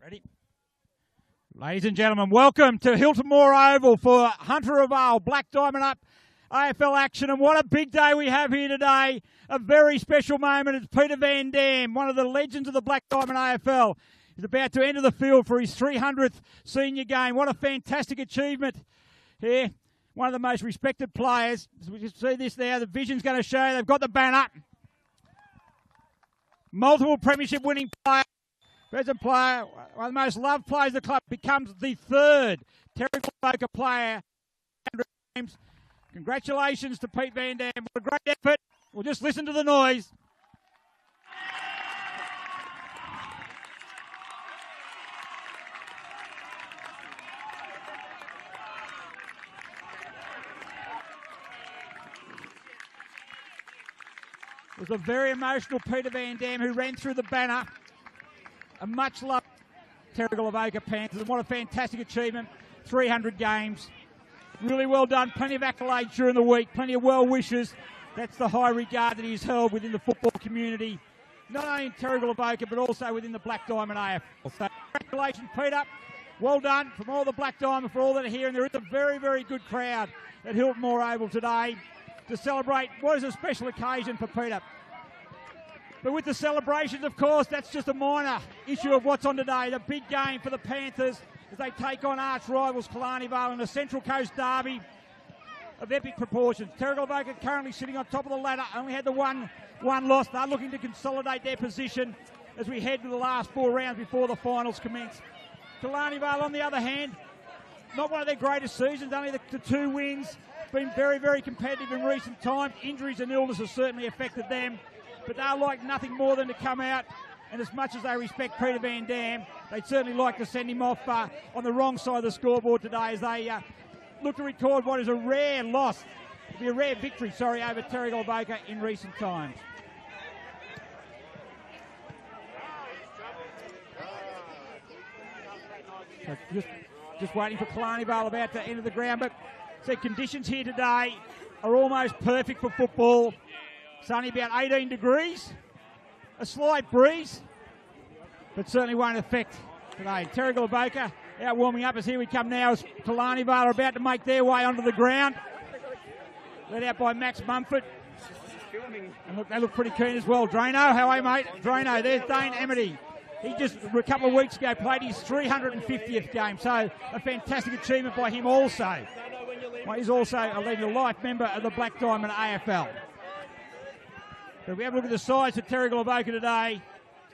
Ready? Ladies and gentlemen, welcome to Hilton Moore Oval for Hunter of Vale, Black Diamond Up AFL action. And what a big day we have here today. A very special moment. It's Peter Van Dam, one of the legends of the Black Diamond AFL. He's about to enter the field for his 300th senior game. What a fantastic achievement here. One of the most respected players. As we can see this now, the vision's going to show. They've got the banner. Multiple premiership winning player. Present player, one of the most loved players of the club, becomes the third Terrigal Avoca player. Congratulations to Pete Van Dam. What a great effort. We'll just listen to the noise. It was a very emotional Peter Van Dam who ran through the banner. A much-loved Terrigal Avoca Panthers, and what a fantastic achievement. 300 games. Really well done. Plenty of accolades during the week. Plenty of well wishes. That's the high regard that he's held within the football community. Not only in Terrigal Avoca, but also within the Black Diamond AFL. So congratulations, Peter. Well done from all the Black Diamond for all that are here. And there is a very, very good crowd at Hilton Moore Oval today to celebrate what is a special occasion for Peter. But with the celebrations, of course, that's just a minor issue of what's on today. The big game for the Panthers as they take on arch rivals Killarney Vale in a Central Coast derby of epic proportions. Terrigal Avoca currently sitting on top of the ladder, only had the one loss. They're looking to consolidate their position as we head to the last 4 rounds before the finals commence. Killarney Vale, on the other hand, not one of their greatest seasons, only the 2 wins. Been very, very competitive in recent times. Injuries and illness have certainly affected them. But they're like nothing more than to come out, and as much as they respect Peter Van Dam, they'd certainly like to send him off on the wrong side of the scoreboard today as they look to record what is a rare loss, it'll be a rare victory, over Terrigal Avoca in recent times. So just waiting for Killarney Vale about to enter the ground, but the conditions here today are almost perfect for football. It's only about 18 degrees, a slight breeze, but certainly won't affect today. Terrigal Avoca out warming up as here we come now as Killarney Vale are about to make their way onto the ground. Led out by Max Mumford. And look, they look pretty keen as well. Drano, how are you, mate? Drano, there's Dane Amity. He just, a couple of weeks ago, played his 350th game, so a fantastic achievement by him also. Well, he's also a leading life member of the Black Diamond AFL. So we have a look at the sides of Terrigal Avoca today.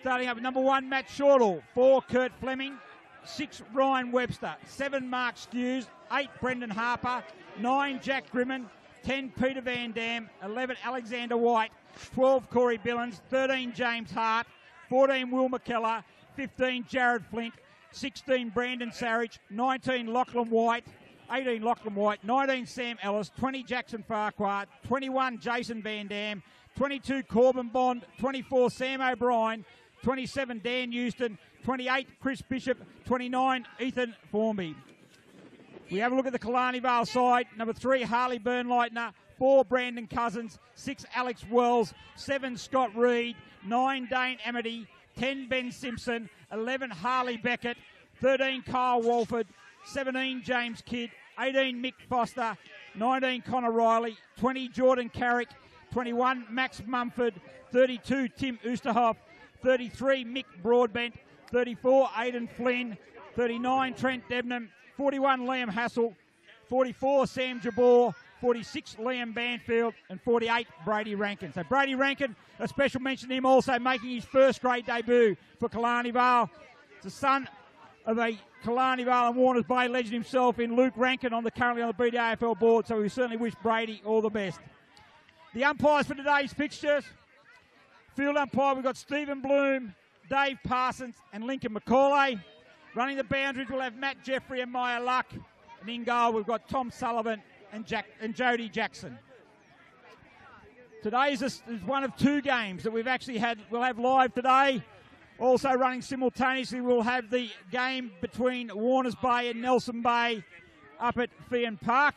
Starting up with number 1, Matt Shortall. 4, Kurt Fleming. 6, Ryan Webster. 7, Mark Stews. 8, Brendan Harper. 9, Jack Grimman. 10, Peter Van Dam. 11, Alexander White. 12, Corey Billins. 13, James Hart. 14, Will McKellar. 15, Jared Flint. 16, Brandon Sarich. 19, Lachlan White. 18, Lachlan White. 19, Sam Ellis. 20, Jackson Farquhar. 21, Jason Van Dam. 22, Corbin Bond. 24, Sam O'Brien. 27, Dan Houston. 28, Chris Bishop. 29, Ethan Formby. We have a look at the Killarney Vale side. Number 3, Harley Burnleitner. 4, Brandon Cousins. 6, Alex Wells. 7, Scott Reed. 9, Dane Amity. 10, Ben Simpson. 11, Harley Beckett. 13, Kyle Walford. 17, James Kidd. 18, Mick Foster. 19, Connor Riley. 20, Jordan Carrick. 21, Max Mumford. 32, Tim Oosterhoff. 33, Mick Broadbent. 34, Aidan Flynn. 39, Trent Debnam. 41, Liam Hassel. 44, Sam Jabor. 46, Liam Banfield. And 48, Brady Rankin. So Brady Rankin, a special mention to him also making his first grade debut for Killarney Vale. It's the son of a Killarney Vale and Warners Bay legend himself in Luke Rankin, currently on the BDAFL board, so we certainly wish Brady all the best. The umpires for today's fixtures. Field umpire, we've got Stephen Bloom, Dave Parsons and Lincoln McCauley. Running the boundaries, we'll have Matt Jeffrey and Maya Luck. And in goal, we've got Tom Sullivan and Jody Jackson. Today is one of 2 games that we'll have live today. Also running simultaneously, we'll have the game between Warners Bay and Nelson Bay up at Fian Park.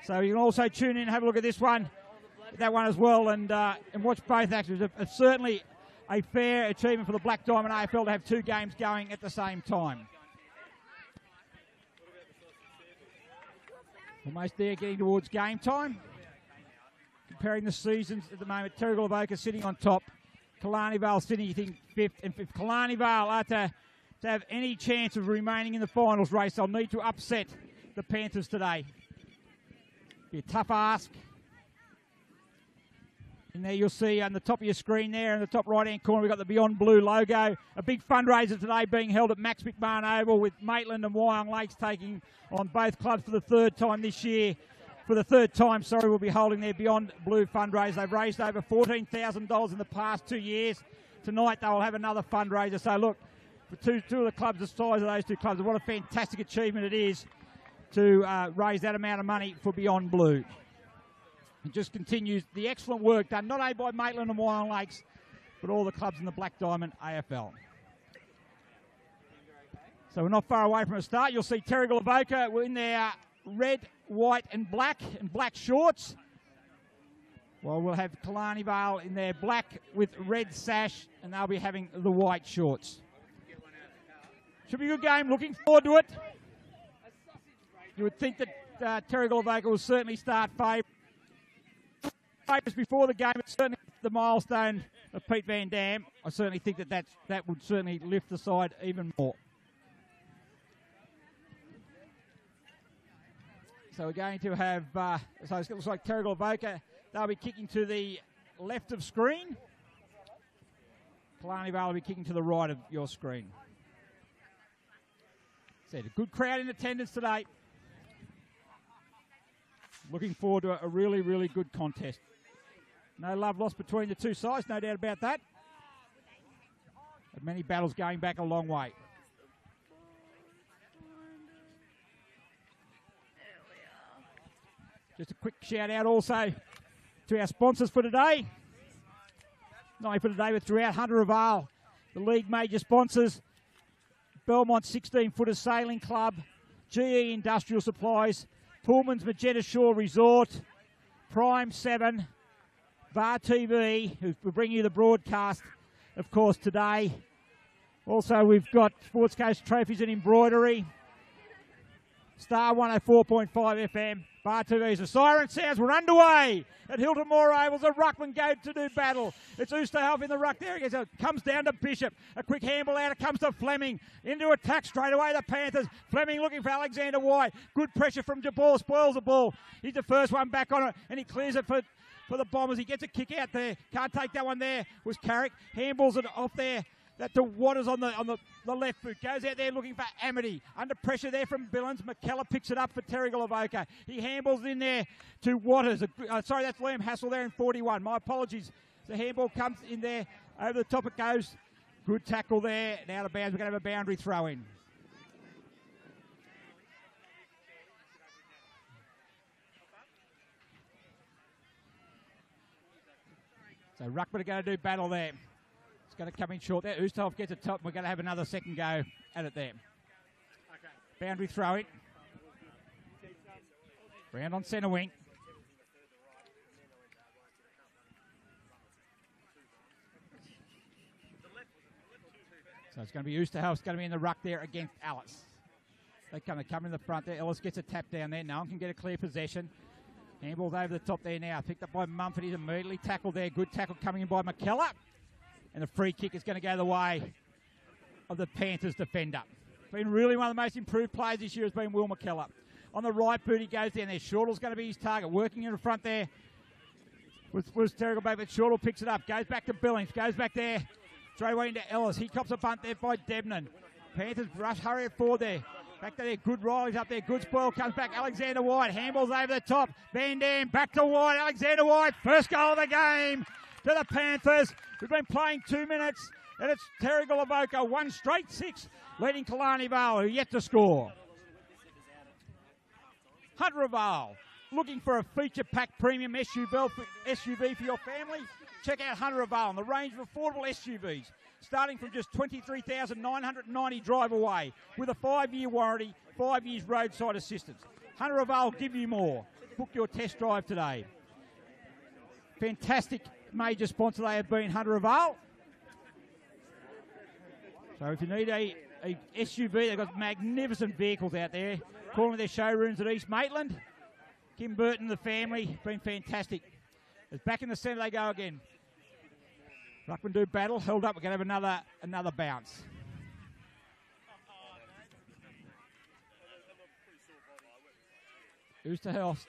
So you can also tune in and have a look at this one, that one as well, and watch both actions. It's certainly a fair achievement for the Black Diamond AFL to have two games going at the same time. Almost there, getting towards game time. Comparing the seasons at the moment, Terrigal Avoca sitting on top. Killarney Vale sitting, you think, fifth. And if Killarney Vale are to have any chance of remaining in the finals race, they'll need to upset the Panthers today. Be a tough ask. And there you'll see on the top of your screen there, in the top right-hand corner, we've got the Beyond Blue logo. A big fundraiser today being held at Max McMahon Oval with Maitland and Wyong Lakes taking on both clubs for the third time this year. For the third time, we'll be holding their Beyond Blue fundraiser. They've raised over $14,000 in the past 2 years. Tonight they will have another fundraiser. So look, for two of the clubs the size of those two clubs, what a fantastic achievement it is to raise that amount of money for Beyond Blue. It just continues the excellent work done, not only by Maitland and Wyong Lakes, but all the clubs in the Black Diamond AFL. So we're not far away from a start. You'll see Terrigal Avoca in their red, white and black shorts. Well, we'll have Killarney Vale in their black with red sash, and they'll be having the white shorts. Should be a good game. Looking forward to it. You would think that Terrigal Avoca will certainly start favourites before the game. It's certainly the milestone of Pete Van Dam. I certainly think that would certainly lift the side even more. So we're going to have, so it looks like Terrigal Avoca, they'll be kicking to the left of screen. Killarney Vale will be kicking to the right of your screen. Said a good crowd in attendance today. Looking forward to a really, really good contest. No love lost between the two sides, no doubt about that. But many battles going back a long way. Just a quick shout out also to our sponsors for today. Not only for today, but throughout Hunter Vale, the league major sponsors, Belmont 16-footer Sailing Club, GE Industrial Supplies, Pullman's Magenta Shore Resort, Prime 7, VAR TV, who will bring you the broadcast, of course, today. Also, we've got Sports Coast Trophies and Embroidery, Star 104.5 FM, VAR TV's the siren sounds. We're underway at Hilton Moore Ovals. The ruckman go to do battle. It's Oosterhoff in the ruck there. It comes down to Bishop. A quick handball out. It comes to Fleming. Into attack straight away. The Panthers. Fleming looking for Alexander White. Good pressure from Jabal. Spoils the ball. He's the first one back on it, and he clears it for the Bombers. He gets a kick out there. Can't take that one there. Was Carrick. Handballs it off there. That to Waters on the left boot. Goes out there looking for Amity. Under pressure there from Billings. McKellar picks it up for Terrigal Avoca. He handballs in there to Waters. Sorry, that's Liam Hassel there in 41. My apologies. The handball comes in there. Over the top it goes. Good tackle there. And out of bounds. We're going to have a boundary throw in. So Ruckman are going to do battle there. Going to come in short there. Oosterhoff gets a top. We're going to have another second go at it there. Boundary throw it. Round on centre wing. So it's going to be Oosterhoff. It's going to be in the ruck there against Ellis. They come in the front there. Ellis gets a tap down there. No one can get a clear possession. Handball's over the top there now. Picked up by Mumford. He's immediately tackled there. Good tackle coming in by McKellar. And the free kick is going to go the way of the Panthers defender. Been really one of the most improved players this year has been Will McKellar. On the right boot, he goes down there. Shortall's going to be his target. Working in the front there was Terrigal back, but Shortall picks it up. Goes back to Billings. Goes back there. Straight away into Ellis. He cops a bunt there by Debnan. Panthers rush, hurry it forward there. Back to there. Good Riley's up there. Good spoil. Comes back. Alexander White. Handballs over the top. Van Dam back to White. Alexander White. First goal of the game to the Panthers. We've been playing 2 minutes, and it's Terrigal Avoca, 1 straight 6, leading Killarney Vale, who yet to score. Hunter Vale, looking for a feature-packed premium SUV for your family? Check out Hunter Vale and the range of affordable SUVs, starting from just $23,990 drive away, with a 5-year warranty, 5 years roadside assistance. Hunter Vale will give you more. Book your test drive today. Fantastic major sponsor they have been, Hunter Vale. So if you need a SUV, they've got magnificent vehicles out there. Calling their showrooms at East Maitland. Kim Burton and the family, been fantastic. As back in the centre they go again. Ruckman do battle, held up. We're going to have another bounce. Oosterhouse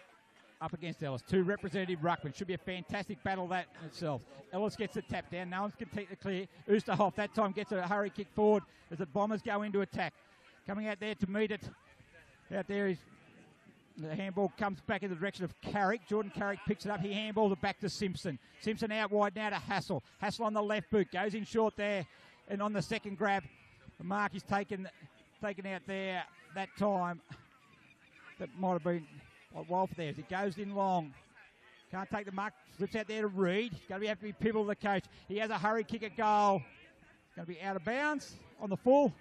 up against Ellis. Two representative ruckmen. Should be a fantastic battle that in itself. Ellis gets the tap down. No one's can take the clear. Oosterhoff that time gets a hurry kick forward as the Bombers go into attack. Coming out there to meet it. Out there is the handball comes back in the direction of Carrick. Jordan Carrick picks it up. He handballs it back to Simpson. Simpson out wide now to Hassel. Hassel on the left boot. Goes in short there. And on the second grab, the mark is taken out there that time. That might have been Wolf there. As it goes in long. Can't take the mark. Slips out there to Reed. He's going to have to be pivotal to the coach. He has a hurry kick at goal. Going to be out of bounds on the full.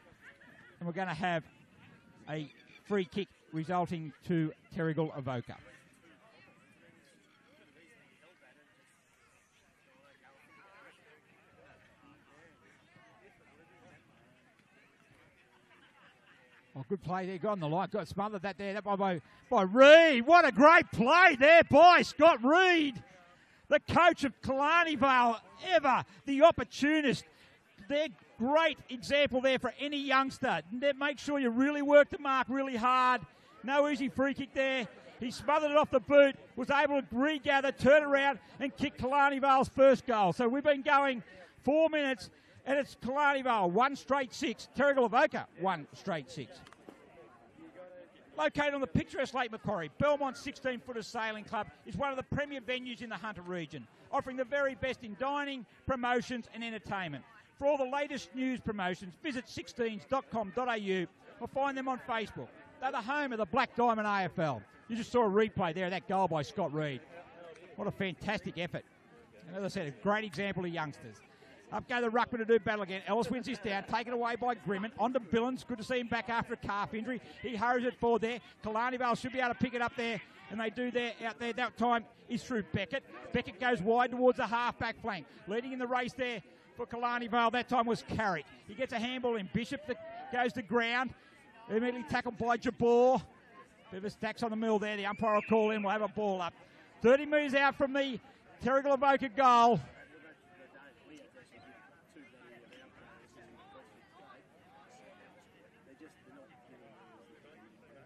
And we're going to have a free kick resulting to Terrigal Avoca. Oh, good play there. Got on the line. Got smothered that there. That by Reed. What a great play there by Scott Reed. The coach of Killarney Vale ever. The opportunist. They're great example there for any youngster. Make sure you really work the mark really hard. No easy free kick there. He smothered it off the boot, was able to regather, turn around, and kick Killarney Vale's first goal. So we've been going 4 minutes, and it's Killarney Vale, 1 straight 6. Terrigal Avoca, 1 straight 6. Located on the picturesque Lake Macquarie, Belmont 16-footer Sailing Club is one of the premier venues in the Hunter region, offering the very best in dining, promotions, and entertainment. For all the latest news promotions, visit 16s.com.au or find them on Facebook. They're the home of the Black Diamond AFL. You just saw a replay there of that goal by Scott Reed. What a fantastic effort. And as I said, a great example of youngsters. Up go the ruckman to do battle again. Ellis wins this down, taken away by Grimmin. On to Billins. Good to see him back after a calf injury. He hurries it forward there. Killarney Vale should be able to pick it up there. And they do there out there. That time is through Beckett. Beckett goes wide towards the half-back flank. Leading in the race there for Killarney Vale that time was Carrick. He gets a handball in. Bishop that goes to ground. Immediately tackled by Jabor. Bit of a stacks on the middle there. The umpire will call in. We'll have a ball up. 30 metres out from the Terrigal Avoca goal.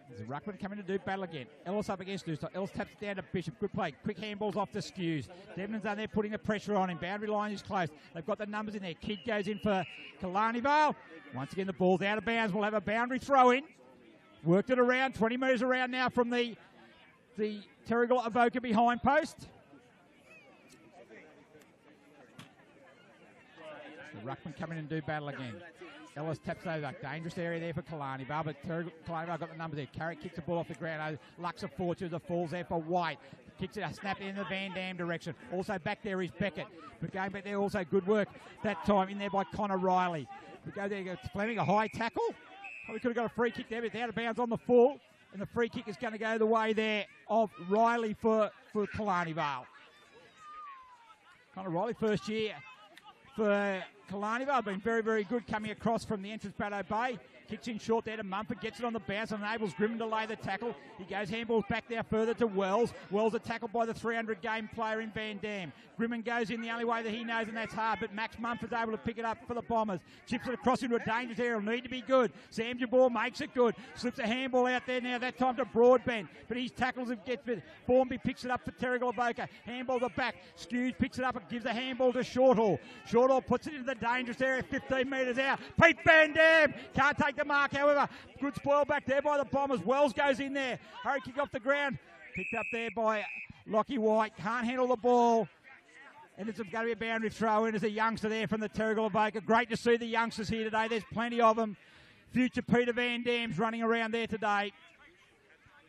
There's a ruckman coming to do battle again. Ellis up against Dooster. Ellis taps it down to Bishop. Good play. Quick handballs off the skews. Devlin's down there putting the pressure on him. Boundary line is close. They've got the numbers in there. Kidd goes in for Killarney Vale. Once again, the ball's out of bounds. We'll have a boundary throw in. Worked it around. 20 metres around now from the Terrigal Avoca behind post. The ruckman coming in to do battle again. Ellis taps over. Dangerous area there for Killarney Vale, but Killarney Vale got the numbers there. Carrick kicks the ball off the ground. Lux of fortune. The falls there for White. Kicks it, snap in the Van Dam direction. Also back there is Beckett. But going back there also good work that time in there by Connor Riley. We go there, Fleming, a high tackle. Probably could have got a free kick there, but it's out of bounds on the full. And the free kick is going to go the way there of Riley for Killarney Vale. Connor Riley, first year for Killarney Vale, been very, very good coming across from the entrance Baddo Bay. Kicks in short there to Mumford, gets it on the bounce and enables Grimmin to lay the tackle. He goes handballs back there further to Wells. Wells are tackled by the 300 game player in Van Dam. Grimmin goes in the only way that he knows, and that's hard, but Max Mumford's able to pick it up for the Bombers. Chips it across into a dangerous area. It'll need to be good. Sam Jabor makes it good. Slips a handball out there now, that time to Broadbent, but his tackles have get fit. Formby picks it up for Terrigal Avoca. Handball the back. Skews picks it up and gives a handball to Shorthall. Shorthall puts it into the dangerous area, 15 metres out. Pete Van Dam can't take the mark, however. Good spoil back there by the Bombers. Wells goes in there. Hurry kick off the ground. Picked up there by Lockie White. Can't handle the ball. And it's going to be a boundary throw in as a youngster there from the Terrigal Avoca. Great to see the youngsters here today. There's plenty of them. Future Peter Van Dam's running around there today.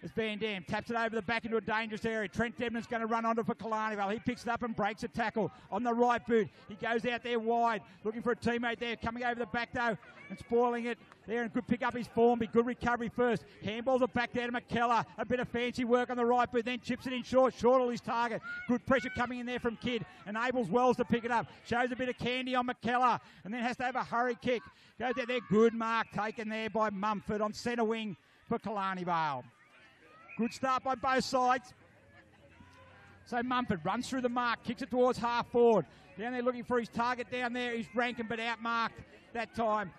As Van Dam taps it over the back into a dangerous area. Trent Debnan's going to run onto for Killarney Vale. He picks it up and breaks a tackle on the right boot. He goes out there wide, looking for a teammate there. Coming over the back, though, and spoiling it there. And good pick up his form. Be good recovery first. Handballs it back there to McKellar. A bit of fancy work on the right boot. Then chips it in short on his target. Good pressure coming in there from Kidd. Enables Wells to pick it up. Shows a bit of candy on McKellar. And then has to have a hurry kick. Goes out there. Good mark taken there by Mumford on centre wing for Killarney Vale. Good start by both sides. So Mumford runs through the mark, kicks it towards half forward. Down there looking for his target down there. He's Rankin, but outmarked that time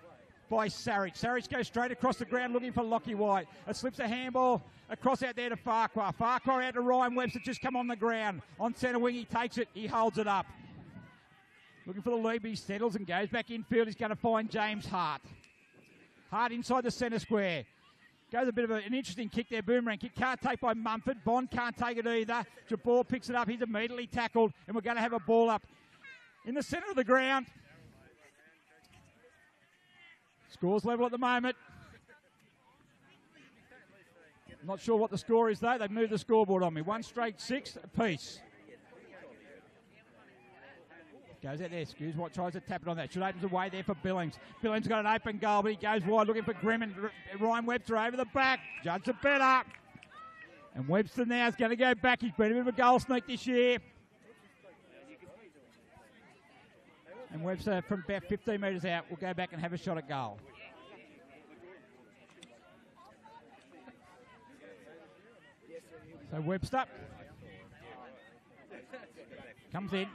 by Sarich. Sarich goes straight across the ground looking for Lockie White. It slips a handball across out there to Farquhar. Farquhar out to Ryan Webster, just come on the ground. On centre wing, he takes it, he holds it up. Looking for the lead, but he settles and goes back infield. He's going to find James Hart. Hart inside the centre square. Goes a bit of an interesting kick there, boomerang kick. Can't take by Mumford. Bond can't take it either. Jabor picks it up. He's immediately tackled, and we're going to have a ball up in the centre of the ground. Scores level at the moment. Not sure what the score is, though. They've moved the scoreboard on me. 1 straight 6 apiece. Goes out there, Skews White tries to tap it on that. Should opens away there for Billings. Billings got an open goal, but he goes wide looking for Grimm and Ryan Webster over the back. Judge it better. And Webster now is going to go back. He's been a bit of a goal sneak this year. And Webster from about 15 metres out will go back and have a shot at goal. So Webster comes in.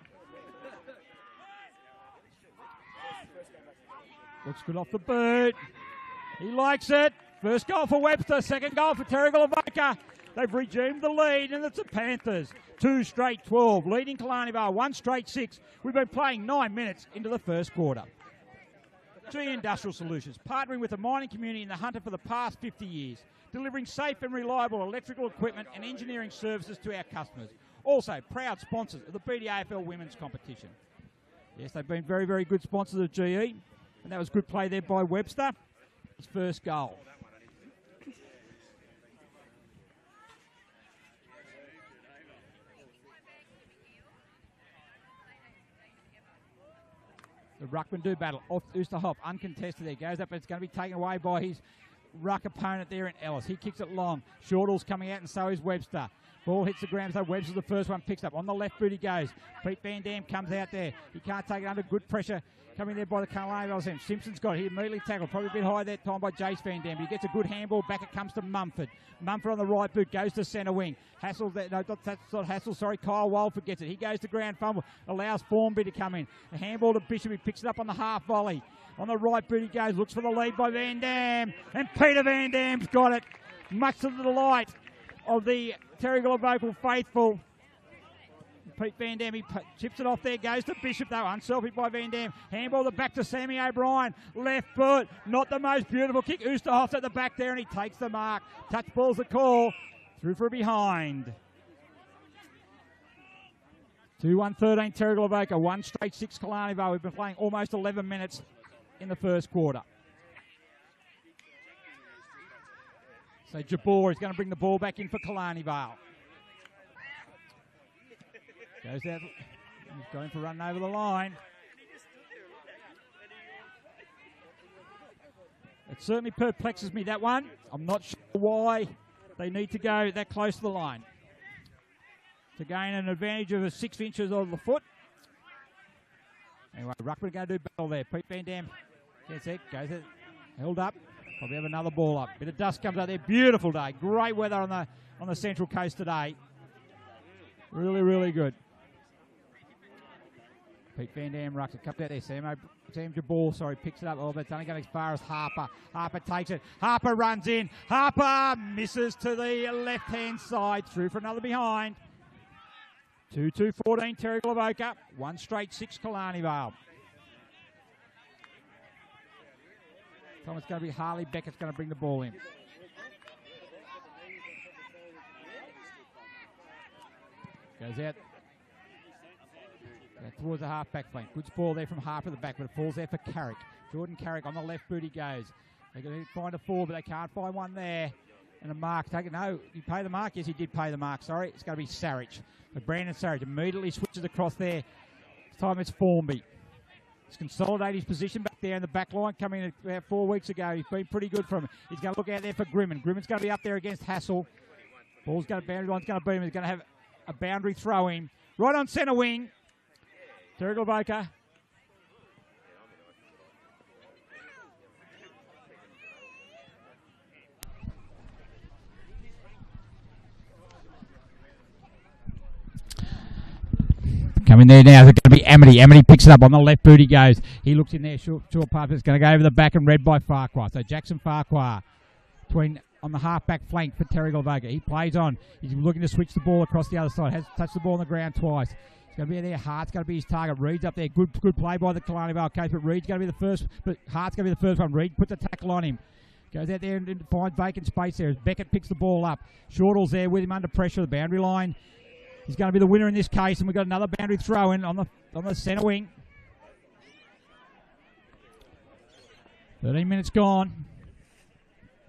Looks good off the boot. He likes it. First goal for Webster. Second goal for Terrigal Avoca. They've resumed the lead, and it's the Panthers. 2 straight 12. Leading Killarney Vale. 1 straight 6. We've been playing 9 minutes into the first quarter. GE Industrial Solutions, partnering with the mining community in the Hunter for the past 50 years, delivering safe and reliable electrical equipment and engineering services to our customers. Also, proud sponsors of the BDAFL Women's Competition. Yes, they've been very, very good sponsors of GE. And that was good play there by Webster. His first goal. The Ruckman do battle off Oosterhoff, uncontested there. Goes up, but it's going to be taken away by his ruck opponent there in Ellis. He kicks it long. Shortall's coming out, and so is Webster. Ball hits the ground, so Webster's the first one, picks up. On the left boot he goes. Pete Van Dam comes out there. He can't take it under good pressure. Coming there by the Killarney Vale team. Simpson's got it. He immediately tackled. Probably a bit high that time by Jace Van Dam. But he gets a good handball. Back it comes to Mumford. Mumford on the right boot goes to centre wing. Hassel, no, that's not Hassel, sorry. Kyle Walford gets it. He goes to ground fumble. Allows Formby to come in. A handball to Bishop. He picks it up on the half volley. On the right boot he goes. Looks for the lead by Van Dam. And Peter Van Dam's got it. Much to the delight of the Terrigal Avoca faithful. Pete Van Dam, he chips it off there, goes to Bishop though, unselfish by Van Dam. Handball it back to Sammy O'Brien. Left foot, not the most beautiful kick. Oosterhoff's at the back there and he takes the mark. Touch ball's the call. Through for a behind. 2-1-13 Terrigal Avoca, 1 straight 6 Killarney Vale. We've been playing almost 11 minutes in the first quarter. So Jabor is going to bring the ball back in for Killarney Vale. Goes out, he's going for running over the line. It certainly perplexes me, that one. I'm not sure why they need to go that close to the line. To gain an advantage of 6 inches of the foot. Anyway, Ruckman going to do battle there. Pete Van Dam gets it, goes it, held up. Probably have another ball up. Bit of dust comes out there. Beautiful day. Great weather on the Central Coast today. Really, really good. Pete Van Dam rucks it. Comes out there. Sam Jabor, sorry, picks it up. Oh, but it's only going as far as Harper. Harper takes it. Harper runs in. Harper misses to the left-hand side. Through for another behind. 2-2-14 Terrigal Avoca. 1 straight 6 Killarney Vale. It's going to be Harley Beckett's going to bring the ball in. Goes out towards the half-back flank. Good ball there from Harper at the back, but it falls there for Carrick. Jordan Carrick on the left boot he goes. They're going to find a 4, but they can't find one there. And a mark taken. No, he paid the mark. Yes, he did pay the mark. Sorry. It's going to be Sarich. But Brandon Sarich immediately switches across there. This time it's Formby. He's consolidated his position back there in the back line coming in about 4 weeks ago. He's been pretty good from him. He's going to look out there for Grimman. Grimman's going to be up there against Hassel. Ball's going to boundary line's going to boom. He's going to have a boundary throw in. Right on centre wing. Terrigal Avoca. Coming there now, it's going to be Amity. Amity picks it up on the left boot. He goes. He looks in there, short pass. It's going to go over the back and read by Farquhar. So Jackson Farquhar on the half-back flank for Terrigal Avoca. He plays on. He's looking to switch the ball across the other side. Has touched the ball on the ground twice. He's going to be there. Hart's going to be his target. Reed's up there. Good play by the Killarney Vale case, but Reed's going to be the first. But Hart's going to be the first one. Reed puts a tackle on him. Goes out there and finds vacant space there as Beckett picks the ball up. Shortall's there with him under pressure. The boundary line. He's going to be the winner in this case, and we've got another boundary throw in on the centre wing. 13 minutes gone.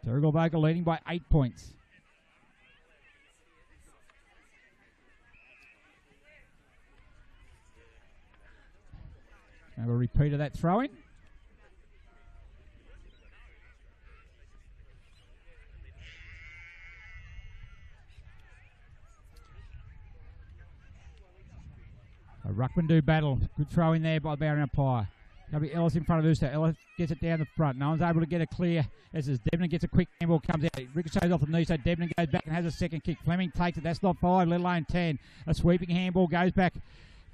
Terrigal Avoca leading by 8 points. Have a repeat of that throw in. A Ruckman battle. Good throw in there by the boundary umpire. Going to be Ellis in front of Uster. Ellis gets it down the front. No one's able to get it clear as Debner gets a quick handball, comes out. Ricochets off the knee, so Debner goes back and has a second kick. Fleming takes it. That's not 5, let alone 10. A sweeping handball goes back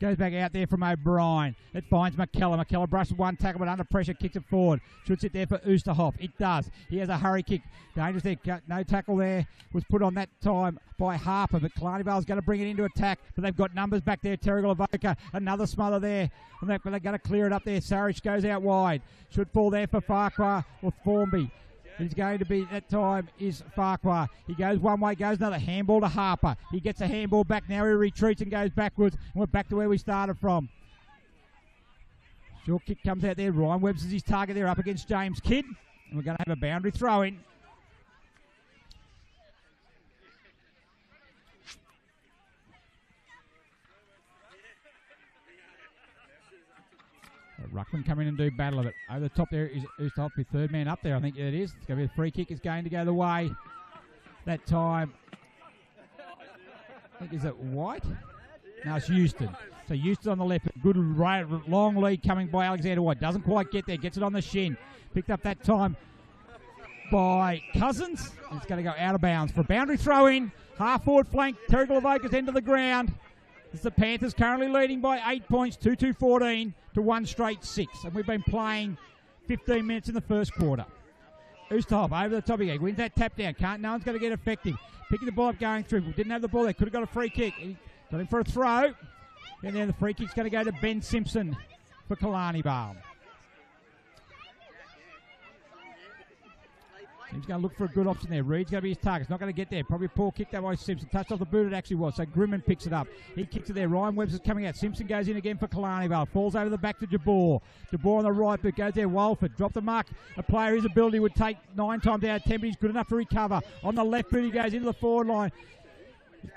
out there from O'Brien. It finds McKellar. McKellar brushes one tackle, but under pressure kicks it forward. Should sit there for Oosterhoff. It does. He has a hurry kick. Dangerous there. No tackle there. Was put on that time by Harper, but Killarney Vale's going to bring it into attack. But they've got numbers back there. Terrigal Avoca. Another smother there. And they're going to clear it up there. Sarich goes out wide. Should fall there for Farquhar or Formby. He's going to be, that time, is Farquhar. He goes one way, goes another. Handball to Harper. He gets a handball back. Now he retreats and goes backwards. And we're back to where we started from. Short kick comes out there. Ryan Webb's is his target there up against James Kidd. And we're going to have a boundary throw in. Ruckman come in and do battle of it. Over the top there is Oosterhoff, the third man up there. I think it is. It's going to be a free kick. It's going to go the way. That time, I think, is it White? No, it's Houston. So Houston on the left. Good long lead coming by Alexander White. Doesn't quite get there. Gets it on the shin. Picked up that time by Cousins. And it's going to go out of bounds for a boundary throw in. Half forward flank. Terrigal Avoca's end of the ground. It's the Panthers currently leading by 8 points, 2-2-14 to 1 straight 6. And we've been playing 15 minutes in the first quarter. Oosterhoff over the top again. Wins that tap down. No one's going to get effective. Picking the ball up, going through. Didn't have the ball there. Could have got a free kick. He got him for a throw. And then the free kick's going to go to Ben Simpson for Killarney Vale. He's going to look for a good option there. Reed's going to be his target. He's not going to get there. Probably a poor kick that by Simpson. Touched off the boot, it actually was. So Grimman picks it up. He kicks it there. Ryan Webb's coming out. Simpson goes in again for Killarney Vale. Falls over the back to Jabor. Jabor on the right boot. Goes there. Walford. Drop the mark. A player his ability would take 9 times out of 10, but he's good enough to recover. On the left boot, he goes into the forward line.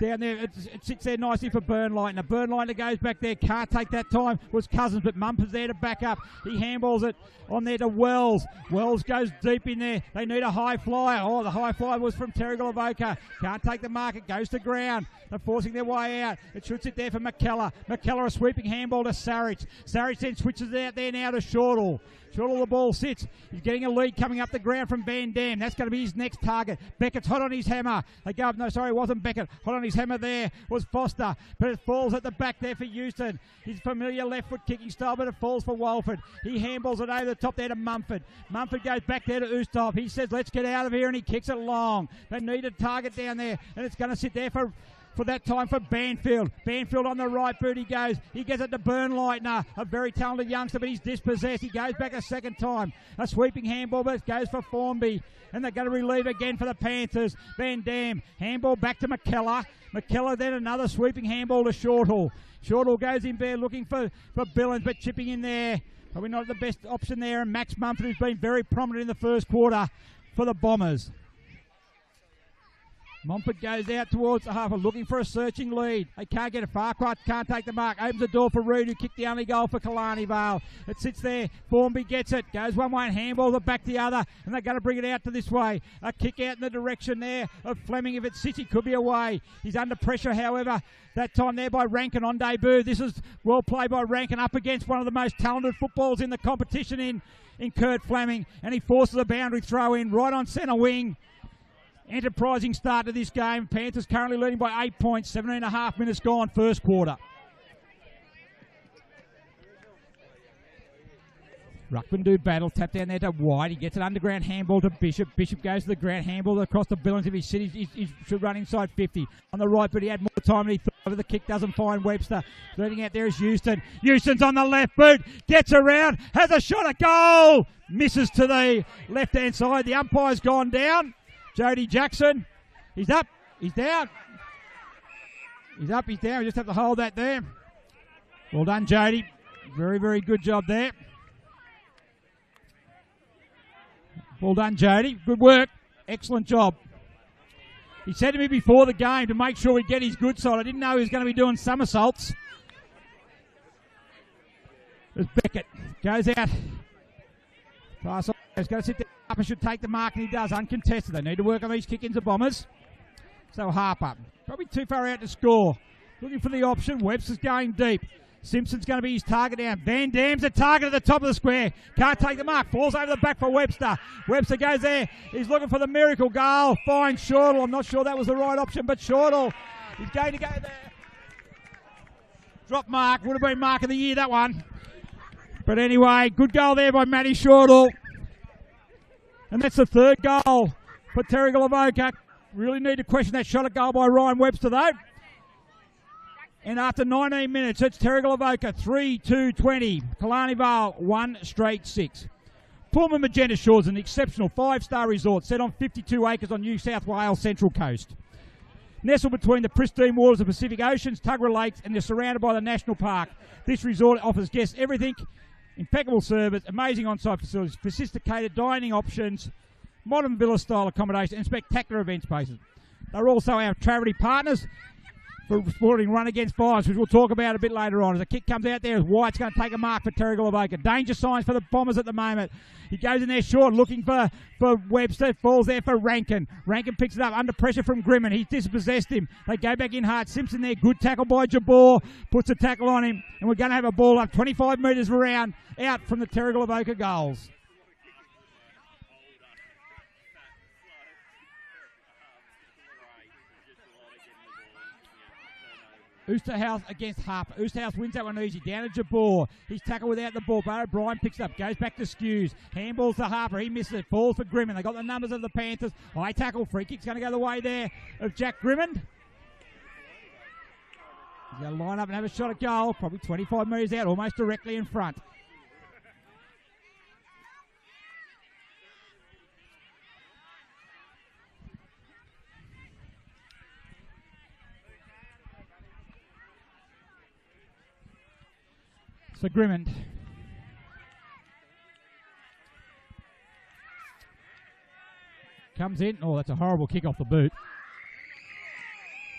Down there, it sits there nicely for Burnlighter. Burnlighter goes back there. Can't take that time. Was Cousins, but Mumford's there to back up. He handballs it on there to Wells. Wells goes deep in there. They need a high flyer. Oh, the high flyer was from Terrigal Avoca. Can't take the mark. It goes to ground. They're forcing their way out. It should sit there for McKellar. McKellar a sweeping handball to Sarich. Sarich then switches out there now to Shortall. Shortall, the ball sits. He's getting a lead coming up the ground from Van Dam. That's going to be his next target. Beckett's hot on his hammer. They go up. No, sorry, it wasn't Beckett. Hot on his hammer there was Foster. But it falls at the back there for Houston. His familiar left foot kicking style, but it falls for Walford. He handballs it over the top there to Mumford. Mumford goes back there to Oosterhoff. He says, let's get out of here, and he kicks it long. They need a target down there, and it's going to sit there for that time for Banfield. Banfield on the right boot, he goes. He gets it to Burnlighter, a very talented youngster, but he's dispossessed. He goes back a second time. A sweeping handball, but it goes for Formby. And they're going to relieve again for the Panthers. Van Dam, handball back to McKellar. McKellar then another sweeping handball to Shortall. Shortall goes in there looking for Billings, but chipping in there. Probably not the best option there. And Max Mumford, who's been very prominent in the first quarter for the Bombers. Montfort goes out towards the half, looking for a searching lead. They can't get it. Farquhar can't take the mark. Opens the door for Reed, who kicked the only goal for Killarney Vale. It sits there. Formby gets it. Goes one way and handballs it back the other. And they're going to bring it out to this way. A kick out in the direction there of Fleming. If it sits, he could be away. He's under pressure, however. That time there by Rankin on debut. This is well played by Rankin up against one of the most talented footballers in the competition in Kurt Fleming. And he forces a boundary throw in right on centre wing. Enterprising start to this game. Panthers currently leading by 8 points. 17.5 minutes gone, first quarter. Ruckman do battle. Tap down there to White. He gets an underground handball to Bishop. Bishop goes to the ground. Handball across the Billings. If he should run inside 50. On the right, but he had more time than he thought. The kick doesn't find Webster. Leading out there is Houston. Houston's on the left boot. Gets around. Has a shot at goal. Misses to the left-hand side. The umpire's gone down. Jody Jackson, he's up, he's down. He's up, he's down. We just have to hold that there. Well done, Jody. Very, very good job there. Well done, Jody. Good work. Excellent job. He said to me before the game to make sure we get his good side. I didn't know he was going to be doing somersaults. As Beckett goes out. Pass on. He's got to sit there. Harper should take the mark, and he does, uncontested. They need to work on these kick-ins of Bombers. So Harper, probably too far out to score. Looking for the option. Webster's going deep. Simpson's going to be his target down. Van Dam's the target at the top of the square. Can't take the mark. Falls over the back for Webster. Webster goes there. He's looking for the miracle goal. Finds Shortle. I'm not sure that was the right option, but Shortle, he's going to go there. Drop mark. Would have been mark of the year, that one. But anyway, good goal there by Matty Shortle. And that's the third goal for Terrigal Avoca. Really need to question that shot at goal by Ryan Webster, though. And after 19 minutes, it's Terrigal Avoca 3-2-20. Killarney Vale 1 straight 6. Pullman Magenta Shores, an exceptional 5-star resort set on 52 acres on New South Wales Central Coast. Nestled between the pristine waters of the Pacific Oceans, Tuggerah Lakes, and they're surrounded by the National Park. This resort offers guests everything. Impeccable service, amazing on-site facilities, sophisticated dining options, modern villa-style accommodation, and spectacular event spaces. They're also our charity partners for sporting Run Against Fires, which we'll talk about a bit later on. As a kick comes out there, White's going to take a mark for Terrigal Avoca. Danger signs for the Bombers at the moment. He goes in there short, looking for Webster. Falls there for Rankin. Rankin picks it up under pressure from Grimmin. He's dispossessed him. They go back in hard. Simpson there. Good tackle by Jabor. Puts a tackle on him. And we're going to have a ball up 25 metres around out from the Terrigal Avoca goals. Oosterhouse against Harper. Oosterhouse wins that one easy. Down to Jabor. He's tackled without the ball. But O'Brien picks it up. Goes back to Skews. Handballs to Harper. He misses it. Falls for Grimmin. They got the numbers of the Panthers. High tackle. Free kick's going to go the way there of Jack Grimmin. He's going to line up and have a shot at goal. Probably 25 metres out. Almost directly in front. So Grimond comes in. Oh, that's a horrible kick off the boot.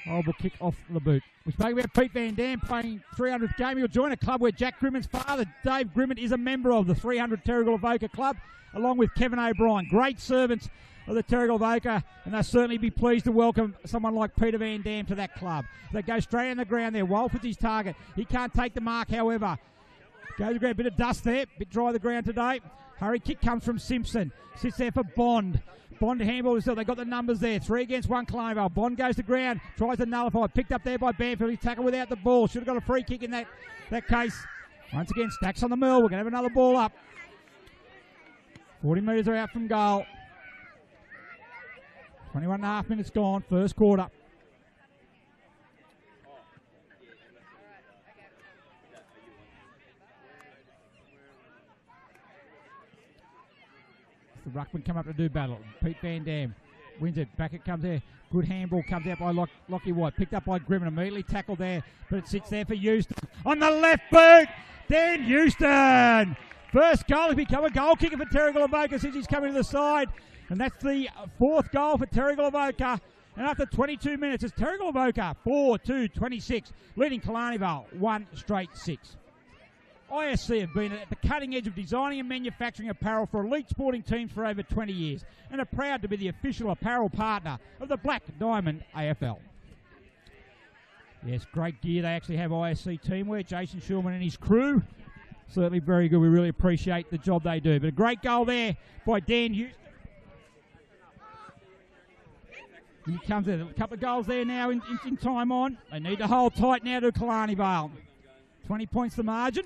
Horrible kick off the boot. We spoke about Pete Van Dam playing 300th game. He'll join a club where Jack Grimond's father, Dave Grimmond, is a member of the 300 Terrigal Avoca Club, along with Kevin O'Brien. Great servants of the Terrigal Avoca, and they'll certainly be pleased to welcome someone like Peter Van Dam to that club. They go straight on the ground there. Wolf with his target. He can't take the mark, however. Goes to the ground. Bit of dust there. Bit dry the ground today. Hurry kick comes from Simpson. Sits there for Bond. Bond handball himself. They got the numbers there. 3 against 1 Killarney Vale. Bond goes to ground. Tries to nullify. Picked up there by Banfield. He's tackled without the ball. Should have got a free kick in that case. Once again, Stacks on the mill. We're going to have another ball up. 40 metres are out from goal. 21.5 minutes gone. First quarter. The ruckman come up to do battle. Pete Van Dam wins it. Back it comes there. Good handball comes out by Lockie White. Picked up by Grimmin. Immediately tackled there, but it sits there for Houston. On the left boot, Dan Houston. First goal. He's become a goal kicker for Terrigal Avoca since he's coming to the side. And that's the 4th goal for Terrigal Avoca. And after 22 minutes, it's Terrigal Avoca 4-2-26, leading Killarney Vale 1 straight 6. ISC have been at the cutting edge of designing and manufacturing apparel for elite sporting teams for over 20 years and are proud to be the official apparel partner of the Black Diamond AFL. Yes, great gear. They actually have ISC teamwear. Jason Shulman and his crew. Certainly very good. We really appreciate the job they do. But a great goal there by Dan Houston. He comes in. A couple of goals there now in time on. They need to hold tight now to Killarney Vale. 20 points the margin.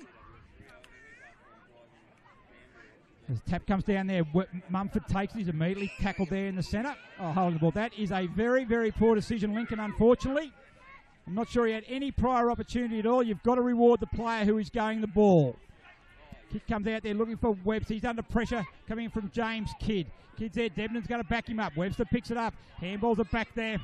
As the tap comes down there, Mumford takes it. He's immediately tackled there in the centre. Oh, holding the ball. That is a very, very poor decision, Lincoln, unfortunately. I'm not sure he had any prior opportunity at all. You've got to reward the player who is going the ball. Kidd comes out there looking for Webster. He's under pressure coming from James Kidd. Kidd's there. Debnan's going to back him up. Webster picks it up. Handballs it back there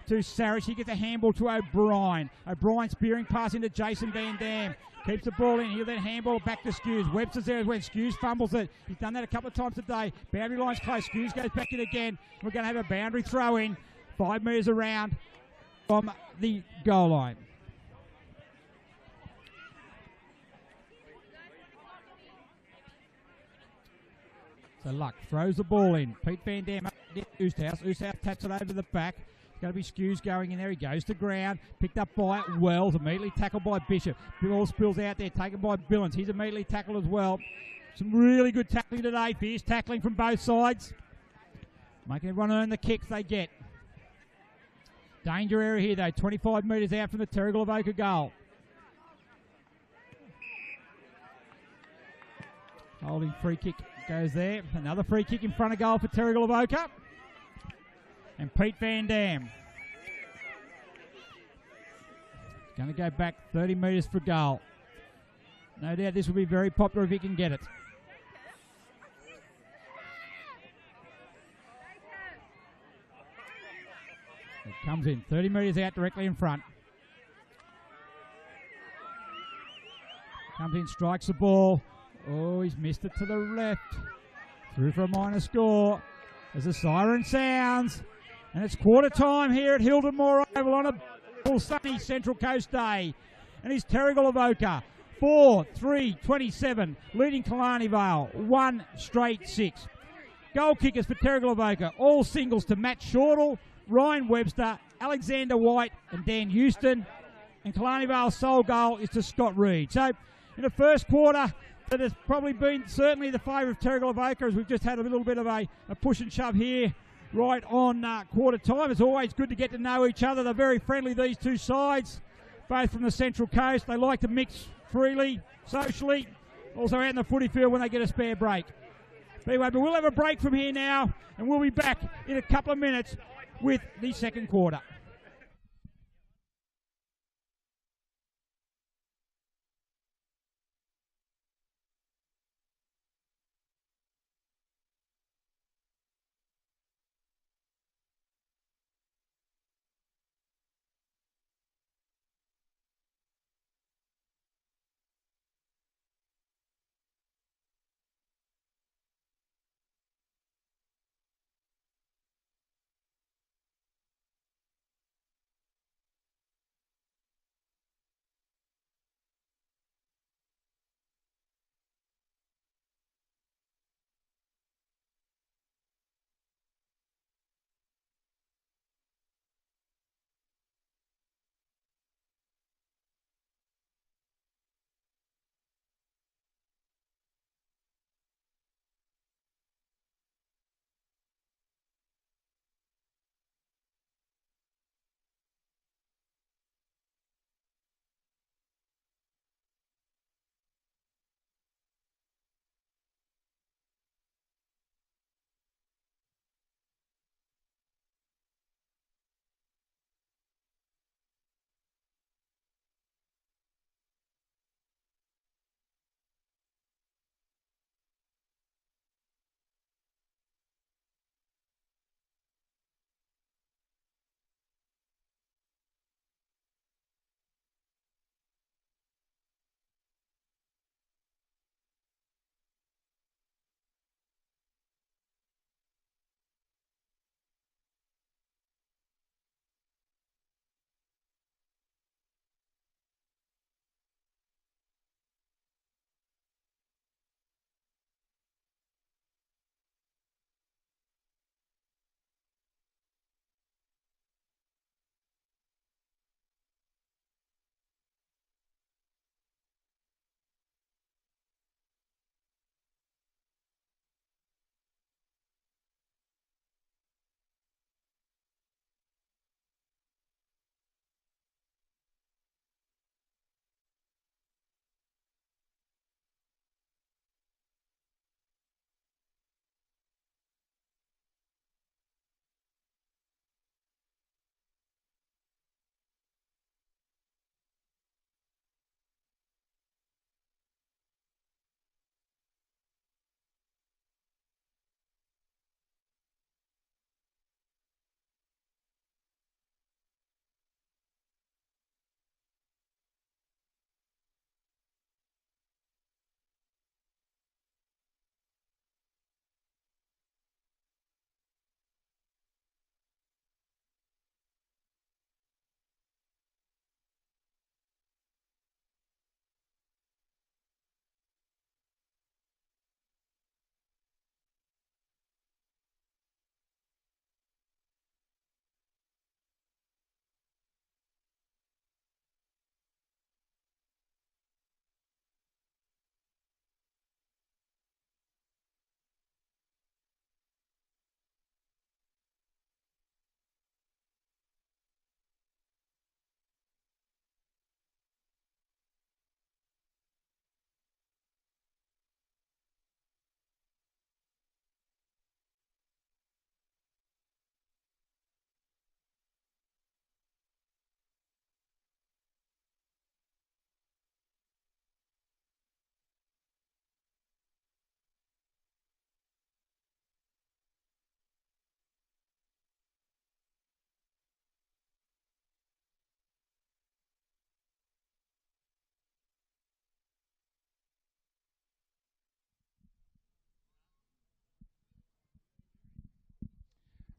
to Sarish. He gets a handball to O'Brien. O'Brien spearing pass into Jason Van Dam. Keeps the ball in. He'll then handball back to Skews. Webster's there as well. Skews fumbles it. He's done that a couple of times today. Boundary line's close. Skews goes back in again. We're going to have a boundary throw in. 5 metres around from the goal line. So Luck throws the ball in. Pete Van Dam up to Oosthouse. Oosthouse taps it over the back. It's going to be Skews going in there. He goes to ground. Picked up by Wells. Immediately tackled by Bishop. Ball spills out there. Taken by Billings. He's immediately tackled as well. Some really good tackling today. Fierce tackling from both sides. Making everyone earn the kicks they get. Danger area here though. 25 metres out from the Terrigal Avoca goal. Holding free kick goes there. Another free kick in front of goal for Terrigal Avoca. And Pete Van Dam. Going to go back 30 metres for goal. No doubt this will be very popular if he can get it. It comes in 30 metres out directly in front. Comes in, strikes the ball. Oh, he's missed it to the left. Through for a minor score. As the siren sounds. And it's quarter time here at Hilton Moore Oval on a sunny Central Coast day. And it's Terrigal Avoca 4-3-27, leading Killarney Vale 1 straight 6. Goal kickers for Terrigal Avoca, all singles to Matt Shortall, Ryan Webster, Alexander White and Dan Houston. And Killarney Vale's sole goal is to Scott Reed. So in the first quarter, that has probably been certainly the favour of Terrigal Avoca, as we've just had a little bit of a push and shove here right on quarter time. It's always good to get to know each other. They're very friendly, these two sides, both from the Central Coast. They like to mix freely, socially, also out in the footy field when they get a spare break. But anyway, but we'll have a break from here now, and we'll be back in a couple of minutes with the second quarter.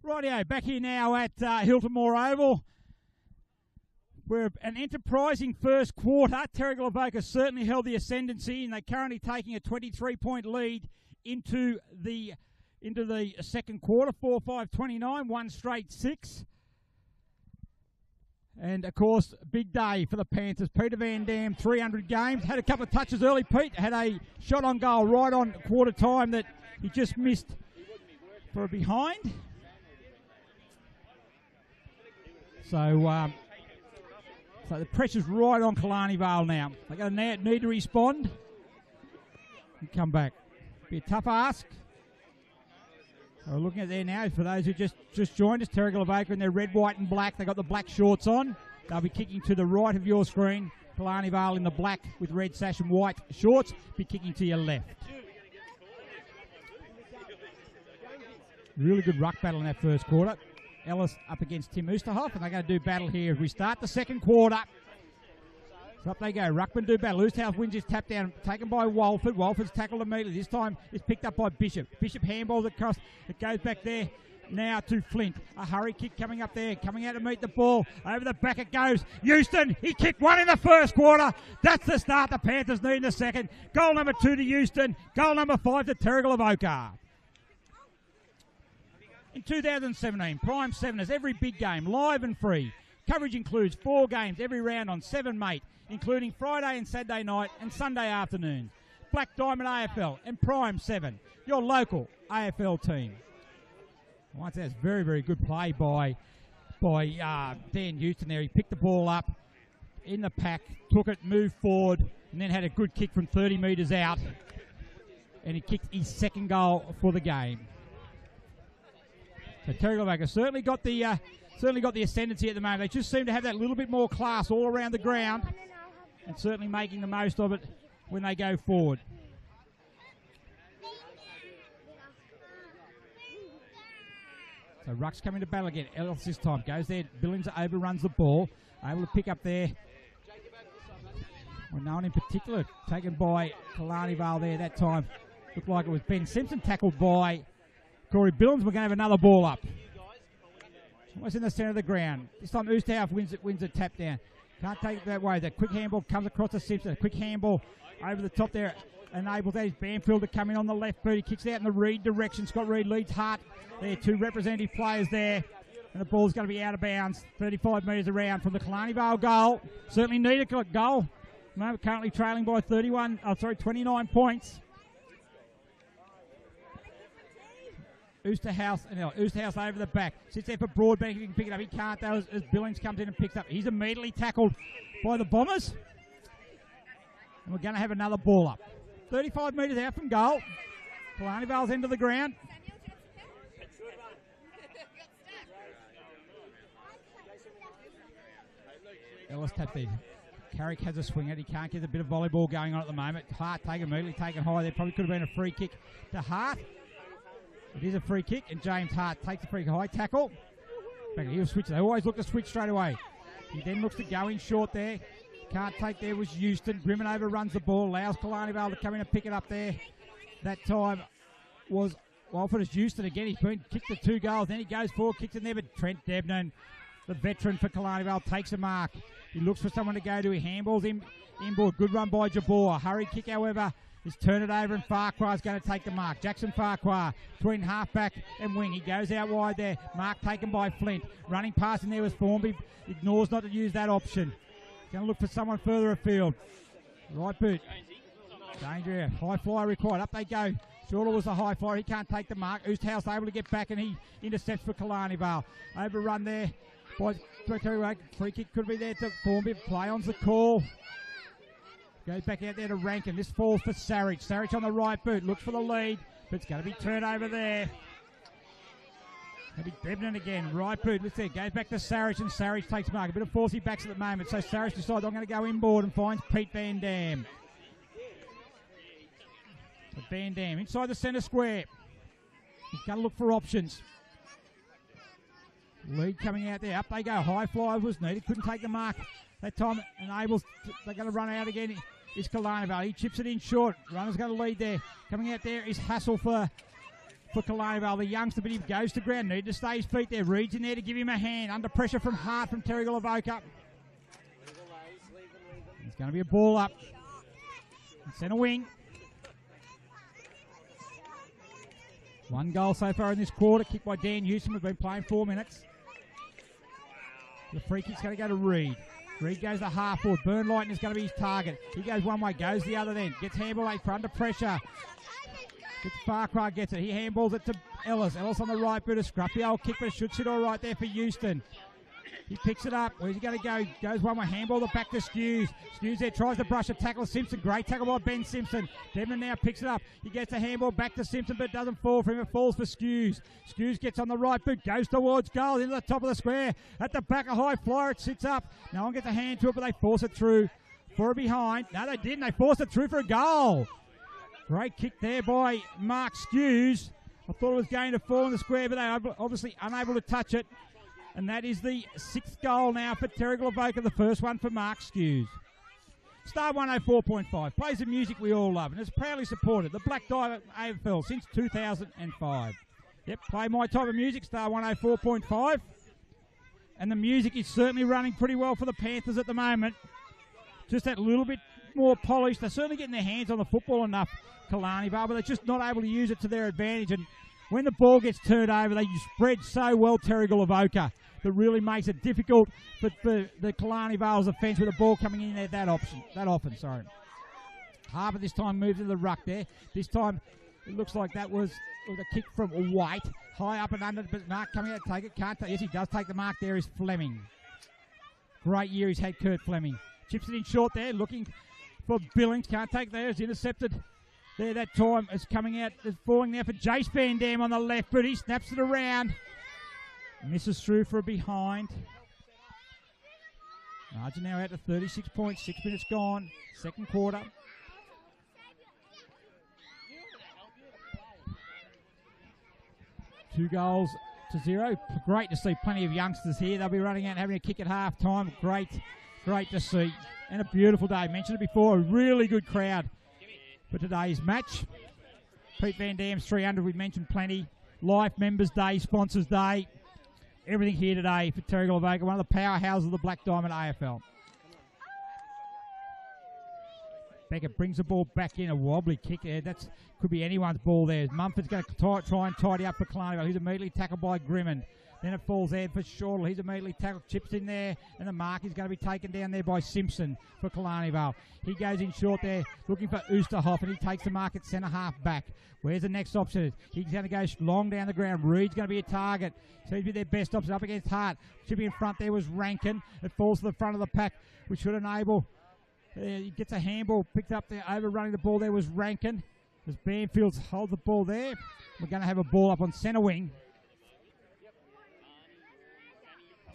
Rightio, back here now at Hilton Moore Oval. We're an enterprising first quarter. Terrigal Avoca certainly held the ascendancy, and they're currently taking a 23-point lead into the second quarter. 4-5-29, one straight 6. And, of course, big day for the Panthers. Peter Van Dam, 300 games. Had a couple of touches early, Pete. Had a shot on goal right on quarter time that he just missed for a behind. So the pressure's right on Killarney Vale now. They're going to need to respond and come back. Be a tough ask. So we're looking at there now, for those who just joined us, Terrigal Avoca in their red, white and black. They've got the black shorts on. They'll be kicking to the right of your screen. Killarney Vale in the black with red sash and white shorts, be kicking to your left. Really good ruck battle in that first quarter. Ellis up against Tim Oosterhoff, and they're going to do battle here as we start the second quarter. So up they go. Ruckman do battle. Oosterhoff wins his tap down, taken by Walford. Walford's tackled immediately. This time it's picked up by Bishop. Bishop handballs across. It goes back there now to Flint. A hurry kick coming up there, coming out to meet the ball. Over the back it goes. Houston, he kicked one in the first quarter. That's the start the Panthers need in the second. Goal number 2 to Houston. Goal number 5 to Terrigal Avoca. In 2017, Prime 7 is every big game, live and free. Coverage includes 4 games every round on 7 Mate, including Friday and Saturday night and Sunday afternoons. Black Diamond AFL and Prime 7, your local AFL team. Once that's very, very good play by Dan Houston there. He picked the ball up in the pack, took it, moved forward, and then had a good kick from 30 metres out. And he kicked his second goal for the game. So Terrigal Avoca certainly got the ascendancy at the moment. They just seem to have that little bit more class all around the ground, and certainly making the most of it when they go forward. So Ruck's coming to battle again. Ellis this time goes there. Billings overruns the ball, able to pick up there. Well, no one in particular taken by Killarney Vale there that time. Looked like it was Ben Simpson tackled by Corey Billings. We're going to have another ball up. Almost in the centre of the ground. This time Oosterhoff wins a tap down. Can't take it that way. That quick handball comes across to Simpson. A quick handball over the top there enables that is Banfield to come in on the left boot. He kicks out in the Reed direction. Scott Reed leads Hart. There are 2 representative players there. And the ball's going to be out of bounds. 35 metres around from the Killarney Vale goal. Certainly need a goal. No, currently trailing by 29 points. Oosterhouse over the back. Sits there for Broadbank. He can pick it up. He can't though as Billings comes in and picks up. He's immediately tackled by the Bombers. And we're going to have another ball up. 35 metres out from goal. Killarney Vale's end of the ground. Ellis tapped in. Carrick has a swing at. He can't get a bit of volleyball going on at the moment. Hart immediately taken high. There probably could have been a free kick to Hart. It is a free kick, and James Hart takes the free high tackle. He'll switch. They always look to switch straight away. He then looks to go in short there. Can't take there was Houston. Grimmin overruns the ball, allows Killarney Vale to come in and pick it up there. That time was Walford as Houston again. He's been kicked the 2 goals. Then he goes forward, kicks in there, but Trent Debnan, the veteran for Killarney Vale, takes a mark. He looks for someone to go to. He handballs inboard. Good run by Jabor. Hurry kick, however, is turn it over, and Farquhar's going to take the mark. Jackson Farquhar between halfback and wing. He goes out wide there. Mark taken by Flint. Running past in there was Formby. Ignores not to use that option. Going to look for someone further afield. Right boot. Danger. High flyer required. Up they go. Shorter was the high flyer. He can't take the mark. Oosterhouse able to get back, and he intercepts for Killarney Vale. Overrun there by free kick could be there to Formby. Play on's the call. Goes back out there to Rankin. This falls for Sarich. Sarich on the right boot. Looks for the lead, but it's going to be turned over there. Maybe Debnan again. Right boot. Let's see. Goes back to Sarich, and Sarich takes mark. A bit of forcey backs at the moment. So Sarich decides I'm going to go inboard and finds Pete Van Dam. So Van Dam inside the centre square. He's going to look for options. Lead coming out there. Up they go. High flyer was needed. Couldn't take the mark. That time enables. They're going to run out again. Is Killarney Vale. He chips it in short. Runner's going to lead there. Coming out there is Hassel for for Killarney Vale. The youngster, but he goes to ground. Need to stay his feet there. Reed's in there to give him a hand. Under pressure from Hart from Terrigal Avoca. It's going to be a ball up. Centre wing. 1 goal so far in this quarter. Kicked by Dan Houston. We've been playing 4 minutes. The free kick's going to go to Reed. Reed goes to half forward. Burn Lighton is going to be his target. He goes one way, goes the other then. Gets handball late for under pressure. Farquhar gets it. He handballs it to Ellis. Ellis on the right boot. A scruffy old kick, but it should sit all right there for Houston. He picks it up. Where's he going to go? Goes one way. Handball it back to Skews. Skews there tries to brush a tackle. Simpson. Great tackle by Ben Simpson. Devon now picks it up. He gets a handball back to Simpson, but it doesn't fall for him. It falls for Skews. Skews gets on the right boot. Goes towards goal. Into the top of the square. At the back, a high flyer. It sits up. No one gets a hand to it, but they force it through for a behind. No, they didn't. They forced it through for a goal. Great kick there by Mark Skews. I thought it was going to fall in the square, but they were obviously unable to touch it. And that is the 6th goal now for Terrigal Avoca, the first one for Mark Skews. Star 104.5 plays the music we all love and has proudly supported the Black Diamond AFL since 2005. Yep, play my type of music, Star 104.5. And the music is certainly running pretty well for the Panthers at the moment. Just that little bit more polished. They're certainly getting their hands on the football enough, Killarney Vale, but they're just not able to use it to their advantage. And when the ball gets turned over, they spread so well Terrigal Avoca that really makes it difficult for the Killarney Vale's offence with the ball coming in there that often. Harper this time moves to the ruck there. This time it looks like that was a kick from White. High up and under, but Mark coming out to take it. Can't take. Yes, he does take the mark there is Fleming. Great year he's had, Kurt Fleming. Chips it in short there, looking for Billings. Can't take there. It's intercepted there that time. It's coming out. It's falling now for Jace Van Dam on the left, but he snaps it around. Misses through for a behind. Margin now out to 36 minutes gone. Second quarter. Two goals to 0. Great to see plenty of youngsters here. They'll be running out and having a kick at half time. Great to see. And a beautiful day. Mentioned it before, a really good crowd for today's match. Pete Van Dam's 300, we mentioned plenty. Life Members Day, Sponsors Day. Everything here today for Terrigal Avoca, one of the powerhouses of the Black Diamond AFL. Beckett brings the ball back in, a wobbly kick there. That could be anyone's ball there. Mumford's going to try and tidy up for Killarney. He's immediately tackled by Grimmond. Then it falls there for Shortle. He's immediately tackled, chips in there, and the mark is going to be taken down there by Simpson for Killarney Vale. He goes in short there, looking for Oosterhoff, and he takes the mark at centre half back. Where's the next option? He's going to go long down the ground. Reed's going to be a target. Seems to be their best option up against Hart. Chipping in front there was Rankin. It falls to the front of the pack, which should enable. He gets a handball picked up there, overrunning the ball there was Rankin. As Banfields hold the ball there. We're going to have a ball up on centre wing.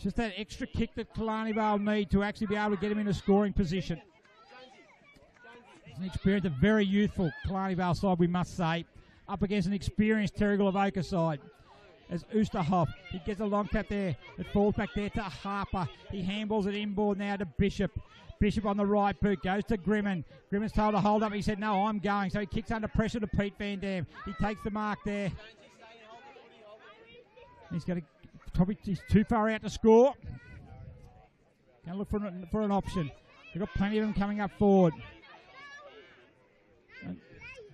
Just that extra kick that Killarney Vale need to actually be able to get him in a scoring position. It's an experienced, a very youthful Killarney Vale side, we must say, up against an experienced Terrigal Avoca side. As Oosterhoff, he gets a long tap there. It falls back there to Harper. He handballs it inboard now to Bishop. Bishop on the right boot, goes to Grimmond. Grimmond's told to hold up. He said, no, I'm going. So he kicks under pressure to Pete Van Dam. He takes the mark there. He's going to probably, he's too far out to score. Going to look for an option. We've got plenty of them coming up forward.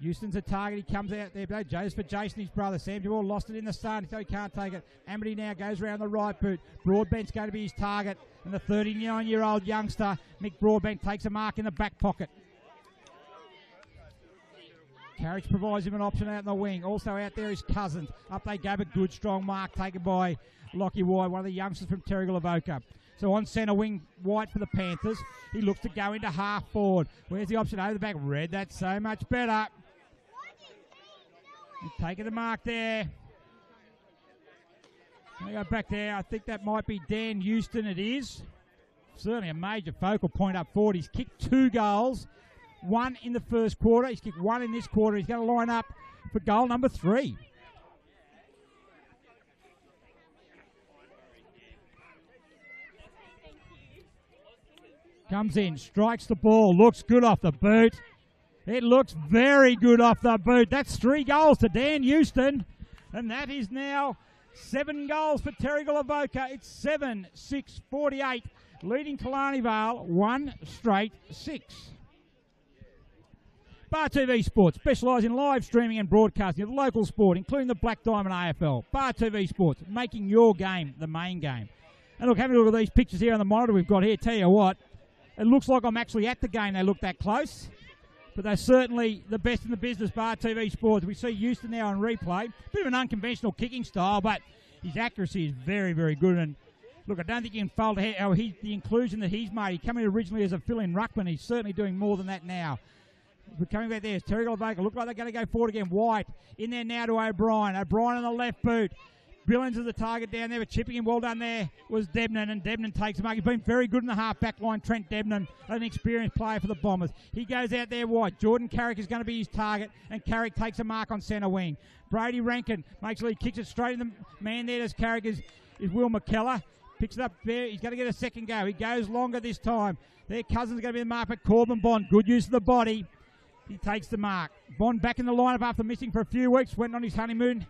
Houston's a target. He comes out there. Joe's for Jason, his brother. Sam Jamal lost it in the sun, so he can't take it. Amity now goes around the right boot. Broadbent's going to be his target. And the 39-year-old youngster, Mick Broadbent, takes a mark in the back pocket. Carriage provides him an option out in the wing. Also out there is Cousins. Up they go, but good strong mark taken by Lockie White, one of the youngsters from Terrigal Avoca. So on centre wing, White for the Panthers. He looks to go into half forward. Where's the option over the back? Red, that's so much better. He's taking the mark there. Going to go back there. I think that might be Dan Houston. It is. Certainly a major focal point up forward. He's kicked 2 goals. 1 in the first quarter. He's kicked 1 in this quarter. He's going to line up for goal number 3. Comes in, strikes the ball, looks good off the boot. It looks very good off the boot. That's 3 goals to Dan Houston. And that is now 7 goals for Terrigal Avoca. It's 7-6-48, leading Killarney Vale 1 straight 6. Bar TV Sports specialise in live streaming and broadcasting of local sport, including the Black Diamond AFL. Bar TV Sports, making your game the main game. And look, having a look at these pictures here on the monitor we've got here, tell you what, it looks like I'm actually at the game. They look that close. But they're certainly the best in the business, Bar TV Sports. We see Houston now on replay. Bit of an unconventional kicking style, but his accuracy is very, very good. And look, I don't think you can fault the inclusion that he's made. He came in originally as a fill-in ruckman. He's certainly doing more than that now. We're coming back there. It's Terrigal Avoca. Look like they're going to go forward again. White in there now to O'Brien. O'Brien on the left boot. Billings is the target down there, but chipping him well done there was Debnan, and Debnan takes the mark. He's been very good in the half-back line, Trent Debnan, an experienced player for the Bombers. He goes out there wide. Jordan Carrick is going to be his target, and Carrick takes a mark on centre wing. Brady Rankin makes sure he kicks it straight in the man there as Carrick is Will McKellar. Picks it up there. He's going to get a second go. He goes longer this time. Their Cousins going to be in the mark, but Corbin Bond, good use of the body. He takes the mark. Bond back in the lineup after missing for a few weeks, went on his honeymoon.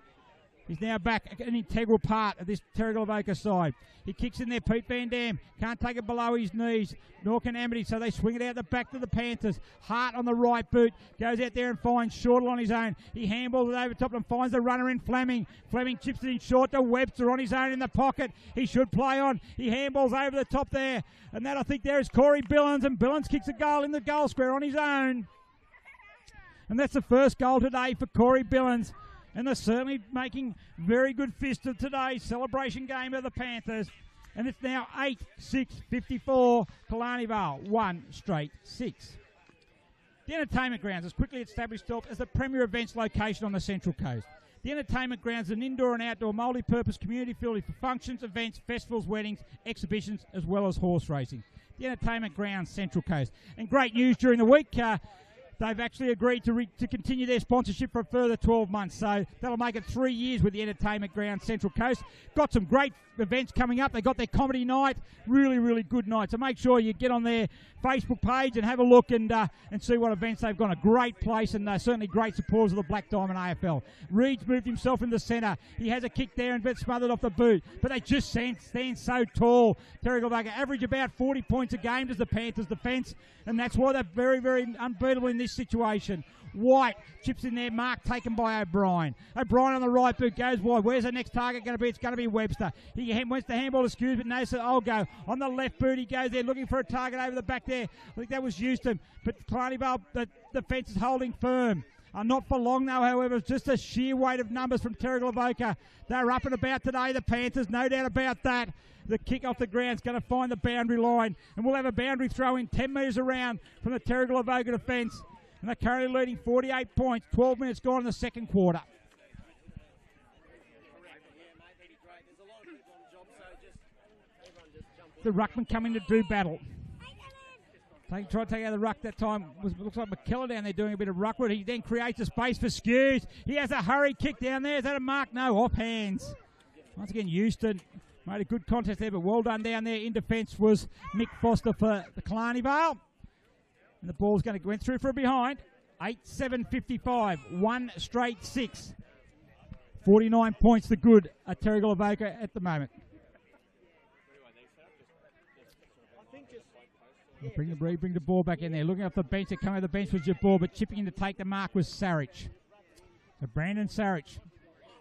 He's now back, an integral part of this Terrigal Avoca side. He kicks in there, Pete Van Dam. Can't take it below his knees, nor can Amity, so they swing it out the back to the Panthers. Hart on the right boot, goes out there and finds Shortle on his own. He handballs it over top and finds the runner in Fleming. Fleming chips it in short to Webster on his own in the pocket. He should play on. He handballs over the top there. And that, I think, there is Corey Billings, and Billings kicks a goal in the goal square on his own. And that's the first goal today for Corey Billings. And they're certainly making very good fist of today's celebration game of the Panthers. And it's now 8-6-54, Killarney Vale, 1 straight 6. The Entertainment Grounds has quickly established itself as the premier events location on the Central Coast. The Entertainment Grounds is an indoor and outdoor multi-purpose community facility for functions, events, festivals, weddings, exhibitions, as well as horse racing. The Entertainment Grounds, Central Coast. And great news during the week. They've actually agreed to continue their sponsorship for a further 12 months. So that'll make it 3 years with the Entertainment Ground Central Coast. Got some great events coming up. They got their comedy night. Really, really good night. So make sure you get on their Facebook page and have a look and see what events they've got. A great place, and certainly great supporters of the Black Diamond AFL. Reed's moved himself in the centre. He has a kick there and been smothered off the boot. But they just stand so tall. Terrigal Avoca average about 40 points a game does the Panthers' defence. And that's why they're very, very unbeatable in this situation. White chips in there, mark taken by O'Brien. O'Brien on the right boot goes wide. Where's the next target going to be? It's going to be Webster. He wants the handball to skews, but knows that I'll go. On the left boot, he goes there looking for a target over the back there. I think that was Houston. But Killarney Vale, the defence is holding firm. Not for long, though, however. It's just a sheer weight of numbers from Terrigal Avoca. They're up and about today, the Panthers, no doubt about that. The kick off the ground is going to find the boundary line, and we'll have a boundary throw in 10 metres around from the Terrigal Avoca defence. And they're currently leading 48 points, 12 minutes gone in the second quarter. The ruckman coming to do battle. Try to take out the ruck that time. Looks like McKellar down there doing a bit of ruckwood. He then creates a space for Skews. He has a hurry kick down there. Is that a mark? No, off hands. Once again, Houston made a good contest there, but well done down there. In defence was Mick Foster for the Killarney Vale. And the ball's going to went through for a behind. 8-7-55, 1 straight 6. 49 points to good at Terrigal Avoca at the moment. Bring the ball back in there. Looking off the bench, they come over the bench was Jabor, but chipping in to take the mark was Sarich. So Brandon Sarich.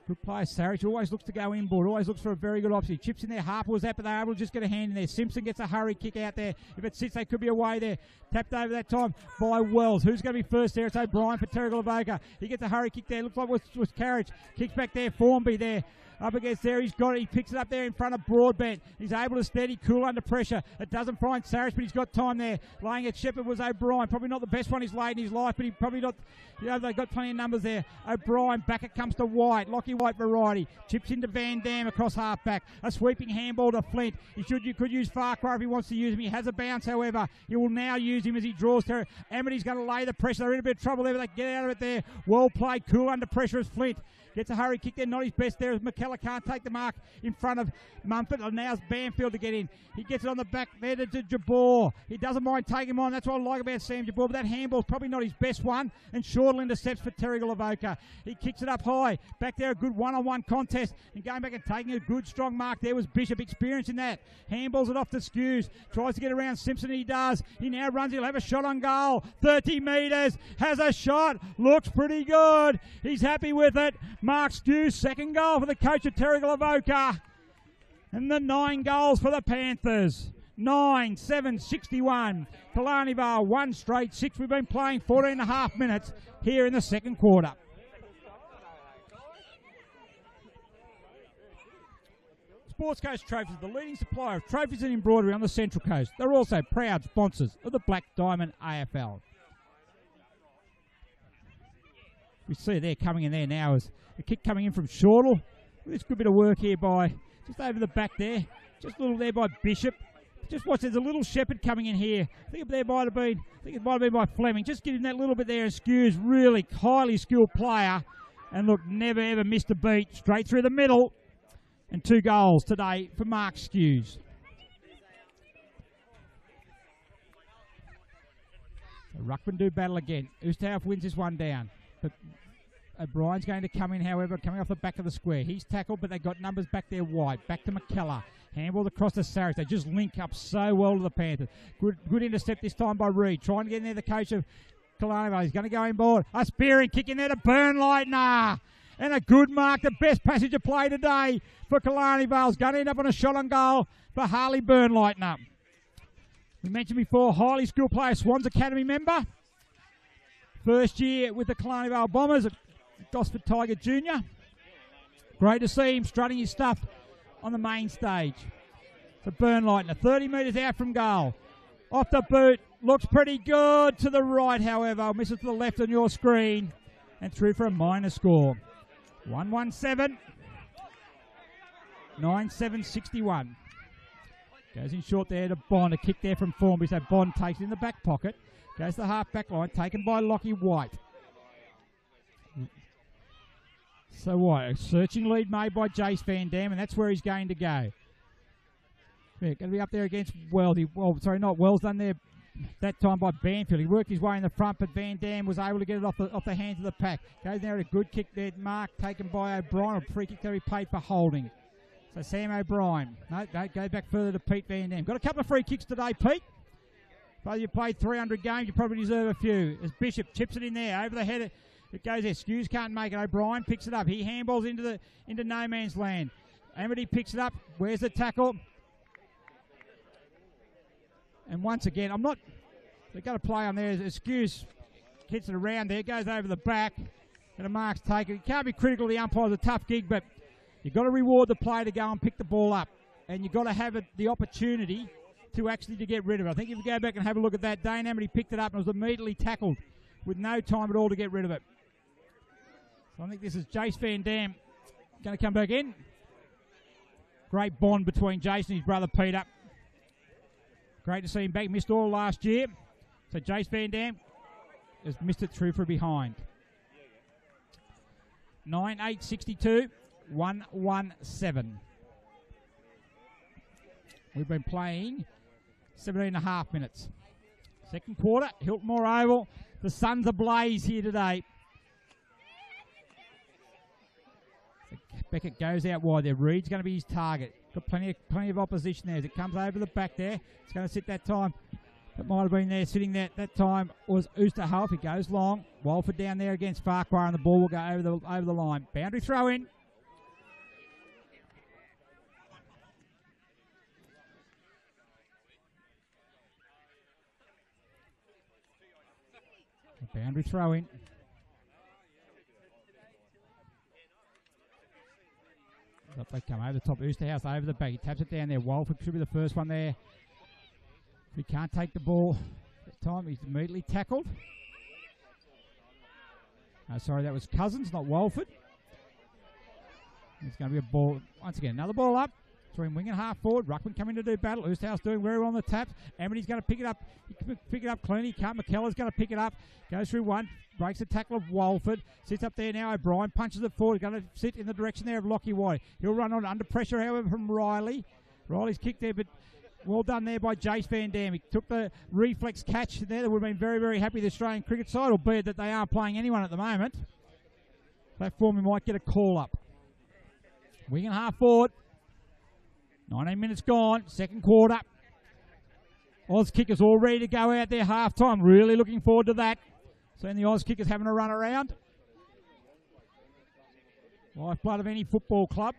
Good player, Sarich. Always looks to go inboard. Always looks for a very good option. He chips in there. Harper was out, but they're able to just get a hand in there. Simpson gets a hurry kick out there. If it sits, they could be away there. Tapped over that time by Wells. Who's going to be first there? It's O'Brien for Terrigal Avoca. He gets a hurry kick there. Looks like it was Carriage. Kicks back there. Formby there. Up against there, he's got it. He picks it up there in front of Broadbent. He's able to steady, cool under pressure. It doesn't find Sarich, but he's got time there. Laying at Shepherd was O'Brien. Probably not the best one he's laid in his life, but he probably not. They've got plenty of numbers there. O'Brien, back it comes to White. Lockie White variety. Chips into Van Dam across half-back. A sweeping handball to Flint. You could use Farquhar if he wants to use him. He has a bounce, however. He will now use him as he draws terror. Amity's going to lay the pressure. They're in a bit of trouble there, but they get out of it there. Well played, cool under pressure as Flint. Gets a hurry kick there, not his best there as McKellar. McKellar can't take the mark in front of Mumford. Allows Banfield to get in. He gets it on the back there to Jabor. He doesn't mind taking him on. That's what I like about Sam Jabor. But that handball's probably not his best one. And Shortall intercepts for Terrigal Avoca. He kicks it up high. Back there, a good one-on-one contest. And going back and taking a good, strong mark there was Bishop, experiencing that. Handballs it off to Skews. Tries to get around Simpson. He does. He now runs. He'll have a shot on goal. 30 metres. Has a shot. Looks pretty good. He's happy with it. Mark Skews, second goal for the coach of Terrigal Avoca. And the 9 goals for the Panthers. 9-7-61. Killarney Vale 1 straight 6. We've been playing 14.5 minutes here in the second quarter. Sports Coast Trophies, the leading supplier of trophies and embroidery on the Central Coast. They're also proud sponsors of the Black Diamond AFL. We see they're coming in there now as a kick coming in from Shortall. This good bit of work here by, just over the back there, just a little there by Bishop. Just watch, there's a little Shepherd coming in here. I think it might have been by Fleming. Just getting that little bit there, and Skews, really highly skilled player. And look, never ever missed a beat. Straight through the middle. And 2 goals today for Mark Skews. So Ruckman do battle again. Oosterhout wins this one down. But O'Brien's going to come in, however, coming off the back of the square. He's tackled, but they got numbers back there wide. Back to McKellar. Handball across to Sarich. They just link up so well to the Panthers. Good intercept this time by Reid. Trying to get in there, the coach of Killarney. He's going to go in board. A spearing kick in there to Burnlightner. And a good mark, the best passage of play today for Killarney Vale's going to end up on a shot on goal for Harley Burnlightner. We mentioned before, highly skilled player, Swans Academy member. First year with the Killarney Vale Bombers at Gosford Tiger Junior. Great to see him strutting his stuff on the main stage. So Burnlightner, 30 metres out from goal. Off the boot, looks pretty good to the right, however. Misses to the left on your screen. And through for a minor score. 1-1-7. 9-7-61. Goes in short there to Bond. A kick there from Formby. So Bond takes it in the back pocket. Goes to the half back line. Taken by Lockie White. So what? A searching lead made by Jace Van Dam. And that's where he's going to go. Yeah, going to be up there against Wells. Not Wells. Done there that time by Banfield. He worked his way in the front, but Van Dam was able to get it off the hands of the pack. Goes there at a good kick there. Mark taken by O'Brien. A free kick there he paid for holding. So Sam O'Brien. No, go back further to Pete Van Dam. Got a couple of free kicks today, Pete. If you played 300 games, you probably deserve a few. As Bishop chips it in there, over the head. It goes there. Skews can't make it. O'Brien picks it up. He handballs into no man's land. Amity picks it up. Where's the tackle? And once again, they've got to play on there. As Skews hits it around there, goes over the back, and a mark's taken. You can't be critical of the umpire. It's a tough gig, but you've got to reward the player to go and pick the ball up. And you've got to have the opportunity to actually to get rid of it. I think if you go back and have a look at that, Dane Amity picked it up and was immediately tackled with no time at all to get rid of it. So I think this is Jace Van Dam going to come back in. Great bond between Jace and his brother Peter. Great to see him back. Missed all last year. So Jace Van Dam has missed it through for behind. 9-8-62. 1-1-7. We've been playing 17.5 minutes. Second quarter, Hilton Moore Oval. The sun's ablaze here today. Beckett goes out wide there. Reid's going to be his target. Got plenty of opposition there as it comes over the back there. It's going to sit that time. That might have been there sitting there. That time was Oosterhout. He goes long. Walford down there against Farquhar, and the ball will go over the line. Boundary throw in. Boundary throw in. Up they come over the top. Oosterhouse over the back. He taps it down there. Walford should be the first one there. He can't take the ball that time. He's immediately tackled. Sorry, that was Cousins, not Walford. It's going to be a ball. Once again, another ball up. between wing and half forward. Ruckman coming to do battle. Oosterhouse doing very well on the taps. Amity's going to pick it up. He can pick it up cleanly. Can't. McKellar's going to pick it up. Goes through one. Breaks the tackle of Walford. Sits up there now. O'Brien punches it forward. Going to sit in the direction there of Lockie White. He'll run on under pressure, however, from Riley. Riley's kicked there, but well done there by Jace Van Dam. He took the reflex catch there. They would have been very, very happy, the Australian cricket side, albeit that they aren't playing anyone at the moment. That form, we might get a call up. Wing and half forward. 19 minutes gone. Second quarter. Oz kickers all ready to go out there half time. Really looking forward to that. Seeing the Oz kickers having a run around. Lifeblood of any football club.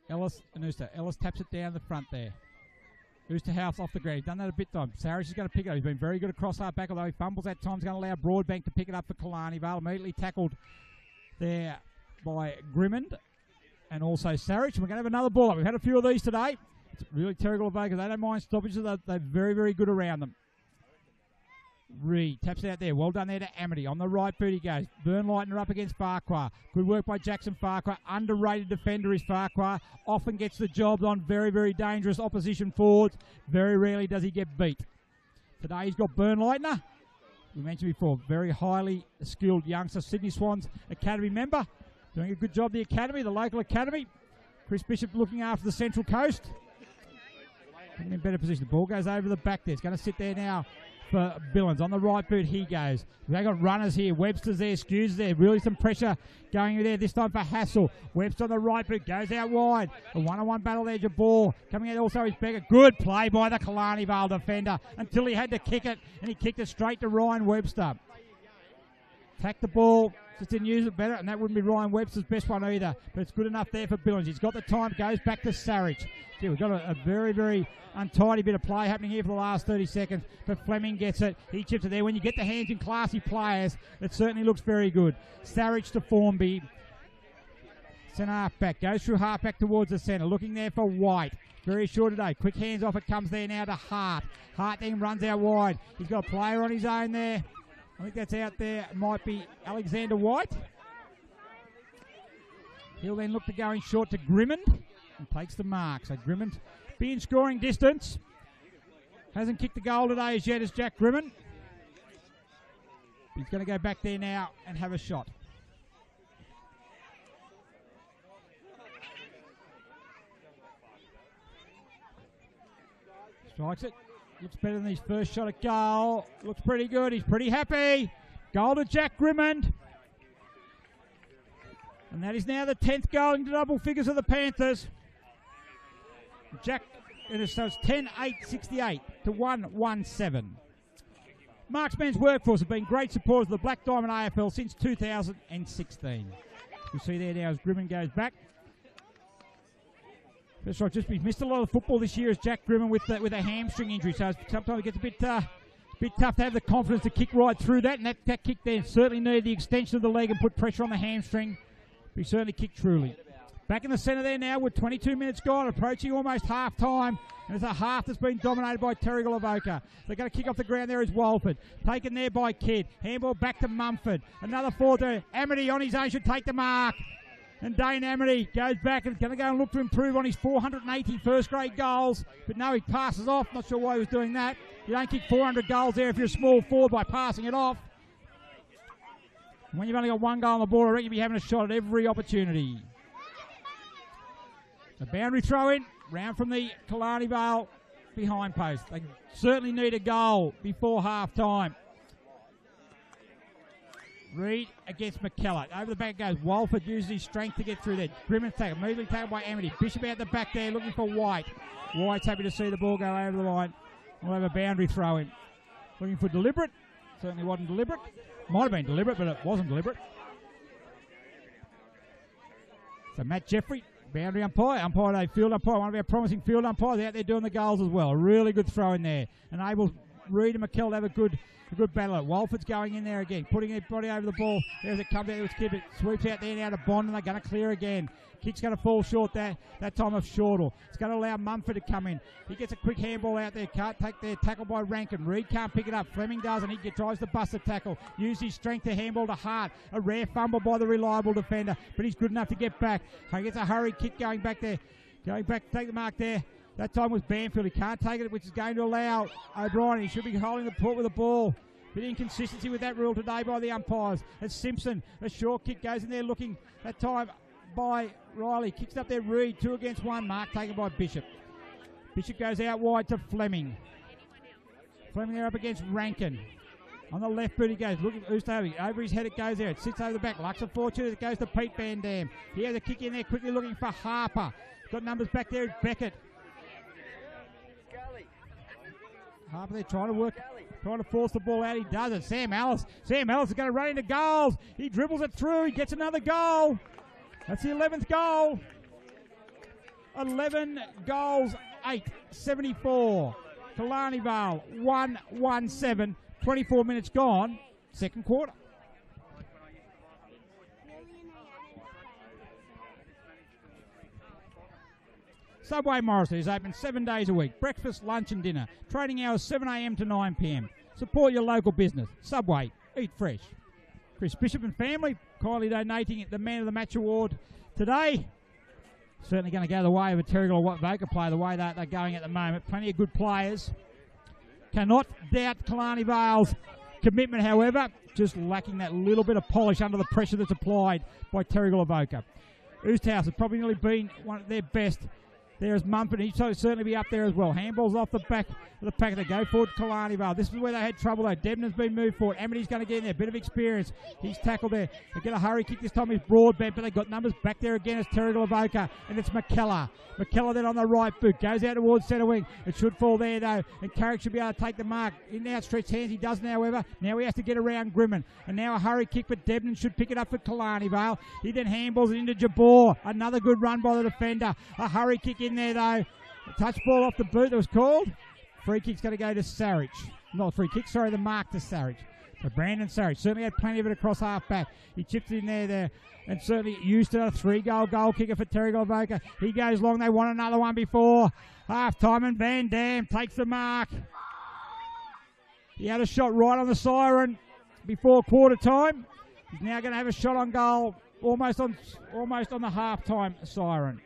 Ellis and Ooster. Ellis taps it down the front there. Oosterhouse off the ground. He's done that a bit time. Sarish is going to pick it up. He's been very good across half back, although he fumbles at times. Going to allow Broadbank to pick it up for Killarney. Vale immediately tackled there by Grimmond and also Sarish. We're going to have another ball up. We've had a few of these today. It's really Terrigal Avoca. They don't mind stoppages. They're very, very good around them. Reed taps it out there. Well done there to Amity. On the right boot he goes. Burnlightner up against Farquhar. Good work by Jackson Farquhar. Underrated defender is Farquhar. Often gets the job on very, very dangerous opposition forwards. Very rarely does he get beat. Today he's got Burnlightner. We mentioned before, very highly skilled youngster. Sydney Swans Academy member. Doing a good job, the academy, the local academy. Chris Bishop looking after the Central Coast. In better position. The ball goes over the back there. It's going to sit there now for Billings. On the right boot he goes. They've got runners here. Webster's there, Skews there. Really some pressure going there this time for Hassel. Webster on the right boot goes out wide. A one-on-one battle there. Jabor coming out also is Becker. Good play by the Killarney Vale defender until he had to kick it, and he kicked it straight to Ryan Webster. Tacked the ball. Just didn't use it better, and that wouldn't be Ryan Webster's best one either. But it's good enough there for Billings. He's got the time, goes back to Sarich. Gee, we've got a very, very untidy bit of play happening here for the last 30 seconds. But Fleming gets it. He chips it there. When you get the hands in classy players, it certainly looks very good. Sarich to Formby. Centre half-back. Goes through half-back towards the centre. Looking there for White. Very short today. Quick hands off. It comes there now to Hart. Hart then runs out wide. He's got a player on his own there. I think that's out there. Might be Alexander White. He'll then look to go in short to Grimmond and takes the mark. So Grimmond be in scoring distance. Hasn't kicked the goal today as yet as Jack Grimmond. He's going to go back there now and have a shot. Strikes it. Looks better than his first shot at goal. Looks pretty good. He's pretty happy. Goal to Jack Grimmond. And that is now the 10th goal into double figures of the Panthers. Jack, so it's 10-8-68 to 1-1-7. Marksman's Workforce have been great supporters of the Black Diamond AFL since 2016. You see there now as Grimmond goes back. That's right, he's missed a lot of football this year as Jack Grimmond with a hamstring injury, so sometimes it gets a bit tough to have the confidence to kick right through that, and that kick there certainly needed the extension of the leg and put pressure on the hamstring. But he certainly kicked truly. Back in the centre there now with 22 minutes gone, approaching almost half-time, and it's a half that's been dominated by Terrigal Avoca. They're going to kick off the ground there is Walford. Taken there by Kidd. Handball back to Mumford. Another forward there. Amity on his own should take the mark. And Dane Amity goes back and is going to go and look to improve on his 480 first-grade goals. But no, he passes off. Not sure why he was doing that. You don't kick 400 goals there if you're a small forward by passing it off. And when you've only got one goal on the board, I reckon you'll be having a shot at every opportunity. A boundary throw in. Round from the Killarney Vale behind post. They certainly need a goal before half-time. Reed against McKellar. Over the back goes. Walford uses his strength to get through there. Grimmond's taken. Immediately taken by Amity. Bishop out the back there looking for White. White's happy to see the ball go over the line. We'll have a boundary throw in. Looking for deliberate. Certainly wasn't deliberate. Might have been deliberate, but it wasn't deliberate. So Matt Jeffrey, boundary umpire. Umpire, a field umpire. One of our promising field umpires out there doing the goals as well. A really good throw in there. Enables Reid and McKell have a good battle. Walford's going in there again, putting his body over the ball. There's it comes out to his kid, it sweeps out there now to Bond, and they're going to clear again. Kick's going to fall short that time of Shortle. It's going to allow Mumford to come in. He gets a quick handball out there. Can't take their tackle by Rankin. Reid can't pick it up. Fleming does, and he tries to bust the tackle. Use his strength to handball to Hart. A rare fumble by the reliable defender, but he's good enough to get back. He gets a hurry kick going back there. Going back to take the mark there. That time was Banfield. He can't take it, which is going to allow O'Brien. He should be holding the port with the ball. Bit of inconsistency with that rule today by the umpires. As Simpson, a short kick goes in there looking that time by Riley. Kicks up there Reid, 2 against 1. Mark taken by Bishop. Bishop goes out wide to Fleming. Fleming there up against Rankin. On the left boot he goes, looking Ustavi. Over his head it goes there. It sits over the back. Lux of fortune. It goes to Pete Van Dam. He has a kick in there, quickly looking for Harper. Got numbers back there. Beckett. Harper there trying to force the ball out. He does it. Sam Ellis is going to run into goals. He dribbles it through. He gets another goal. That's the 11th goal. 11 goals, 8, 74. Killarney Vale, 1-1-7. 24 minutes gone. Second quarter. Subway Morrissey is open 7 days a week. Breakfast, lunch and dinner. Trading hours 7 a.m. to 9 p.m. Support your local business. Subway. Eat fresh. Chris Bishop and family kindly donating the Man of the Match award today. Certainly going to go the way of a Terrigal or Avoca player, the way that they're going at the moment. Plenty of good players. Cannot doubt Killarney Vale's commitment, however. Just lacking that little bit of polish under the pressure that's applied by Terrigal Avoca. Oosthouse has probably nearly been one of their best. There's Mumford. He'll certainly be up there as well. Handballs off the back of the pack. They go forward to Killarney Vale. This is where they had trouble though. Debnan's been moved forward. Amity's going to get in there. Bit of experience. He's tackled there. They get a hurry kick this time. He's broadbent, but they got numbers back there again. It's Terrigal Avoca, and it's McKellar. McKellar then on the right boot. Goes out towards centre wing. It should fall there though, and Carrick should be able to take the mark. In the outstretched hands, he doesn't however. Now he has to get around Grimman. And now a hurry kick, but Debnan should pick it up for Killarney Vale. He then handballs it into Jabor. Another good run by the defender. A hurry kick in there though. Touch ball off the boot that was called. Free kick's going to go to Sarich. Not free kick, sorry, the mark to Sarich. So Brandon Sarich certainly had plenty of it across half back. He chips it in there, and certainly used to a 3-goal kicker for Terrigal Avoca. He goes long. They want another one before half time, and Van Dam takes the mark. He had a shot right on the siren before quarter time. He's now going to have a shot on goal almost on the half time siren.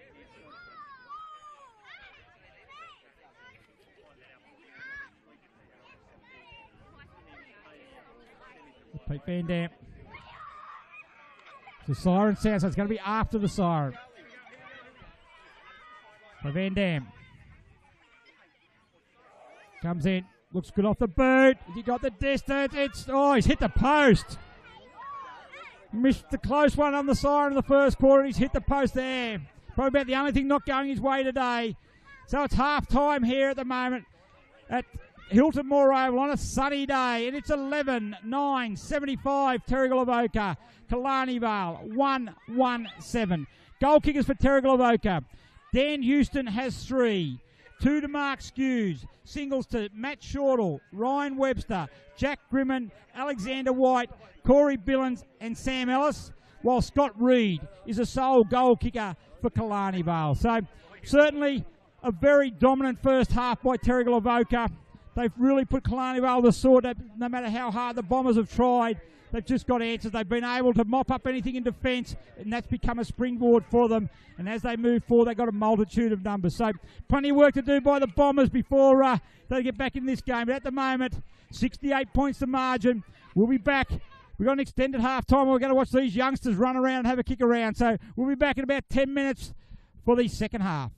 Pete Van Dam. The siren sounds, so it's going to be after the siren. For Van Dam. Comes in, looks good off the boot. He got the distance. He's hit the post. Missed the close one on the siren in the first quarter. He's hit the post there. Probably about the only thing not going his way today. So it's half time here at the moment at Hilton Moore Oval on a sunny day, and it's 11-9, 75 Terrigal Avoca. Killarney Vale 1-1-7. Goal kickers for Terrigal Avoca. Dan Houston has 3. 2 to Mark Skews. Singles to Matt Shortle, Ryan Webster, Jack Grimman, Alexander White, Corey Billins and Sam Ellis, while Scott Reid is a sole goal kicker for Killarney Vale. So certainly a very dominant first half by Terrigal Avoca. They've really put Killarney Vale to sword. No matter how hard the Bombers have tried, they've just got answers. They've been able to mop up anything in defence, and that's become a springboard for them. And as they move forward, they've got a multitude of numbers. So plenty of work to do by the Bombers before they get back in this game. But at the moment, 68 points to margin. We'll be back. We've got an extended half-time. We're going to watch these youngsters run around and have a kick around. So we'll be back in about 10 minutes for the second half.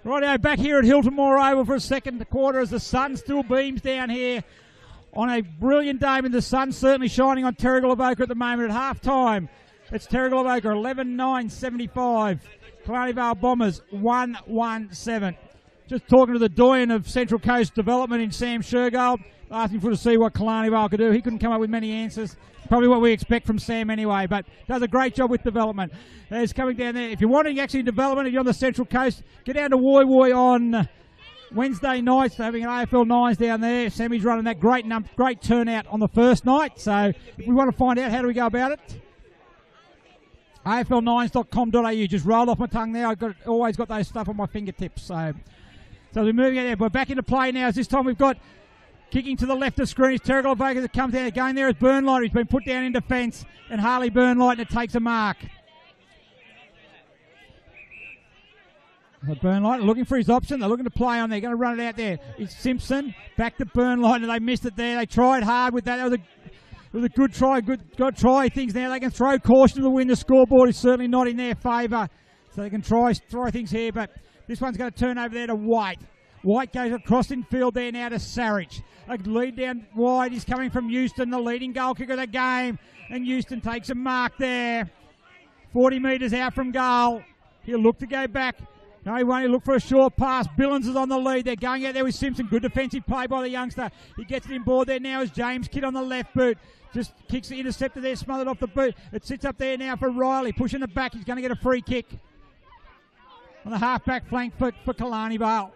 Rightio, back here at Hilton Moore Oval for a second quarter as the sun still beams down here on a brilliant day, and the sun certainly shining on Terrigal Avoca at the moment. At half-time, it's Terrigal Avoca 11-9-75. Killarney Vale Bombers 1-1-7. Just talking to the doyen of Central Coast Development in Sam Shergold, asking for to see what Killarney Vale could do. He couldn't come up with many answers. Probably what we expect from Sam anyway, but does a great job with development. He's coming down there. If you're wanting actually development, if you're on the Central Coast, get down to Woy Woy on Wednesday nights. They're having an AFL 9s down there. Sammy's running that great turnout on the first night. So if we want to find out, how do we go about it? AFL9s.com.au. Just rolled off my tongue there. I've always got those stuff on my fingertips. So we're moving out there. We're back into play now. This time we've got kicking to the left of screen is Terrigal Avoca that comes down. Going there is Burnlight, who's been put down in defence, and Harley Burnlight, and it takes a mark. Burnlight looking for his option. They're looking to play on there. Going to run it out there. It's Simpson back to Burnlight, and they missed it there. They tried hard with that. It was a good try. Good try things now. They can throw caution to the wind. The scoreboard is certainly not in their favour, so they can try things here. But this one's going to turn over there to White. White goes across in field there now to Sarich. A lead down wide is coming from Houston, the leading goal kicker of the game. And Houston takes a mark there. 40 metres out from goal. He'll look to go back. No, he won't. He'll look for a short pass. Billings is on the lead. They're going out there with Simpson. Good defensive play by the youngster. He gets it in board there now as James Kidd on the left boot. Just kicks the interceptor there, smothered off the boot. It sits up there now for Riley. Pushing it back. He's going to get a free kick on the half-back flank for Killarney Vale.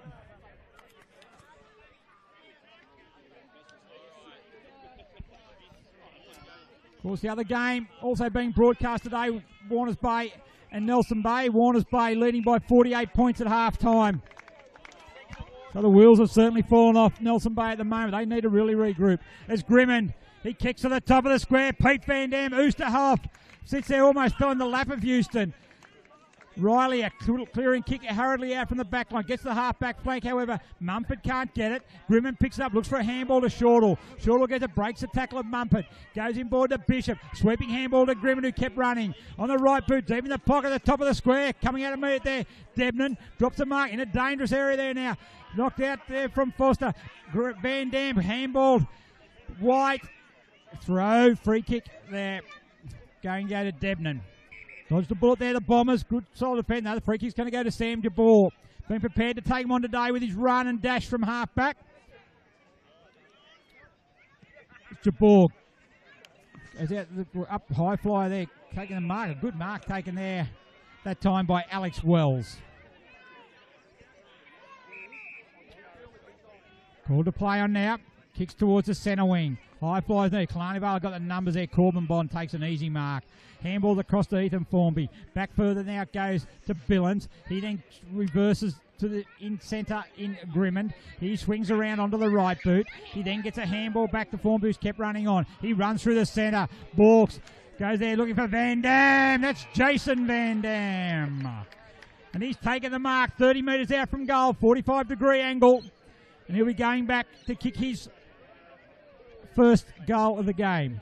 Of course, the other game also being broadcast today, Warners Bay and Nelson Bay. Warners Bay leading by 48 points at half-time. So the wheels have certainly fallen off Nelson Bay at the moment. They need to really regroup. As Grimmond, he kicks to the top of the square. Pete Van Dam, Oosterhoff sits there almost on the lap of Houston. Riley, a clearing kick hurriedly out from the back line. Gets the half-back flank, however. Mumford can't get it. Grimmond picks it up, looks for a handball to Shortall. Shortall gets it, breaks the tackle of Mumford. Goes in board to Bishop. Sweeping handball to Grimmond, who kept running. On the right boot, deep in the pocket at the top of the square. Coming out of me there. Debnan drops a mark in a dangerous area there now. Knocked out there from Foster. Van Dam, handballed. White. Throw, free kick there. Going to go to Debnan. Dodged the bullet there, the Bombers. Good solid defence. Now the free kick's going to go to Sam Jabor. Been prepared to take him on today with his run and dash from half-back. Jabor goes out up high flyer there, taking a mark. A good mark taken there that time by Alex Wells. Called to play on now. Kicks towards the centre wing. High flies there. Killarney Vale got the numbers there. Corbin Bond takes an easy mark. Handball across to Ethan Formby. Back further now it goes to Billings. He then reverses to the in centre in Grimmond. He swings around onto the right boot. He then gets a handball back to Formby, who's kept running on. He runs through the centre. Borks goes there looking for Van Dam. That's Jason Van Dam. And he's taken the mark 30 metres out from goal. 45-degree angle. And he'll be going back to kick his first goal of the game.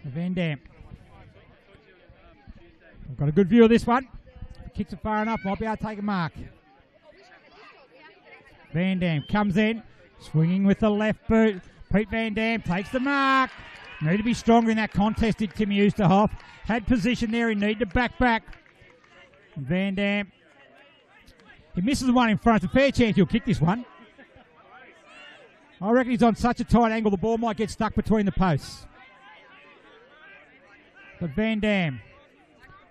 Van Dam. I've got a good view of this one. Kicks it far enough, might be able to take a mark. Van Dam comes in, swinging with the left boot. Pete Van Dam takes the mark. Need to be stronger in that contest, did Tim Oosterhoff. Had position there, he needed to back. Van Dam. He misses the one in front. It's a fair chance he'll kick this one. I reckon he's on such a tight angle the ball might get stuck between the posts. But Van Dam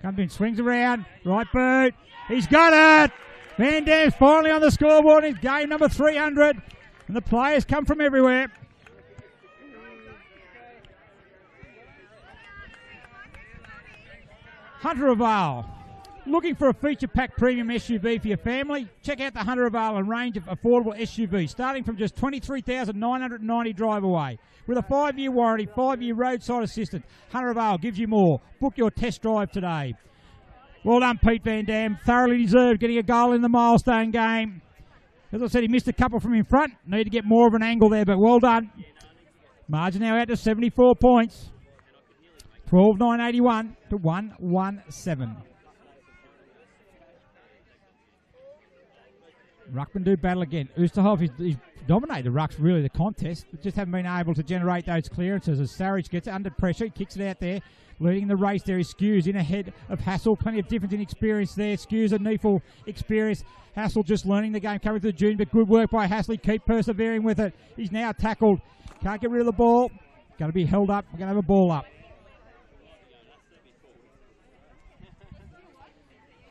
comes in, swings around, right boot. He's got it! Van Dam's finally on the scoreboard in game number 300. And the players come from everywhere. Hunter of Vale. Looking for a feature-packed premium SUV for your family? Check out the Hunter of Vale, a range of affordable SUVs starting from just $23,990 drive away. With a 5-year warranty, 5-year roadside assistance, Hunter of Vale gives you more. Book your test drive today. Well done, Pete Van Dam. Thoroughly deserved getting a goal in the milestone game. As I said, he missed a couple from in front. Need to get more of an angle there, but well done. Margin now out to 74 points. 12,981 to 117. Ruckman do battle again. Oosterhoff, he's dominated the rucks, really, the contest. Just haven't been able to generate those clearances as Sarich gets it under pressure. He kicks it out there. Leading the race there is Skews in ahead of Hassel. Plenty of difference in experience there. Skews a Neefel experience. Hassel just learning the game, coming through June, but good work by Hasley. Keep persevering with it. He's now tackled. Can't get rid of the ball. Going to be held up. We're going to have a ball up.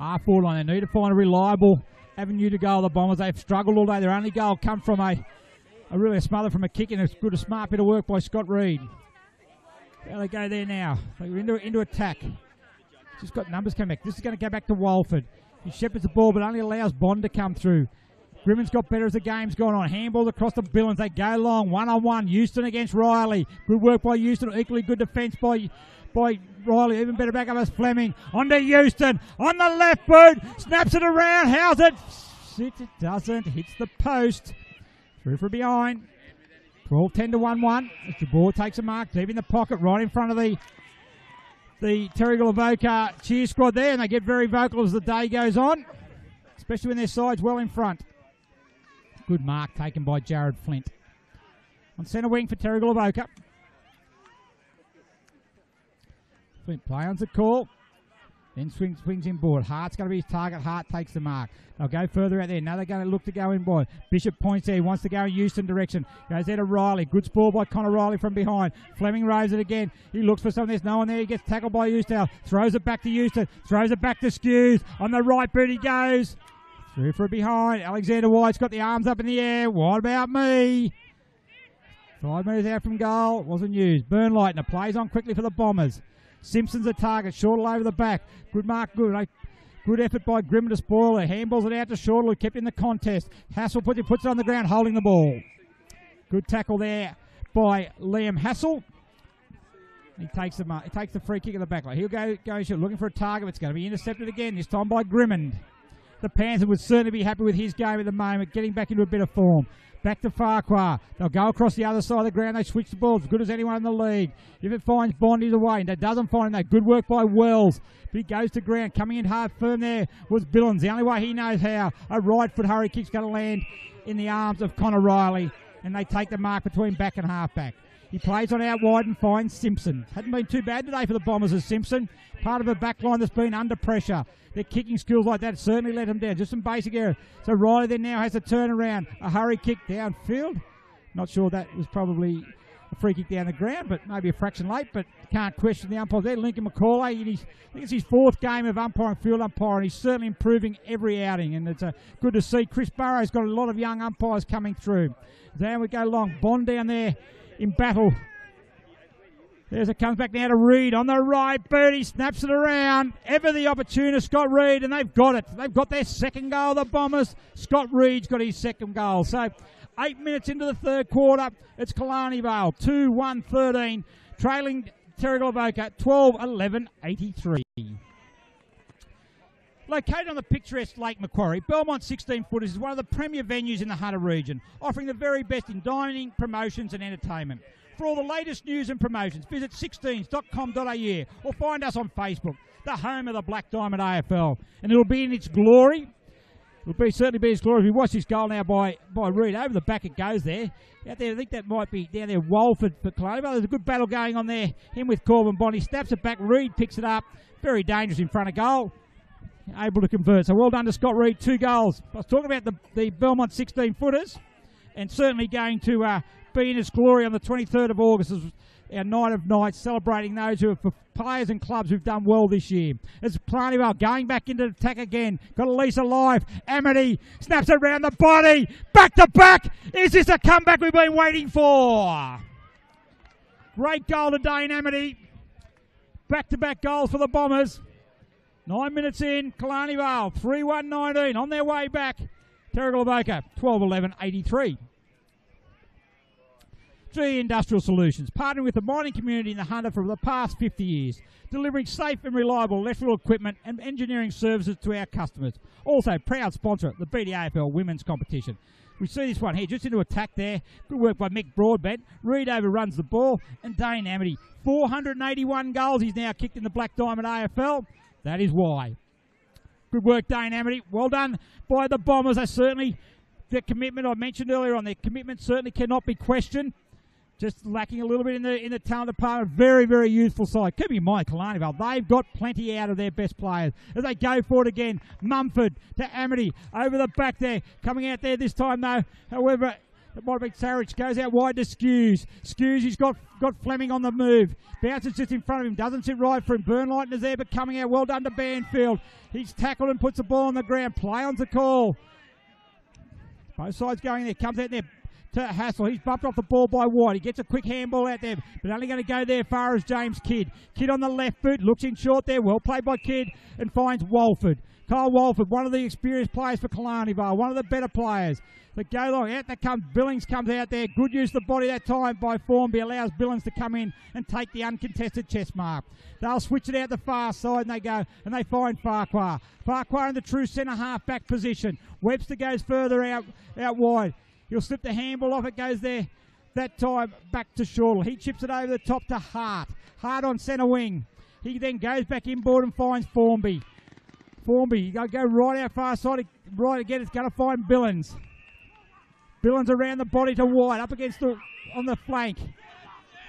Half-forward line. They need to find a reliable avenue to go. The Bombers, they've struggled all day. Their only goal come from a really smother from a kick, and it's good, a smart bit of work by Scott Reed. There they go there now. They're into attack. Just got numbers coming back. This is going to go back to Walford. He shepherds the ball, but only allows Bond to come through. Grimmon's got better as the game's gone on. Handballs across the Billons. They go long, one-on-one. Houston against Riley. Good work by Houston. Equally good defence by Riley. Even better back up as Fleming. On to Houston. On the left boot. Snaps it around. How's it? It doesn't. Hits the post. Through from behind. 12-10 to 1-1. As the ball takes a mark deep in the pocket, right in front of the Terrigal Avoca cheer squad there, and they get very vocal as the day goes on, especially when their side's well in front. Good mark taken by Jared Flint. On centre wing for Terrigal Avoca. Flint play on the call. Then swings in board. Hart's going to be his target. Hart takes the mark. They'll go further out there. Now they're going to look to go in board. Bishop points there. He wants to go in Houston direction. Goes there to Riley. Good spoil by Connor Riley from behind. Fleming rows it again. He looks for something. There's no one there. He gets tackled by Houston. Throws it back to Houston. Throws it back to Skews. On the right boot he goes. Through for behind. Alexander White's got the arms up in the air. What about me? 5 metres out from goal. Wasn't used. Burnleitner plays on quickly for the Bombers. Simpson's a target. Shortle over the back. Good mark. Good effort by Grimmon to spoil it. Handballs it out to Shortle, who kept in the contest. Hassel puts it on the ground, holding the ball. Good tackle there by Liam Hassel. He takes the free kick at the back line. He'll go looking for a target. It's going to be intercepted again, this time by Grimmond. The Panthers would certainly be happy with his game at the moment, getting back into a bit of form. Back to Farquhar. They'll go across the other side of the ground. They switch the ball as good as anyone in the league. If it finds Bond, he's away. And that doesn't find him. That good work by Wells. But he goes to ground. Coming in hard firm there was Billons. The only way he knows how. A right foot hurry kick's going to land in the arms of Connor Riley. And they take the mark between back and half back. He plays on out wide and finds Simpson. Hadn't been too bad today for the Bombers as Simpson. Part of a back line that's been under pressure. Their kicking skills like that certainly let them down. Just some basic error. So Riley then now has a turnaround. A hurry kick downfield. Not sure that was probably a free kick down the ground, but maybe a fraction late. But can't question the umpires there. Lincoln McCauley, I think it's his 4th game of umpiring, field umpiring. He's certainly improving every outing, and it's good to see. Chris Burrow's got a lot of young umpires coming through. Then we go long. Bond down there in battle. There's it, comes back now to Reed on the right boot. He snaps it around. Ever the opportunist, Scott Reed, and they've got it. They've got their second goal, the Bombers. Scott Reed's got his second goal. So 8 minutes into the third quarter, it's Killarney Vale 2-1-13, trailing Terrigal Avoca 12-11-83. Located on the picturesque Lake Macquarie, Belmont 16-footers is one of the premier venues in the Hunter region, offering the very best in dining, promotions and entertainment. For all the latest news and promotions, visit 16s.com.au or find us on Facebook, the home of the Black Diamond AFL. And it'll be in its glory. It'll certainly be its glory. If you watch this goal now by Reed, over the back it goes there. Out there, I think that might be down there, Walford for Killarney. There's a good battle going on there. Him with Corbin Bond. He snaps it back. Reed picks it up. Very dangerous in front of goal. Able to convert. So well done to Scott Reed, 2 goals. I was talking about the Belmont 16-footers, and certainly going to be in its glory on the 23rd of August as our night of nights, celebrating those who are for players and clubs who've done well this year. It's Clarnival going back into attack again. Got Elisa alive. Amity snaps it around the body. Back to back. Is this a comeback we've been waiting for? Great goal today in Amity. Back-to-back goals for the Bombers. 9 minutes in, Killarney Vale 3-1-19 on their way back. Terrigal Avoca 12-11-83. GE Industrial Solutions, partnering with the mining community in the Hunter for the past 50 years, delivering safe and reliable electrical equipment and engineering services to our customers. Also, proud sponsor of the BDAFL Women's Competition. We see this one here, just into attack there. Good work by Mick Broadbent. Reed overruns the ball, and Dane Amity. 481 goals he's now kicked in the Black Diamond AFL. That is why. Good work, Dane Amity. Well done by the Bombers. They certainly, their commitment I mentioned earlier on, their commitment certainly cannot be questioned. Just lacking a little bit in the talent department. Very, very youthful side. Keep in mind, Killarney, they've got plenty out of their best players. As they go for it again, Mumford to Amity over the back there. Coming out there this time, though. However, it might have been Sarich. Goes out wide to Skews. Skews, he's got Fleming on the move. Bounces just in front of him. Doesn't sit right for him. Burnlighten is there, but coming out well done to Banfield. He's tackled and puts the ball on the ground. Play on's the call. Both sides going there. Comes out there to Hassel. He's bumped off the ball by White. He gets a quick handball out there, but only going to go there far as James Kidd. Kidd on the left boot, looks in short there. Well played by Kidd and finds Walford. Kyle Walford, one of the experienced players for Killarney Vale, one of the better players. But go long, out there comes Billings, comes out there. Good use of the body that time by Formby, allows Billings to come in and take the uncontested chest mark. They'll switch it out the far side and they go and they find Farquhar. Farquhar in the true centre half back position. Webster goes further out wide. He'll slip the handball off, it goes there. That time back to Shortle. He chips it over the top to Hart. Hart on centre wing. He then goes back inboard and finds Formby. Formby, you go right out far side, right again, it's going to find Billings. Billings around the body to White, up against on the flank.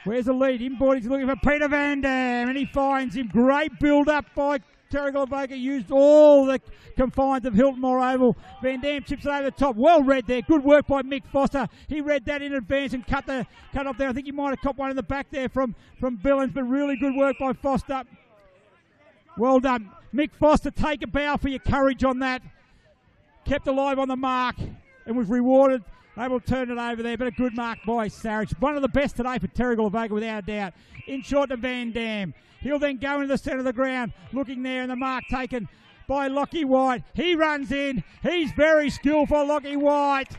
Where's the lead? Inboard, he's looking for Peter Van Dam, and he finds him. Great build-up by Terrigal. Avoca used all the confines of Hilton Moore Oval. Van Dam chips it over the top. Well read there. Good work by Mick Foster. He read that in advance and cut off there. I think he might have copped one in the back there from Billings, but really good work by Foster. Well done. Mick Foster, take a bow for your courage on that. Kept alive on the mark and was rewarded. Able to turn it over there, but a good mark by Sarich. One of the best today for Terrigal Avoca, without a doubt. In short to Van Dam. He'll then go into the centre of the ground, looking there, and the mark taken by Lockie White. He runs in. He's very skillful, Lockie White.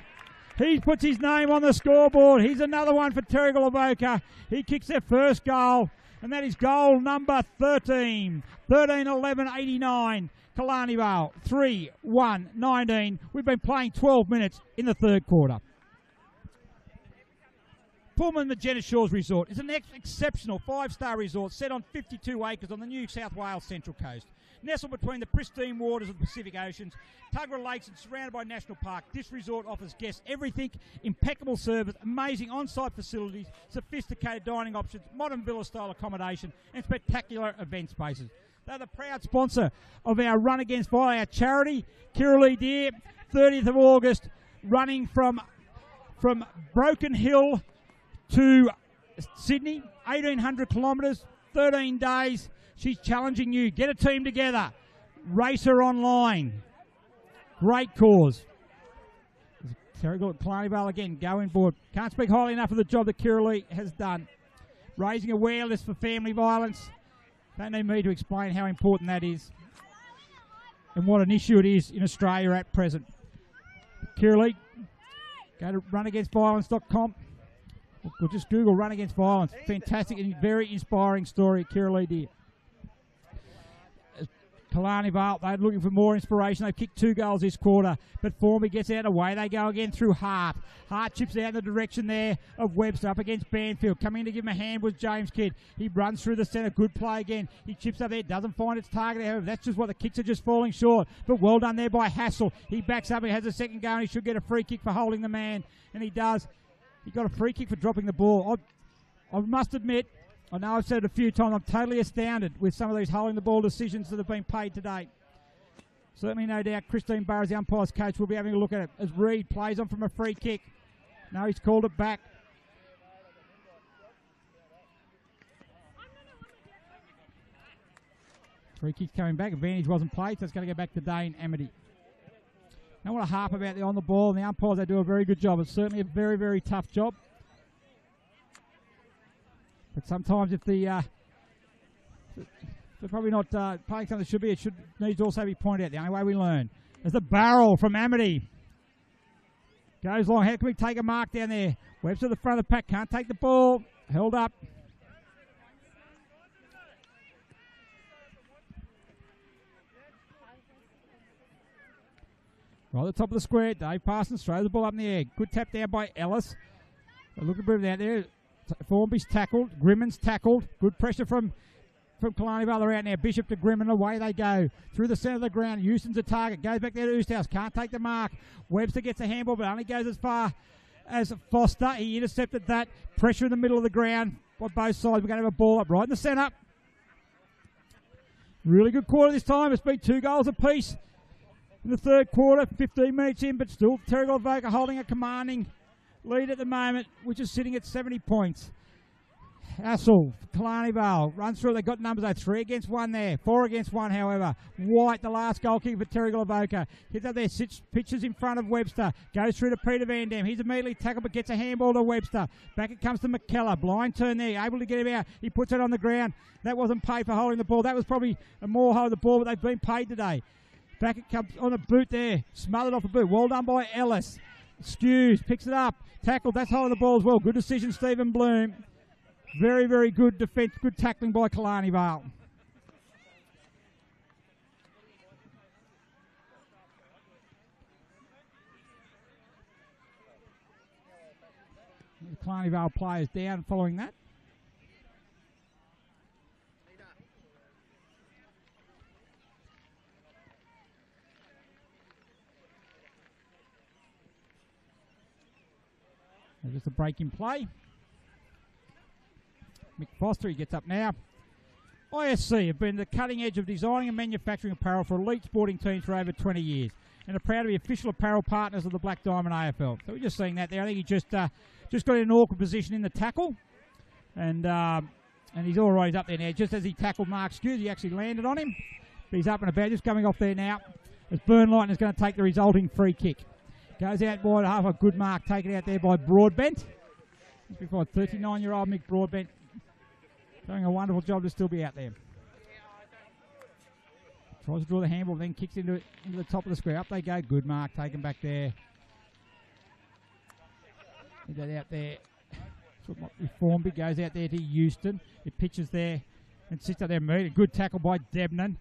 He puts his name on the scoreboard. He's another one for Terrigal Avoca. He kicks their first goal, and that is goal number 13. 13-11-89. Killarney Vale, 3-1-19. We've been playing 12 minutes in the third quarter. Pullman Magenta Shores Resort is an exceptional 5-star resort set on 52 acres on the New South Wales Central Coast. Nestled between the pristine waters of the Pacific Oceans, Tuggerah Lakes, and surrounded by National Park, this resort offers guests everything: impeccable service, amazing on-site facilities, sophisticated dining options, modern villa-style accommodation, and spectacular event spaces. They're the proud sponsor of our Run Against Vale, our charity, Kirralee Deer, 30th of August, running from Broken Hill to Sydney, 1,800 kilometres, 13 days. She's challenging you. Get a team together. Race her online. Great cause. Terrigal at Killarney Vale again, going forward. Can't speak highly enough of the job that Kirralee has done. Raising awareness for family violence. Don't need me to explain how important that is and what an issue it is in Australia at present. Kirralee, go to runagainstviolence.com. Or just Google Run Against Violence. Fantastic and very inspiring story at Kirralee Deer. Killarney Vale, they're looking for more inspiration. They've kicked 2 goals this quarter, but Formby gets out of the way. They go again through Hart. Hart chips out in the direction there of Webster up against Banfield. Coming in to give him a hand was James Kidd. He runs through the centre. Good play again. He chips up there, doesn't find its target. However, that's just what the kicks are just falling short. But well done there by Hassel. He backs up. He has a second go, and he should get a free kick for holding the man, and he does. He got a free kick for dropping the ball. I must admit, I know I've said it a few times, I'm totally astounded with some of these holding the ball decisions that have been paid today. Certainly, no doubt, Christine Burrows, the umpire's coach, will be having a look at it as Reed plays on from a free kick. No, he's called it back. Free kick's coming back. Advantage wasn't played, so it's going to go back to Dane Amity. Don't want to harp about the on the ball, and the umpires, they do a very good job. It's certainly a very, very tough job. But sometimes if they're probably not playing something that should be, it needs to also be pointed out. The only way we learn. There's the barrel from Amity. Goes long. How can we take a mark down there? Webster the front of the pack. Can't take the ball. Held up. Right at the top of the square. Dave Parsons throws the ball up in the air. Good tap down by Ellis. Look at him out there. Formby's tackled. Grimmon's tackled. Good pressure from Killarney Vale out now. Bishop to Grimmon. Away they go. Through the centre of the ground. Houston's a target. Goes back there to Oosthouse. Can't take the mark. Webster gets a handball, but only goes as far as Foster. He intercepted that. Pressure in the middle of the ground by both sides. We're going to have a ball up right in the centre. Really good quarter this time. It's been 2 goals apiece in the third quarter. 15 minutes in, but still Terrigal Avoca holding a commanding lead at the moment, which is sitting at 70 points. Hassel, Killarney Vale, runs through. They got numbers though. 3 against 1 there. 4 against 1, however. White, the last goal kick for Terrigal Avoca. Gets up there, pitches in front of Webster. Goes through to Peter Van Dam. He's immediately tackled, but gets a handball to Webster. Back it comes to McKellar. Blind turn there. Able to get him out. He puts it on the ground. That wasn't paid for holding the ball. That was probably a more hold of the ball, but they've been paid today. Back it comes on a boot there. Smothered off the boot. Well done by Ellis. Skews, picks it up. Tackled. That's holding the ball as well. Good decision, Stephen Bloom. Very, very good defence. Good tackling by Killarney Vale. The Killarney Vale players down following that. Just a break in play. Mick Foster, he gets up now. ISC have been the cutting edge of designing and manufacturing apparel for elite sporting teams for over 20 years and are proud to be official apparel partners of the Black Diamond AFL. So we're just seeing that there. I think he just got in an awkward position in the tackle, and he's all right. He's up there now. Just as he tackled Mark Skews, he actually landed on him. But he's up and about, just coming off there now. As Burnlighten is going to take the resulting free kick. Goes out wide half, a good mark taken out there by Broadbent. Before 39-year-old Mick Broadbent doing a wonderful job to still be out there. Tries to draw the handball, then kicks into the top of the square. Up they go. Good mark taken back there. Get that out there. Formby goes out there to Houston. It pitches there and sits up there. Good tackle by Debnan.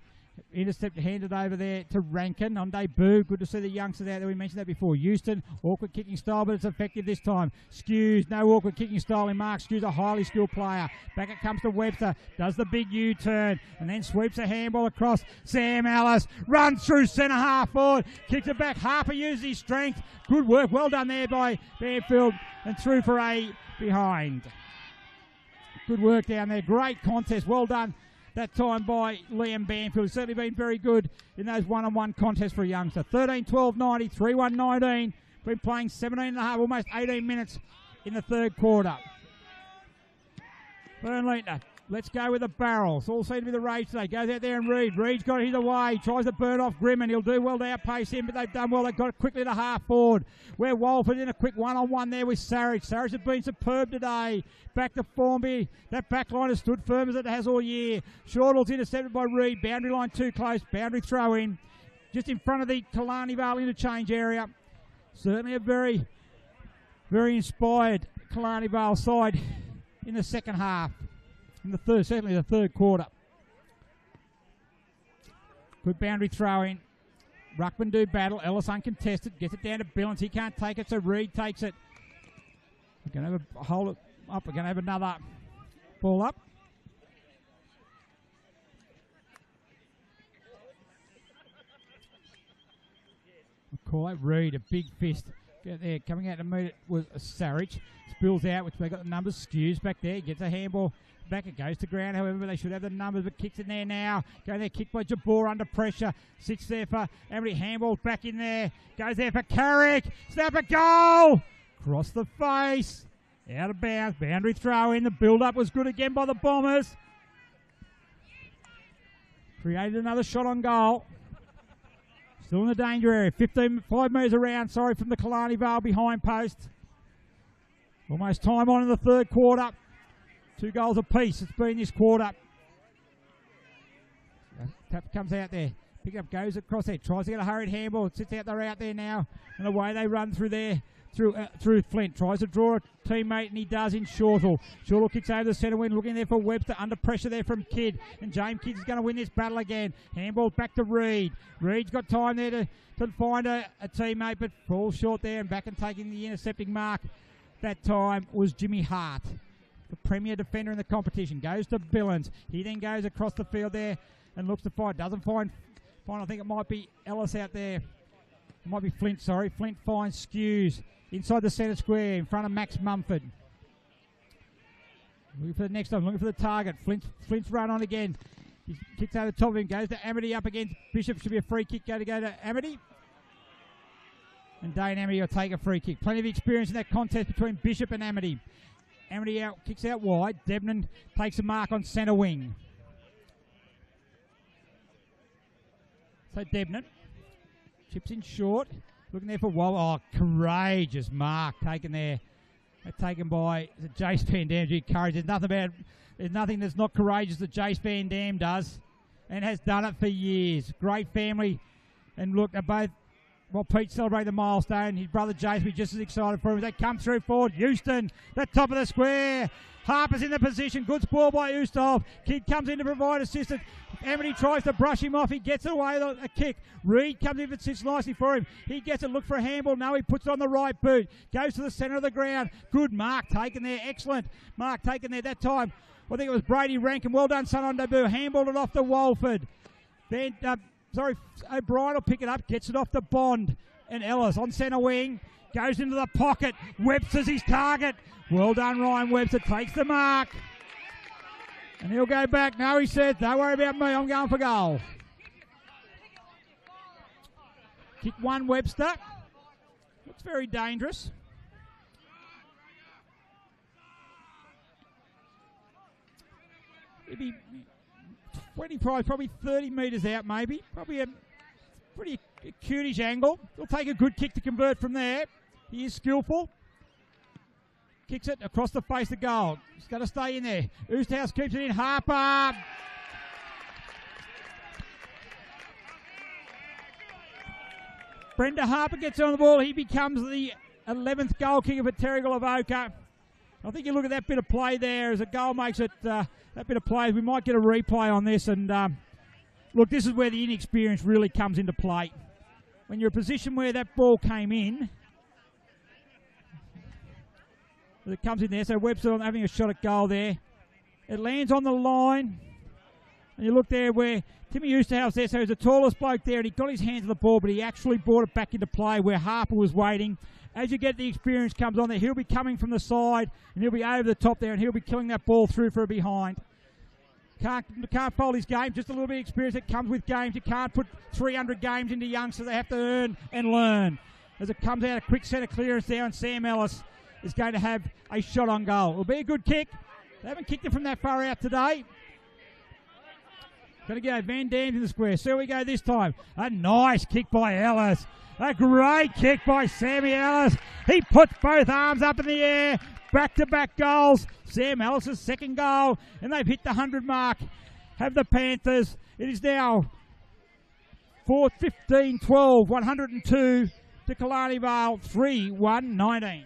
Intercept handed over there to Rankin on debut. Good to see the youngsters out there. We mentioned that before. Houston, awkward kicking style, but it's effective this time. Skews, no awkward kicking style in Mark Skews, a highly skilled player. Back it comes to Webster. Does the big U-turn and then sweeps a handball across. Sam Ellis runs through centre half forward. Kicks it back. Harper uses his strength. Good work. Well done there by Banfield and through for a behind. Good work down there. Great contest. Well done that time by Liam Banfield. He's certainly been very good in those one-on-one contests for a youngster. 13-12-90, 3-1-19. Been playing 17 and a half, almost 18 minutes in the third quarter. Burnleitner, let's go with the barrels. All seem to be the rage today. Goes out there and Reed. Reed's got it his away. Tries to burn off Grimmon. He'll do well to outpace him, but they've done well. They've got it quickly to half forward. Where Walford in a quick one-on-one there with Sarich. Sarich has been superb today. Back to Formby. That back line has stood firm as it has all year. Shortall's intercepted by Reed. Boundary line too close. Boundary throw in. Just in front of the Killarney Vale interchange area. Certainly a very, very inspired Killarney Vale side in the second half. In the third, certainly the third quarter. Good boundary throw in. Ruckman do battle. Ellis uncontested. Gets it down to Billings. He can't take it, so Reed takes it. We're going to have a hold it up. We're going to have another ball up. We'll call out Reed, a big fist. Get there, coming out to meet it was a Sarich. Spills out, which they got the numbers. Skews back there. Gets a handball. Back it goes to ground, however, they should have the numbers, but kicks in there now. Go there, kick by Jabor under pressure. Sits there for Emery, handball back in there. Goes there for Carrick. Snap a goal! Across the face. Out of bounds. Boundary throw in. The build-up was good again by the Bombers. Created another shot on goal. Still in the danger area. 5 metres around, from the Killarney Vale behind post. Almost time on in the third quarter. 2 goals apiece it's been this quarter. Tap comes out there. Pick up, goes across there, tries to get a hurried handball, sits out, they're out there now, and away they run through there, through Flint, tries to draw a teammate, and he does in Shortall. Shortall kicks over the centre wing, looking there for Webster, under pressure there from Kidd, and James Kidd is going to win this battle again. Handball back to Reed. Reed's got time there to find a teammate, but falls short there, and back and taking the intercepting mark that time was Jimmy Hart, the premier defender in the competition. Goes to Billings. He then goes across the field there and looks to find, doesn't find, I think it might be Ellis out there. It might be Flint, sorry. Flint finds Skews inside the centre square in front of Max Mumford. Looking for the next one, looking for the target. Flint's run on again. He kicks over the top of him, goes to Amity up against Bishop. Should be a free kick, go to Amity. And Dane Amity will take a free kick. Plenty of experience in that contest between Bishop and Amity. Amity kicks out wide. Debnan takes a mark on centre wing. So Debnan chips in short, looking there for Wall. Oh, courageous mark taken there. Taken by Jace Van Dam. Courage. There's nothing that's not courageous that Jace Van Dam does, and has done it for years. Great family, and look, they're both. Well, Pete celebrated the milestone. His brother Jace will be just as excited for him. They come through forward. Houston, the top of the square. Harper's in the position. Good spoil by Ustov. Kidd comes in to provide assistance. Amity tries to brush him off. He gets away with a kick. Reed comes in and sits nicely for him. He gets a look for a handball. No, he puts it on the right boot. Goes to the centre of the ground. Good mark taken there. Excellent mark taken there that time. I think it was Brady Rankin. Well done, son, on debut. Handballed it off to Walford. Then, O'Brien will pick it up. Gets it off to Bond. And Ellis on centre wing. Goes into the pocket. Webster's his target. Well done, Ryan Webster. Takes the mark. And he'll go back. No, he says, don't worry about me. I'm going for goal. Kick one, Webster. Looks very dangerous. Maybe 25, probably 30 metres out, maybe. Probably a pretty acute-ish angle. He'll take a good kick to convert from there. He is skillful. Kicks it across the face of goal. He's got to stay in there. Oosthouse keeps it in. Harper. Brenda Harper gets on the ball. He becomes the 11th goal kicker for Terrigal Avoca. I think you look at that bit of play there as a goal makes it, that bit of play. We might get a replay on this. And look, this is where the inexperience really comes into play. When you're in a position where that ball came in, it comes in there, so Webster having a shot at goal there. It lands on the line. And you look there where Timmy Oosterhouse there, so he's the tallest bloke there, and he got his hands on the ball, but he actually brought it back into play where Harper was waiting. As you get the experience comes on there, he'll be coming from the side, and he'll be over the top there, and he'll be killing that ball through for a behind. Can't fold his game, just a little bit of experience that comes with games. You can't put 300 games into youngsters. They have to earn and learn. As it comes out, a quick centre clearance there, and Sam Ellis is going to have a shot on goal. It'll be a good kick. They haven't kicked it from that far out today. Going to go Van Dam's in the square. So we go this time. A nice kick by Ellis. A great kick by Sammy Ellis. He puts both arms up in the air. Back-to-back goals. Sam Ellis' second goal. And they've hit the 100 mark. Have the Panthers. It is now 4-15-12. 102 to Killarney Vale. 3-1-19.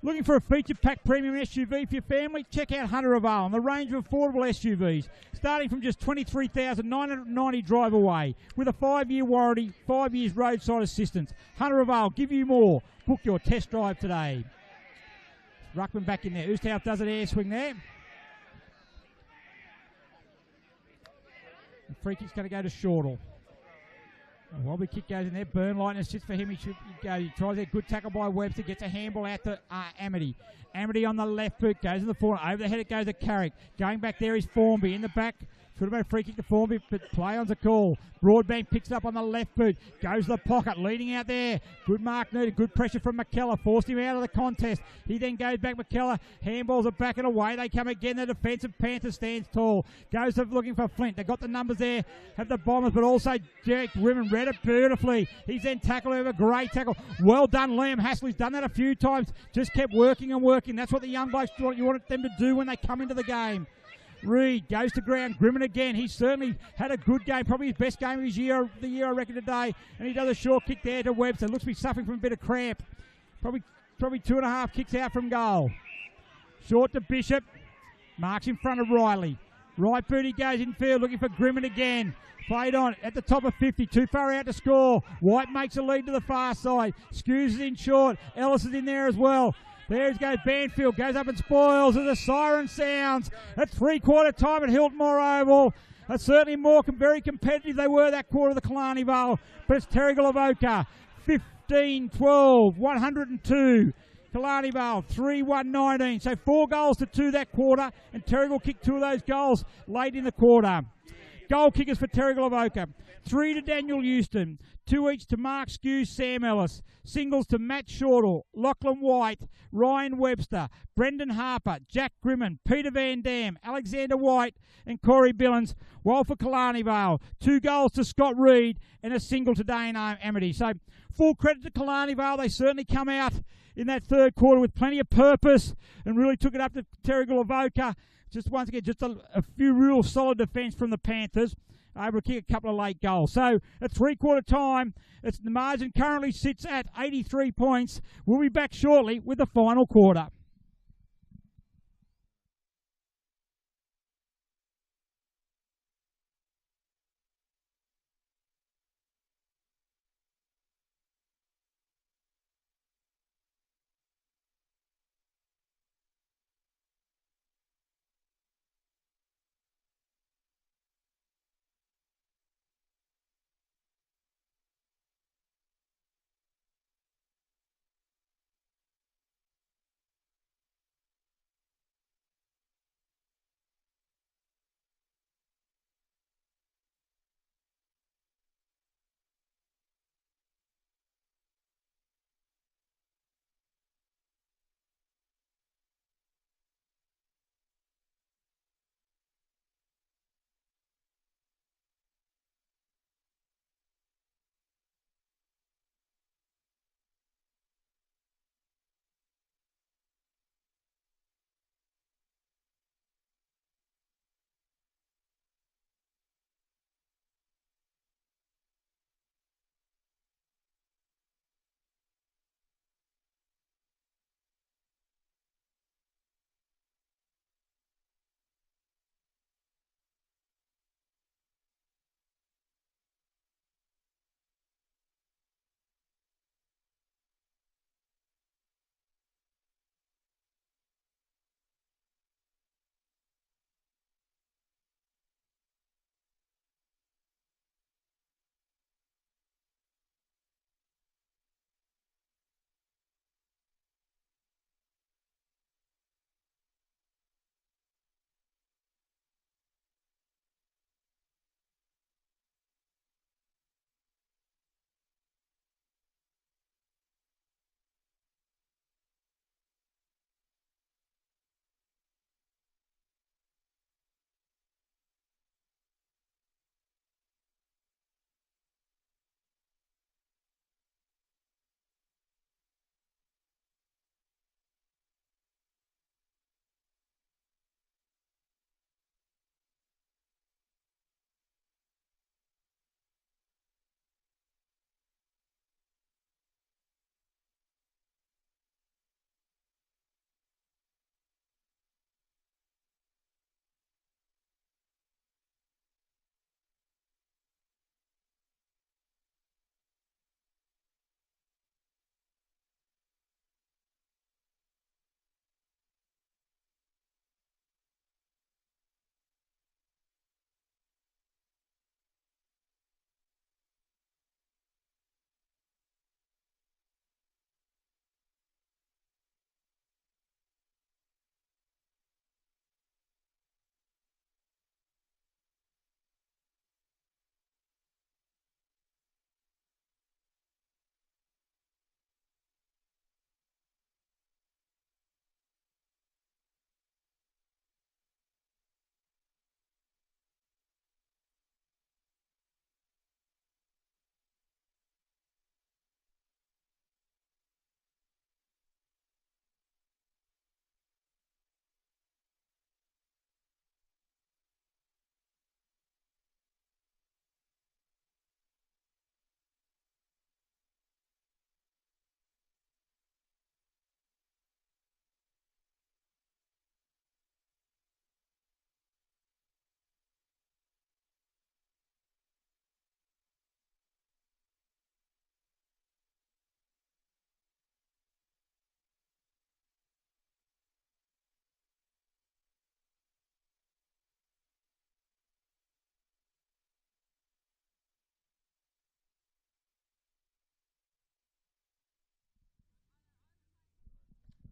Looking for a feature-packed premium SUV for your family? Check out Hunter of Vale and the range of affordable SUVs, starting from just $23,990 drive away, with a 5-year warranty, 5 years roadside assistance. Hunter of Vale, give you more. Book your test drive today. Ruckman back in there. Oosthouse does an air swing there. The free kick's going to go to Shortall. A wobbly kick goes in there. Burnlighter sits for him. He tries a good tackle by Webster. Gets a handball out to Amity. Amity on the left boot. Goes in the forward. Over the head it goes to Carrick. Going back there is Formby. In the back Should have been a free kick to Formby, but play on's a call. Broadbank picks it up on the left boot. Goes to the pocket, leading out there. Good mark needed. Good pressure from McKellar. Forced him out of the contest. He then goes back. McKellar. Handballs are back and away. They come again. The defensive Panther stands tall. Goes to looking for Flint. They've got the numbers there. Have the Bombers, but also Derek Rimmon read it beautifully. He's then tackled over. Great tackle. Well done, Liam Hasley's done that a few times. Just kept working and working. That's what the young blokes want. You want them to do when they come into the game. Reed goes to ground. Grimmin again. He's certainly had a good game. Probably his best game of his year, the year I reckon today. And he does a short kick there to Webster. Looks to be suffering from a bit of cramp. Probably 2.5 kicks out from goal. Short to Bishop. Marks in front of Riley. Right boot he goes in field looking for Grimmin again. Played on at the top of 50. Too far out to score. White makes a lead to the far side. Skews is in short. Ellis is in there as well. There goes Banfield, goes up and spoils as the siren sounds at 3/4 time at Hilton Moore Oval. That's certainly very competitive they were that quarter of the Killarney Vale. But it's Terrigal Avoca, 15-12, 102. Killarney Vale, 3-1-19. So 4 goals to 2 that quarter, and Terrigal kicked 2 of those goals late in the quarter. Goal kickers for Terrigal Avoca. 3 to Daniel Houston, 2 each to Mark Skews, Sam Ellis. Singles to Matt Shortall, Lachlan White, Ryan Webster, Brendan Harper, Jack Grimmin, Peter Van Dam, Alexander White and Corey Billins. While for Killarney Vale, 2 goals to Scott Reed and a single to Dane Amity. So full credit to Killarney Vale. They certainly come out in that third quarter with plenty of purpose and really took it up to Terrigal Avoca. Just once again, just a few real solid defence from the Panthers. Able to kick a couple of late goals. So at 3/4 time, the margin currently sits at 83 points. We'll be back shortly with the final quarter.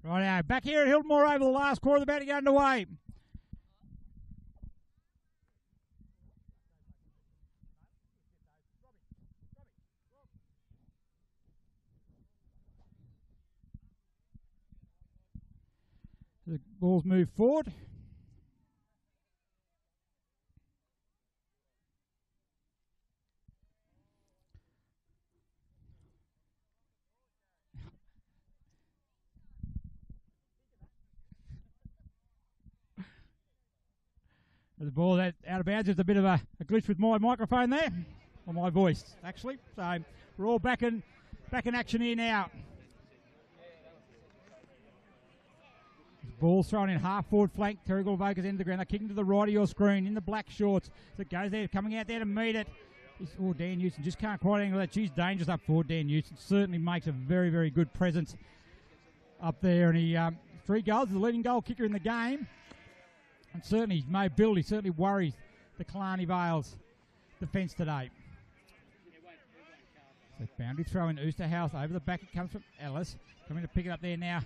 Righto, back here at Hilton Moore Oval, the last quarter about to get underway. The balls move forward. The ball that out of bounds. There's a bit of a glitch with my microphone there, or my voice actually. So we're all back in action here now. Ball thrown in half forward flank. Terrigal Avoca's into the ground. They're kicking to the right of your screen in the black shorts. So it goes there, coming out there to meet it. Dan Houston just can't quite angle that. She's dangerous up forward. Dan Houston certainly makes a very, very good presence up there. And he 3 goals, the leading goal kicker in the game. And certainly his mobility certainly worries the Killarney Vale's defence today. So boundary throw in Oosterhouse over the back. It comes from Ellis. Coming to pick it up there now.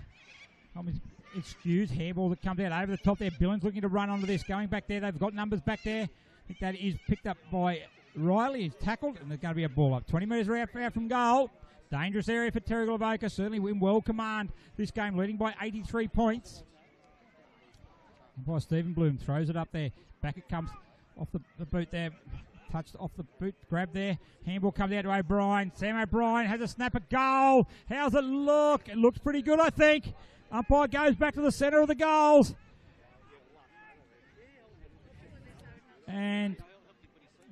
Excuse, hairball that comes out over the top there. Billings looking to run onto this. Going back there. They've got numbers back there. I think that is picked up by Riley. He's tackled, and there's going to be a ball up. 20 metres out from goal. Dangerous area for Terrigal Avoca. Certainly in well command this game, leading by 83 points. By Stephen Bloom throws it up there. Back it comes off the boot there. Touched off the boot. Grab there. Handball comes out to O'Brien. Sam O'Brien has a snapper goal. How's it look? It looks pretty good, I think. Umpire goes back to the centre of the goals. And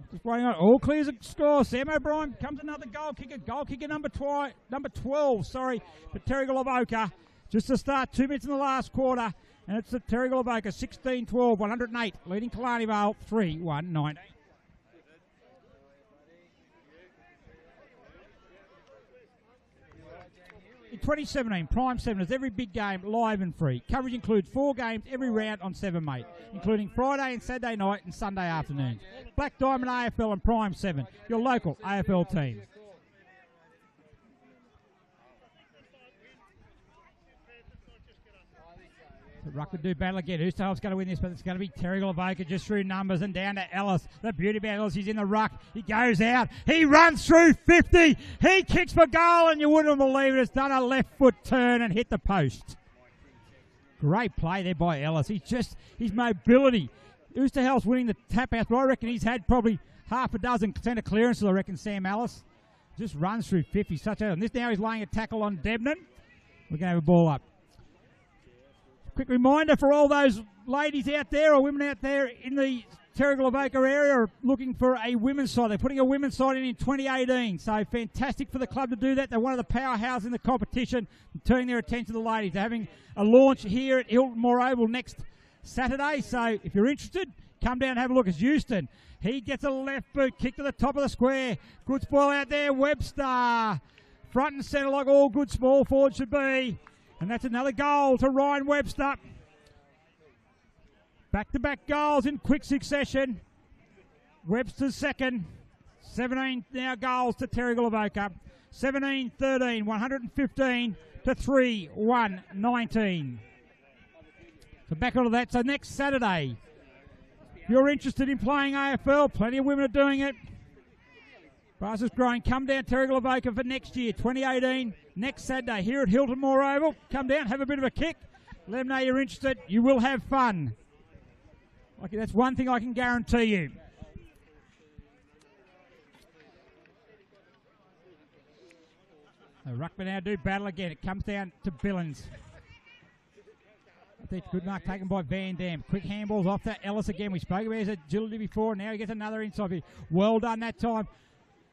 just waiting on all clears a score. Sam O'Brien comes another goal kicker. Goal kicker number 12, for Terrigal Avoca. Just to start, 2 minutes in the last quarter. And it's the Terrigal Avoca, 16-12, 108, leading Killarney Vale, 3-1-19. In 2017, Prime 7 is every big game live and free. Coverage includes 4 games every round on 7 Mate, including Friday and Saturday night and Sunday afternoons. Black Diamond AFL and Prime 7, your local AFL team. Ruck would do battle again. Oosterhouse going to win this, but it's going to be Terrigal Avoca just through numbers and down to Ellis. The beauty about Ellis, he's in the ruck. He goes out. He runs through 50. He kicks for goal, and you wouldn't believe it. It's done a left foot turn and hit the post. Great play there by Ellis. His mobility. Oosterhouse winning the tap out, but I reckon he's had probably half a dozen centre clearances, I reckon, Sam Ellis. Just runs through 50. Such a, and this now he's laying a tackle on Debnan. We're going to have a ball up. Quick reminder for all those ladies out there or women out there in the Terrigal Avoca area looking for a women's side. They're putting a women's side in 2018. So fantastic for the club to do that. They're one of the powerhouses in the competition, turning their attention to the ladies. They're having a launch here at Hilton Moore Oval next Saturday. So if you're interested, come down and have a look. It's Houston. He gets a left boot kick to the top of the square. Good spoil out there. Webster. Front and centre like all good small forwards should be. And that's another goal to Ryan Webster. Back-to-back goals in quick succession. Webster's second. 17 now goals to Terrigal Avoca. 17-13, 115 to 3-1-19. So back onto that. So next Saturday, if you're interested in playing AFL, plenty of women are doing it. Fastest growing. Come down Terrigal Avoca for next year, 2018, next Saturday here at Hilton Moore Oval. Come down, have a bit of a kick. Let them know you're interested. You will have fun. Okay, that's one thing I can guarantee you. The ruckman now do battle again. It comes down to Billings. I think good mark taken by Van Dam. Quick handballs off that. Ellis again. We spoke about his agility before. Now he gets another inside here. Well done that time.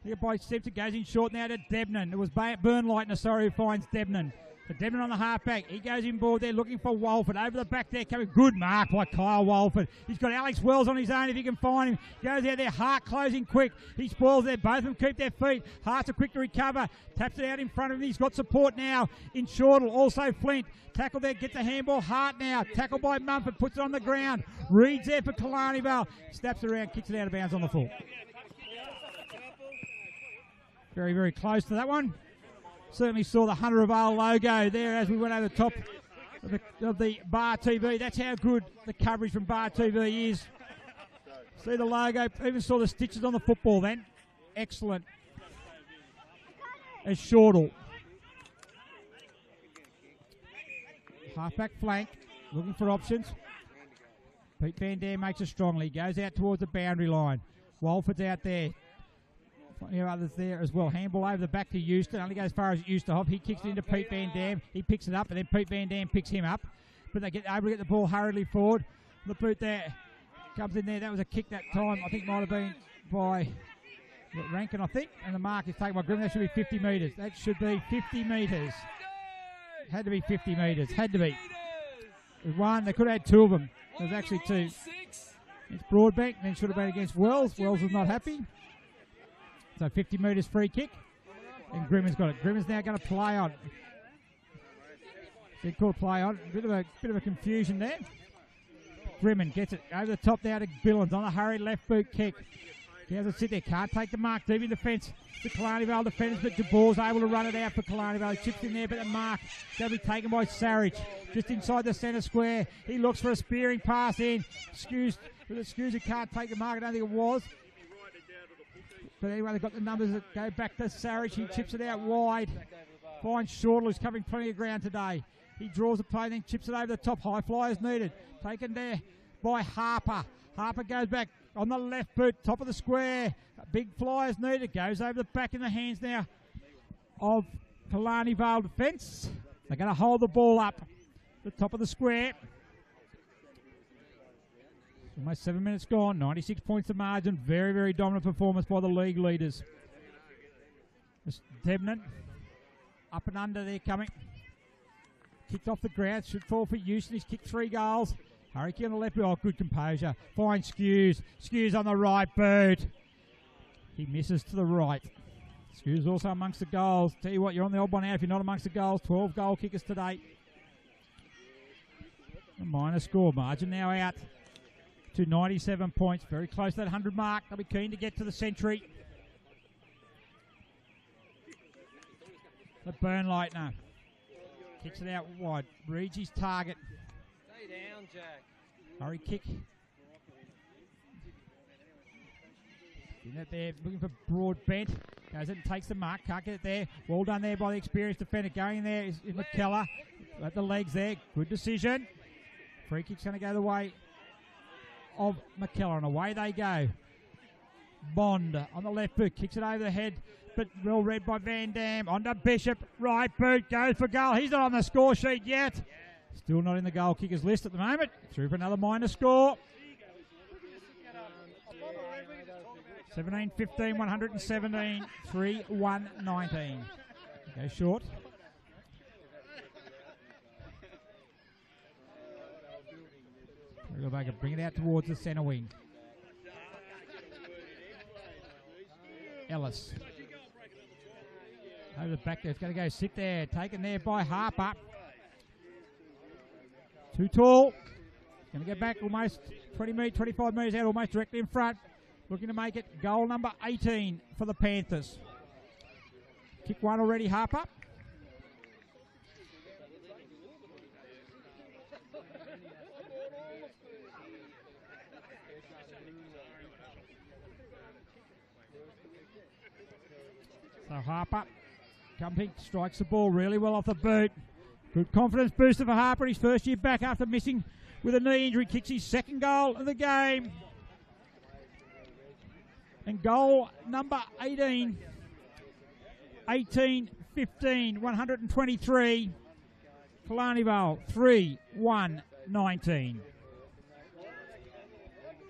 Here by Simpson goes in short now to Debnan. It was Burnlightner, who finds Debnan. So Debnan on the halfback. He goes in board there looking for Walford. Over the back there coming. Good mark by Kyle Walford. He's got Alex Wells on his own if he can find him. Goes out there. Hart closing quick. He spoils there. Both of them keep their feet. Hart's are quick to recover. Taps it out in front of him. He's got support now in Shortle. Also Flint. Tackle there. Gets a handball. Hart now. Tackle by Mumford. Puts it on the ground. Reed's there for Killarney Vale. Snaps it around. Kicks it out of bounds on the full. Very, very close to that one. Certainly saw the Hunter of Vale logo there as we went over the top of the Bar TV. That's how good the coverage from Bar TV is. See the logo, even saw the stitches on the football then. Excellent. As Shortle. Halfback flank, looking for options. Pete Van Dam makes it strongly. Goes out towards the boundary line. Walford's out there. Plenty of others there as well. Handball over the back to Houston. Only goes as far as Eusterhoff. He kicks it into Pete Van Dam. He picks it up, and then Pete Van Dam picks him up. But they get able to get the ball hurriedly forward. The boot there comes in there. That was a kick that time. I think might have been by Rankin, I think. And the mark is taken by Grimm. That should be 50 metres. That should be 50 metres. Had to be 50 metres. Had to be. There's one. They could have had two of them. There was actually two. It's Broadbank. Then should have been against Wells. Wells was not happy. So 50 metres free kick. And Grimmon's got it. Grimmon's now going to play on. They called play on. Bit of a confusion there. Grimmon gets it over the top now to Billings on a hurried left boot kick. He has to sit there. Can't take the mark. Deep in defence. The Killarney Vale defenders, but Jabor's able to run it out for Killarney Vale. Chips in there, but the mark going to be taken by Sarich. Just inside the centre square. He looks for a spearing pass in. Skews who can't take the mark. I don't think it was. But anyway, they've got the numbers that go back to Sarich. He chips it out wide. Finds Shortle, who's covering plenty of ground today. He draws the play, then chips it over the top. High flyers needed. Taken there by Harper. Harper goes back on the left boot, top of the square. Big flyers needed. Goes over the back in the hands now of Killarney Vale defence. They're going to hold the ball up the top of the square. Almost 7 minutes gone. 96 points to margin. Very, very dominant performance by the league leaders. Debnan up and under there coming. Kicked off the ground. Should fall for Houston. He's kicked 3 goals. Hurricane on the left. Oh, good composure. Fine Skews. Skews on the right boot. He misses to the right. Skews also amongst the goals. Tell you what, you're on the odd one out if you're not amongst the goals. 12 goal kickers today. A minor score. Margin now out to 97 points. Very close to that 100 mark. They'll be keen to get to the century. The Burnlightner kicks it out wide. Reads his target. Stay down, Jack. Hurry kick. In that there, looking for Broadbent. Goes in and takes the mark. Can't get it there. Well done there by the experienced defender. Going in there is McKellar. At the legs there. Good decision. Free kick's going to go the way of McKellar, and away they go. Bond on the left boot, kicks it over the head, but well read by Van Dam. On to Bishop, right boot, goes for goal. He's not on the score sheet yet. Still not in the goal kickers list at the moment. Through for another minor score. 17-15, 117, 3-1-19. Go short. Avoca bring it out towards the centre wing. Ellis. Over the back there. It's going to go sit there. Taken there by Harper. Too tall. Going to get back almost 25 metres out, almost directly in front. Looking to make it goal number 18 for the Panthers. Kick one already, Harper. So Harper coming, strikes the ball really well off the boot. Good confidence booster for Harper. His first year back after missing with a knee injury. Kicks his second goal of the game. And goal number 18. 18-15, 123. Killarney Vale, 3-1-19.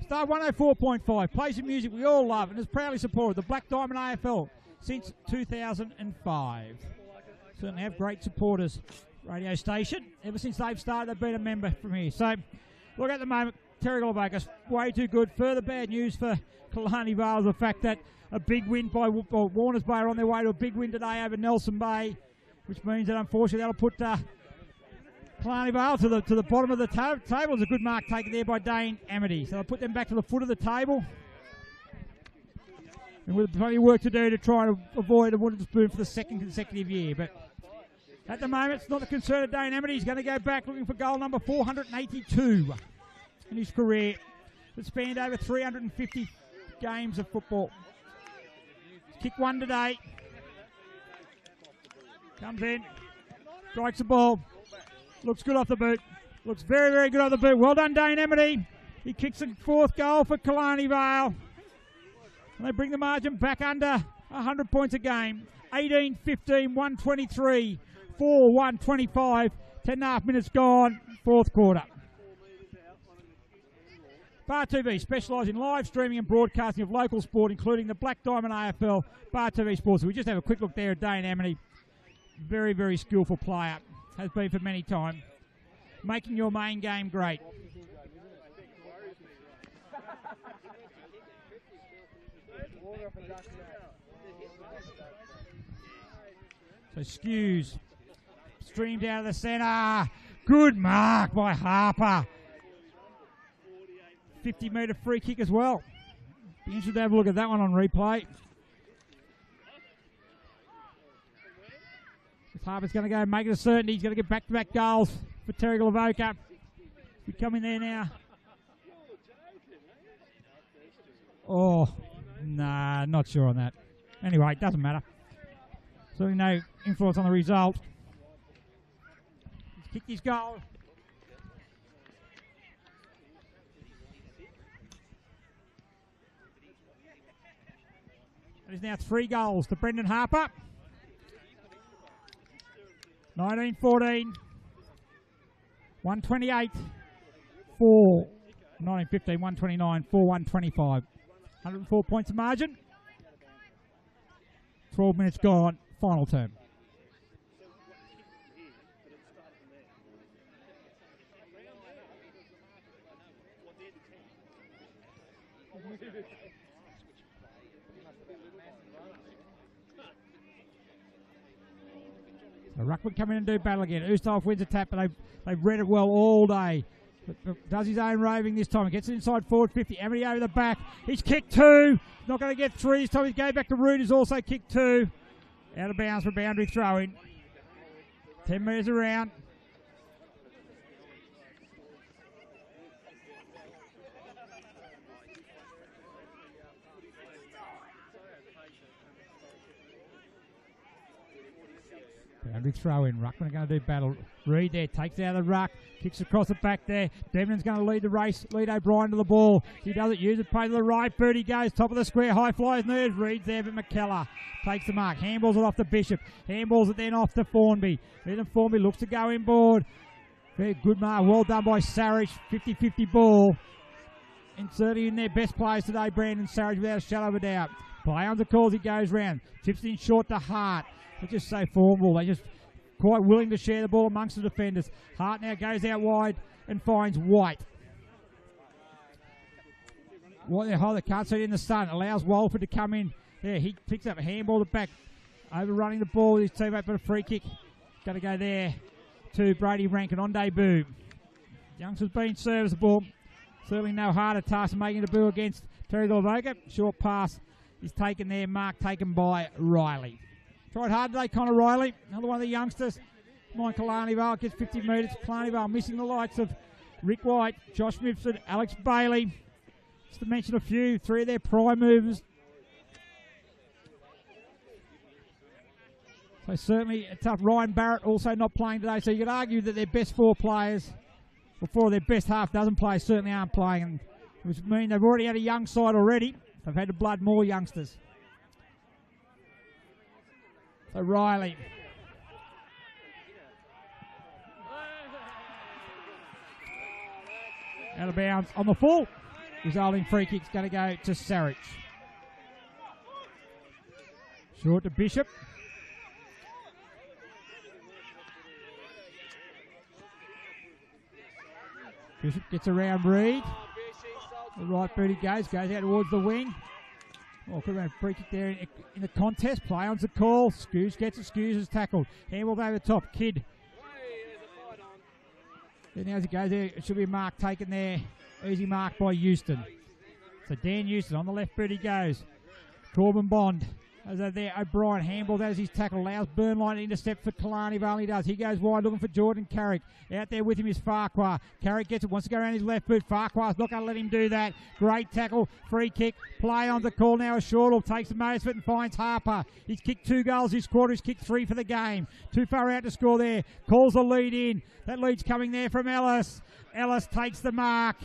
Star 104.5 plays the music we all love and has proudly supported the Black Diamond AFL since 2005. Certainly have great supporters. Radio station. Ever since they've started, they've been a member from here. So, look, at the moment, Terrigal Avoca, way too good. Further bad news for Killarney Vale is the fact that a big win by Warners Bay are on their way to a big win today over Nelson Bay, which means that unfortunately that'll put Killarney Vale to the bottom of the table. It's a good mark taken there by Dane Amity. So they'll put them back to the foot of the table. And with plenty of work to do to try and avoid a wooden spoon for the second consecutive year. But At the moment, it's not the concern of Dane Amity. He's going to go back looking for goal number 482 in his career. It's spanned over 350 games of football. Kick one today. Comes in. Strikes the ball. Looks good off the boot. Looks very, very good off the boot. Well done, Dane Amity. He kicks the fourth goal for Killarney Vale. And they bring the margin back under 100 points a game. 18-15, 123, 4, 125. 10.5 minutes gone, fourth quarter. Bar TV specialise in live streaming and broadcasting of local sport, including the Black Diamond AFL, Bar TV Sports. So we just have a quick look there at Dane Amity. Very, very skillful player. Has been for many times. Making your main game great. So Skews streamed out of the centre. Good mark by Harper. 50-metre free kick as well. Be interested to have a look at that one on replay. Harper's going to go make it a certainty. He's going to get back-to-back goals for Terrigal Avoca. We come in there now. Oh, nah, not sure on that. Anyway, it doesn't matter. Certainly no influence on the result. He's kicked his goal. It is now 3 goals to Brendan Harper. 19-14, 128, 4, 19-15, 129, 4, 125. 104 points of margin. 12 minutes gone, final term. So Ruckman come in and do battle again. Ustav wins a tap, but they've read it well all day. But does his own roving this time. Gets it inside forward 50. Amity over the back. He's kicked 2. Not going to get 3 this time. He's going back to Root. He's also kicked 2. Out of bounds for boundary throw in. 10 metres around. Boundary throw in. Ruckman are going to do battle. Reed there takes it out of the ruck. Kicks across the back there. Devlin's going to lead the race. Lead O'Brien to the ball. He does it. Use it. Play to the right. Birdie goes. Top of the square. High flies needed. Reed's there, but McKellar takes the mark. Handballs it off to Bishop. Handballs it then off to Formby. Then Formby looks to go inboard. Very good mark. Well done by Sarich. 50-50 ball. Inserting in their best players today, Brandon Sarich, without a shadow of a doubt. Play on the calls. He goes round. Chips it in short to Hart. They're just so formidable. They're just quite willing to share the ball amongst the defenders. Hart now goes out wide and finds White. White there, they can't see it in the sun. Allows Walford to come in. There, he picks up a handball to back. Overrunning the ball with his teammate, but a free kick. Going to go there to Brady Rankin on debut. Youngster's been serviceable. Certainly no harder task than making a debut against Terrigal Avoca. Short pass is taken there. Mark taken by Riley. Tried hard today, Connor Riley. Another one of the youngsters. Mike Killarney Vale gets 50 metres. Killarney Vale missing the likes of Rick White, Josh Mifsud, Alex Bailey. Just to mention a few. 3 of their prime movers. So certainly a tough. Ryan Barrett also not playing today. So you could argue that their best 4 players, or 4 of their best half dozen players certainly aren't playing. And which means they've already had a young side already. They've had to blood more youngsters. So Riley. Out of bounds on the full. Resulting free kick's going to go to Sarich. Short to Bishop. Bishop gets around Reed. The right boot he goes out towards the wing. Oh, could have been a free kick there in the contest. Play on's the call. Skews gets it. Skews is tackled. Handball over the top. Kidd. Then as he goes there, it should be a mark taken there. Easy mark by Houston. So Dan Houston on the left boot he goes. Corbin Bond As there, O'Brien handball. That is his tackle. Allows Burnline to intercept for Killarney. Vale. He does. He goes wide looking for Jordan Carrick. Out there with him is Farquhar. Carrick gets it. Wants to go around his left boot. Farquhar's not going to let him do that. Great tackle. Free kick. Play on the call now. Shortall takes the most of it and finds Harper. He's kicked 2 goals this quarter. He's kicked 3 for the game. Too far out to score there. Calls the lead in. That lead's coming there from Ellis. Ellis takes the mark.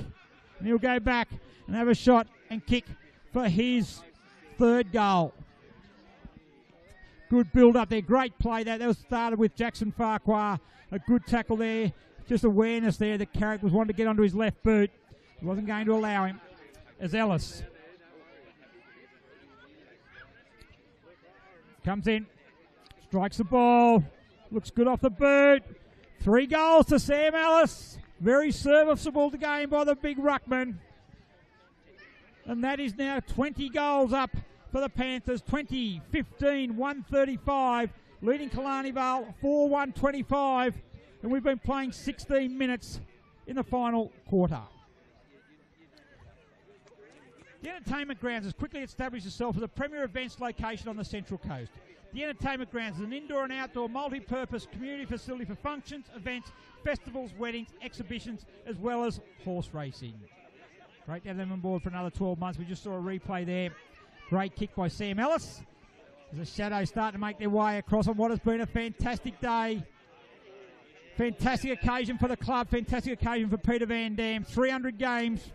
And he'll go back and have a shot and kick for his 3rd goal. Good build up there. Great play that. That was started with Jackson Farquhar. A good tackle there. Just awareness there that Carrick was wanting to get onto his left boot. He wasn't going to allow him. As Ellis comes in. Strikes the ball. Looks good off the boot. 3 goals to Sam Ellis. Very serviceable to game by the big ruckman. And that is now 20 goals up for the Panthers. 20, 15, 135. Leading Killarney Vale 4-1-25. And we've been playing 16 minutes in the final quarter. The Entertainment Grounds has quickly established itself as a premier events location on the Central Coast. The Entertainment Grounds is an indoor and outdoor multi-purpose community facility for functions, events, festivals, weddings, exhibitions, as well as horse racing. Great to have them on board for another 12 months. We just saw a replay there. Great kick by Sam Ellis. As the Shadows start to make their way across on what has been a fantastic day. Fantastic occasion for the club. Fantastic occasion for Peter Van Dam. 300 games.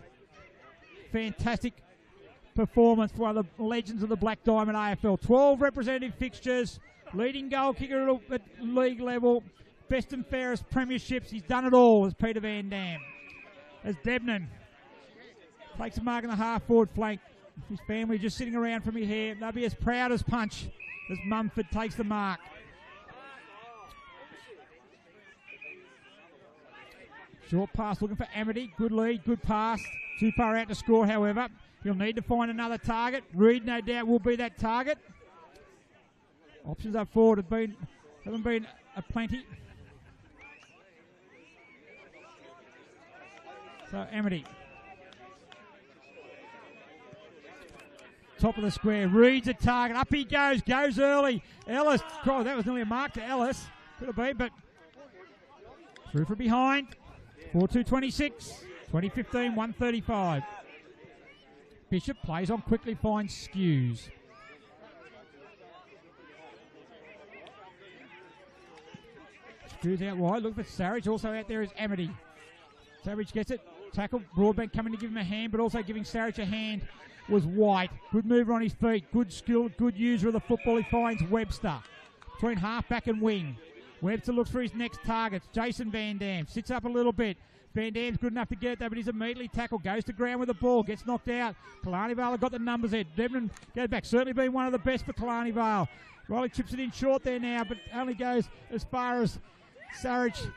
Fantastic performance for one of the legends of the Black Diamond AFL. 12 representative fixtures. Leading goal kicker at league level. Best and fairest premierships. He's done it all as Peter Van Dam. As Debnan takes a mark in the half-forward flank. His family just sitting around from here. They'll be as proud as punch as Mumford takes the mark. Short pass looking for Amity. Good lead, good pass. Too far out to score, however. He'll need to find another target. Reed, no doubt, will be that target. Options up forward haven't been aplenty. So Amity. Top of the square. Reed's a target. Up he goes. Goes early. Ellis. Oh, that was nearly a mark to Ellis. Could have been, but through from behind. 4-2-26. 2015, 135. Bishop plays on quickly, finds Skews. Skews out wide. Look for Sarich. Also out there is Amity. Sarich gets it. Tackle. Broadbank coming to give him a hand, but also giving Sarich a hand was White. Good mover on his feet. Good skill. Good user of the football. He finds Webster. Between half-back and wing. Webster looks for his next targets. Jason Van Dam sits up a little bit. Van Dam's good enough to get it there, but he's immediately tackled. Goes to ground with the ball. Gets knocked out. Killarney Vale got the numbers there. Debnan goes back. Certainly been one of the best for Killarney Vale. Riley chips it in short there now, but only goes as far as Sarich.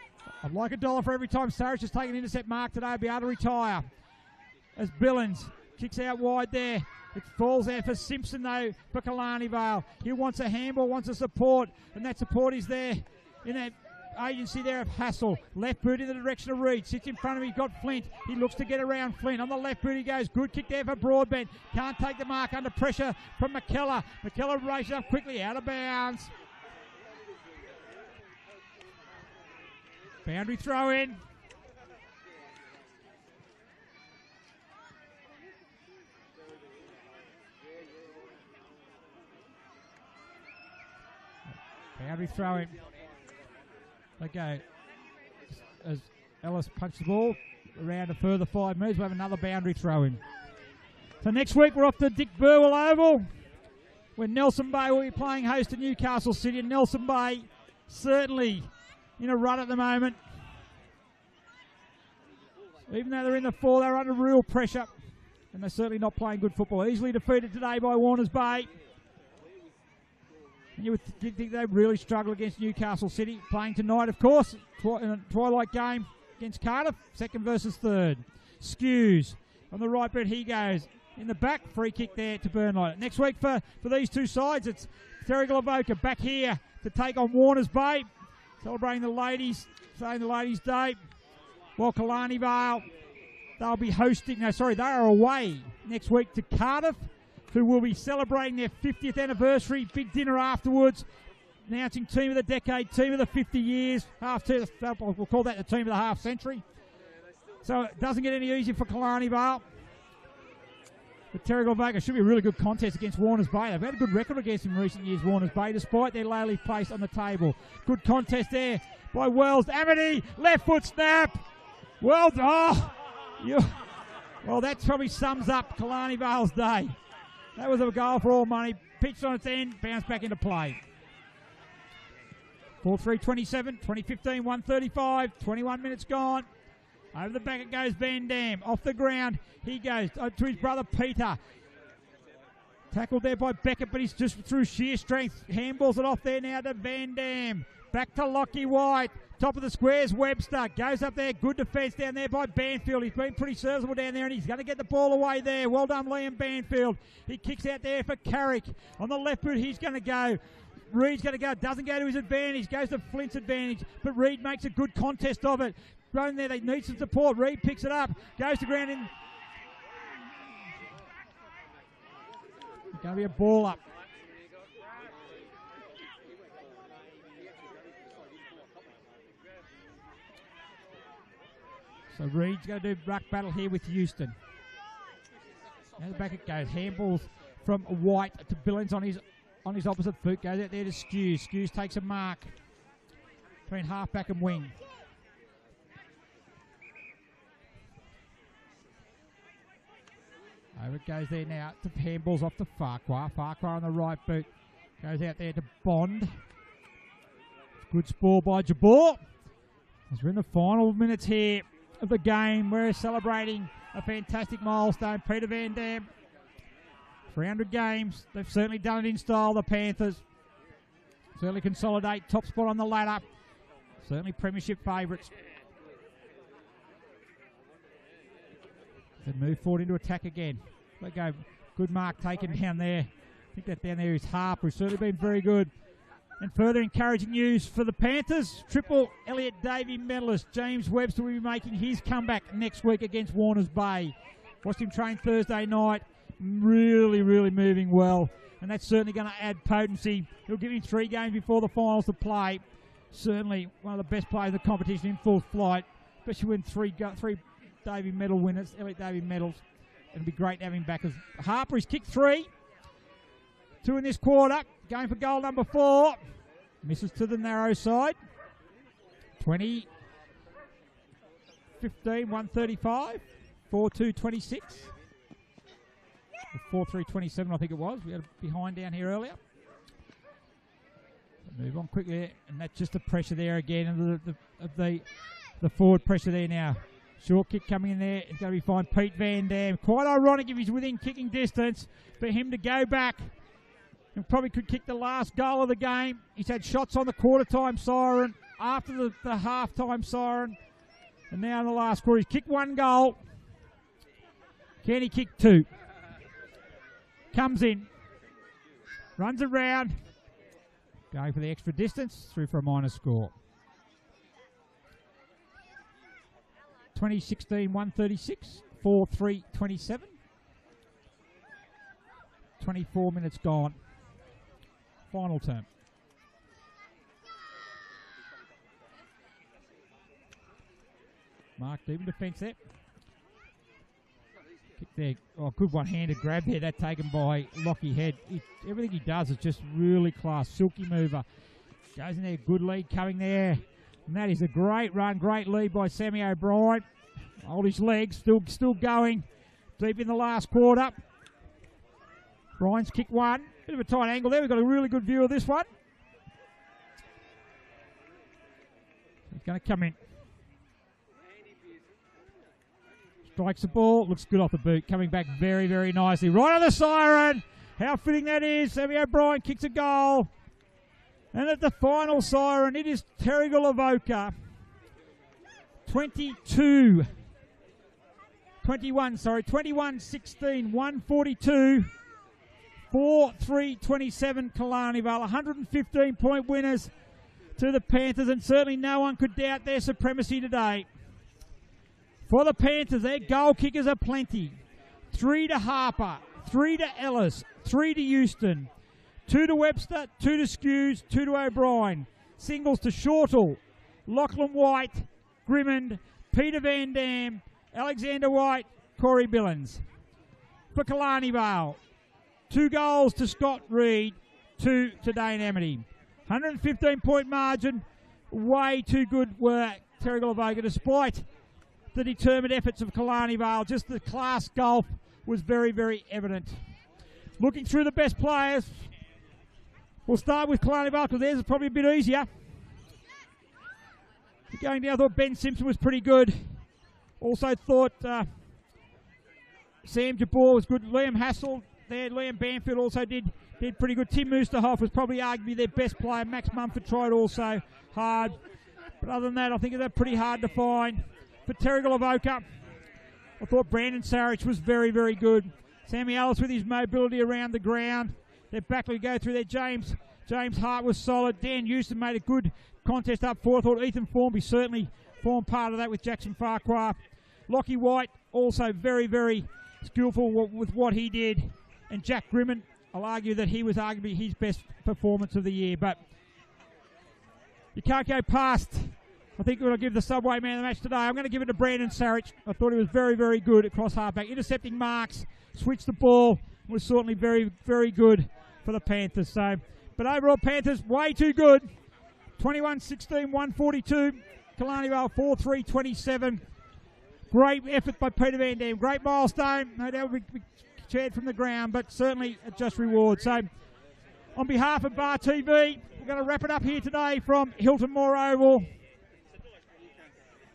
I'd like $1 for every time Sarich has taken an intercept mark today. Be able to retire. As Billings kicks out wide there. It falls out for Simpson, though, for Killarney Vale. He wants a handball, wants a support, and that support is there in that agency there of Hassel. Left boot in the direction of Reed. Sits in front of him. He's got Flint. He looks to get around Flint. On the left boot he goes. Good kick there for Broadbent. Can't take the mark under pressure from McKellar. McKellar races up quickly. Out of bounds. Boundary throw in. Boundary throw in. Okay. As Ellis punched the ball around a further 5 metres, we'll have another boundary throw in. So next week we're off to Dick Burwell Oval, where Nelson Bay will be playing host to Newcastle City. And Nelson Bay certainly in a run at the moment. Even though they're in the 4, they're under real pressure. And they're certainly not playing good football. Easily defeated today by Warners Bay. And you would think they'd really struggle against Newcastle City. Playing tonight, of course, in a twilight game against Cardiff. 2nd versus 3rd. Skews. On the right boot, he goes. In the back, free kick there to Burnlight. Next week for these two sides, it's Terrigal Avoca back here to take on Warners Bay. Celebrating the ladies, saying the ladies' day. While Killarney Vale, they'll be hosting, they are away next week to Cardiff who will be celebrating their 50th anniversary. Big dinner afterwards. Announcing Team of the Decade, Team of the 50 years. We'll call that the Team of the half century. So it doesn't get any easier for Killarney Vale. The Terrigal Avoca should be a really good contest against Warners Bay. They've had a good record against them in recent years, Warners Bay, despite their lowly place on the table. Good contest there by Wells. Amity, left foot snap. Wells, well, that probably sums up Killarney Vale's day. That was a goal for all money. Pitched on its end, bounced back into play. 4-3-27, 2015, 135, 21 minutes gone. Over the back it goes Van Dam. Off the ground he goes to his brother Peter. Tackled there by Beckett, but he's just through sheer strength. Handballs it off there now to Van Dam. Back to Lockie White. Top of the squares, Webster. Goes up there. Good defence down there by Banfield. He's been pretty serviceable down there, and he's going to get the ball away there. Well done, Liam Banfield. He kicks out there for Carrick. On the left boot, he's going to go. Reed's going to go. Doesn't go to his advantage. Goes to Flint's advantage. But Reed makes a good contest of it. Thrown there. They need some support. Reed picks it up. Goes to ground in. It's going to be a ball up. So Reed's going to do ruck battle here with Houston. Now the back it goes. Handballs from White to Billings on his opposite foot. Goes out there to Skews. Skews takes a mark between half-back and wing. Over it goes there now to handballs off to Farquhar. Farquhar on the right boot. Goes out there to Bond. Good spoil by Jabor. As we're in the final minutes here of the game, we're celebrating a fantastic milestone. Peter Van Dam, 300 games. They've certainly done it in style, the Panthers. Certainly consolidate top spot on the ladder. Certainly premiership favourites. They move forward into attack again. They go. Good mark taken down there. I think that down there is Harper, who's certainly been very good. And further encouraging news for the Panthers. Triple Elliott Davey medalist James Webster will be making his comeback next week against Warners Bay. Watched him train Thursday night. Really, really moving well. And that's certainly going to add potency. He'll give him 3 games before the finals to play. Certainly one of the best players in the competition in full flight. Especially when three Davey medal winners, Elliott Davey medals. It'll be great to have him back. As Harper, he's kicked 3. 2 in this quarter. Going for goal number 4. Misses to the narrow side. 20-15, 135. 4-2-26. 4-3-27, I think it was. We had a behind down here earlier. Move on quickly, and that's just the pressure there again, of the forward pressure there now. Short kick coming in there. It's going to be fine. Pete Van Dam. Quite ironic if he's within kicking distance for him to go back. And probably could kick the last goal of the game. He's had shots on the quarter time siren, after the half time siren, and now in the last quarter. He's kicked 1 goal. Can he kick 2? Comes in. Runs around. Going for the extra distance. Through for a minor score. 2016, 136. 4-3-27. 24 minutes gone. Final term. Mark deep in defence there. Kick there. Oh, good one-handed grab there. That taken by Lockie Head. Everything he does is just really class. Silky mover. Goes in there. Good lead coming there. And that is a great run. Great lead by Sammy O'Brien. Hold his legs. Still going. Deep in the last quarter. Brian's kick 1. Bit of a tight angle there. We've got a really good view of this one. He's going to come in. Strikes the ball. Looks good off the boot. Coming back very, very nicely. Right on the siren. How fitting that is. Sammy O'Brien kicks a goal. And at the final siren, it is Terrigal Avoca. 21-16, 142. 4-3-27 Killarney Vale. 115-point winners to the Panthers, and certainly no one could doubt their supremacy today. For the Panthers, their goal kickers are plenty. 3 to Harper, 3 to Ellis, 3 to Euston, 2 to Webster, 2 to Skews, 2 to O'Brien. Singles to Shortall, Lachlan White, Grimmond, Peter Van Dam, Alexander White, Corey Billins. For Killarney Vale, 2 goals to Scott Reed, 2 to Dane Amity. 115-point margin, way too good work, Terrigal Avoca, despite the determined efforts of Killarney Vale. Just the class golf was very, very evident. Looking through the best players, we'll start with Killarney Vale because theirs is probably a bit easier. Going down, I thought Ben Simpson was pretty good. Also thought Sam Jabor was good. Liam Hassel there. Liam Banfield also did pretty good. Tim Moosterhoff was probably arguably their best player. Max Mumford tried also hard. But other than that, I think they're pretty hard to find. For Terrigal Avoca, I thought Brandon Sarich was very, very good. Sammy Ellis with his mobility around the ground. Their backline go through there. James Hart was solid. Dan Houston made a good contest up forward. I thought Ethan Formby certainly formed part of that with Jackson Farquhar. Lockie White also very, very skillful with what he did. And Jack Grimmond, I'll argue that he was arguably his best performance of the year. But you can't go past, I think we're going to give the Subway man of the match today. I'm going to give it to Brandon Sarich. I thought he was very, very good across halfback. Intercepting marks, switched the ball, was certainly very, very good for the Panthers. So, but overall, Panthers way too good. 21-16, 142. Killarney Vale 4-3-27. Great effort by Peter Van Dam. Great milestone. No doubt will be cheered from the ground, but certainly a just reward. So, on behalf of Bar TV, we're going to wrap it up here today from Hilton Moore Oval.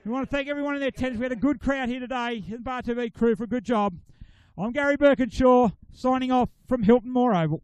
We want to thank everyone in their attendance. We had a good crowd here today. The Bar TV crew for a good job. I'm Gary Birkinshaw, signing off from Hilton Moore Oval.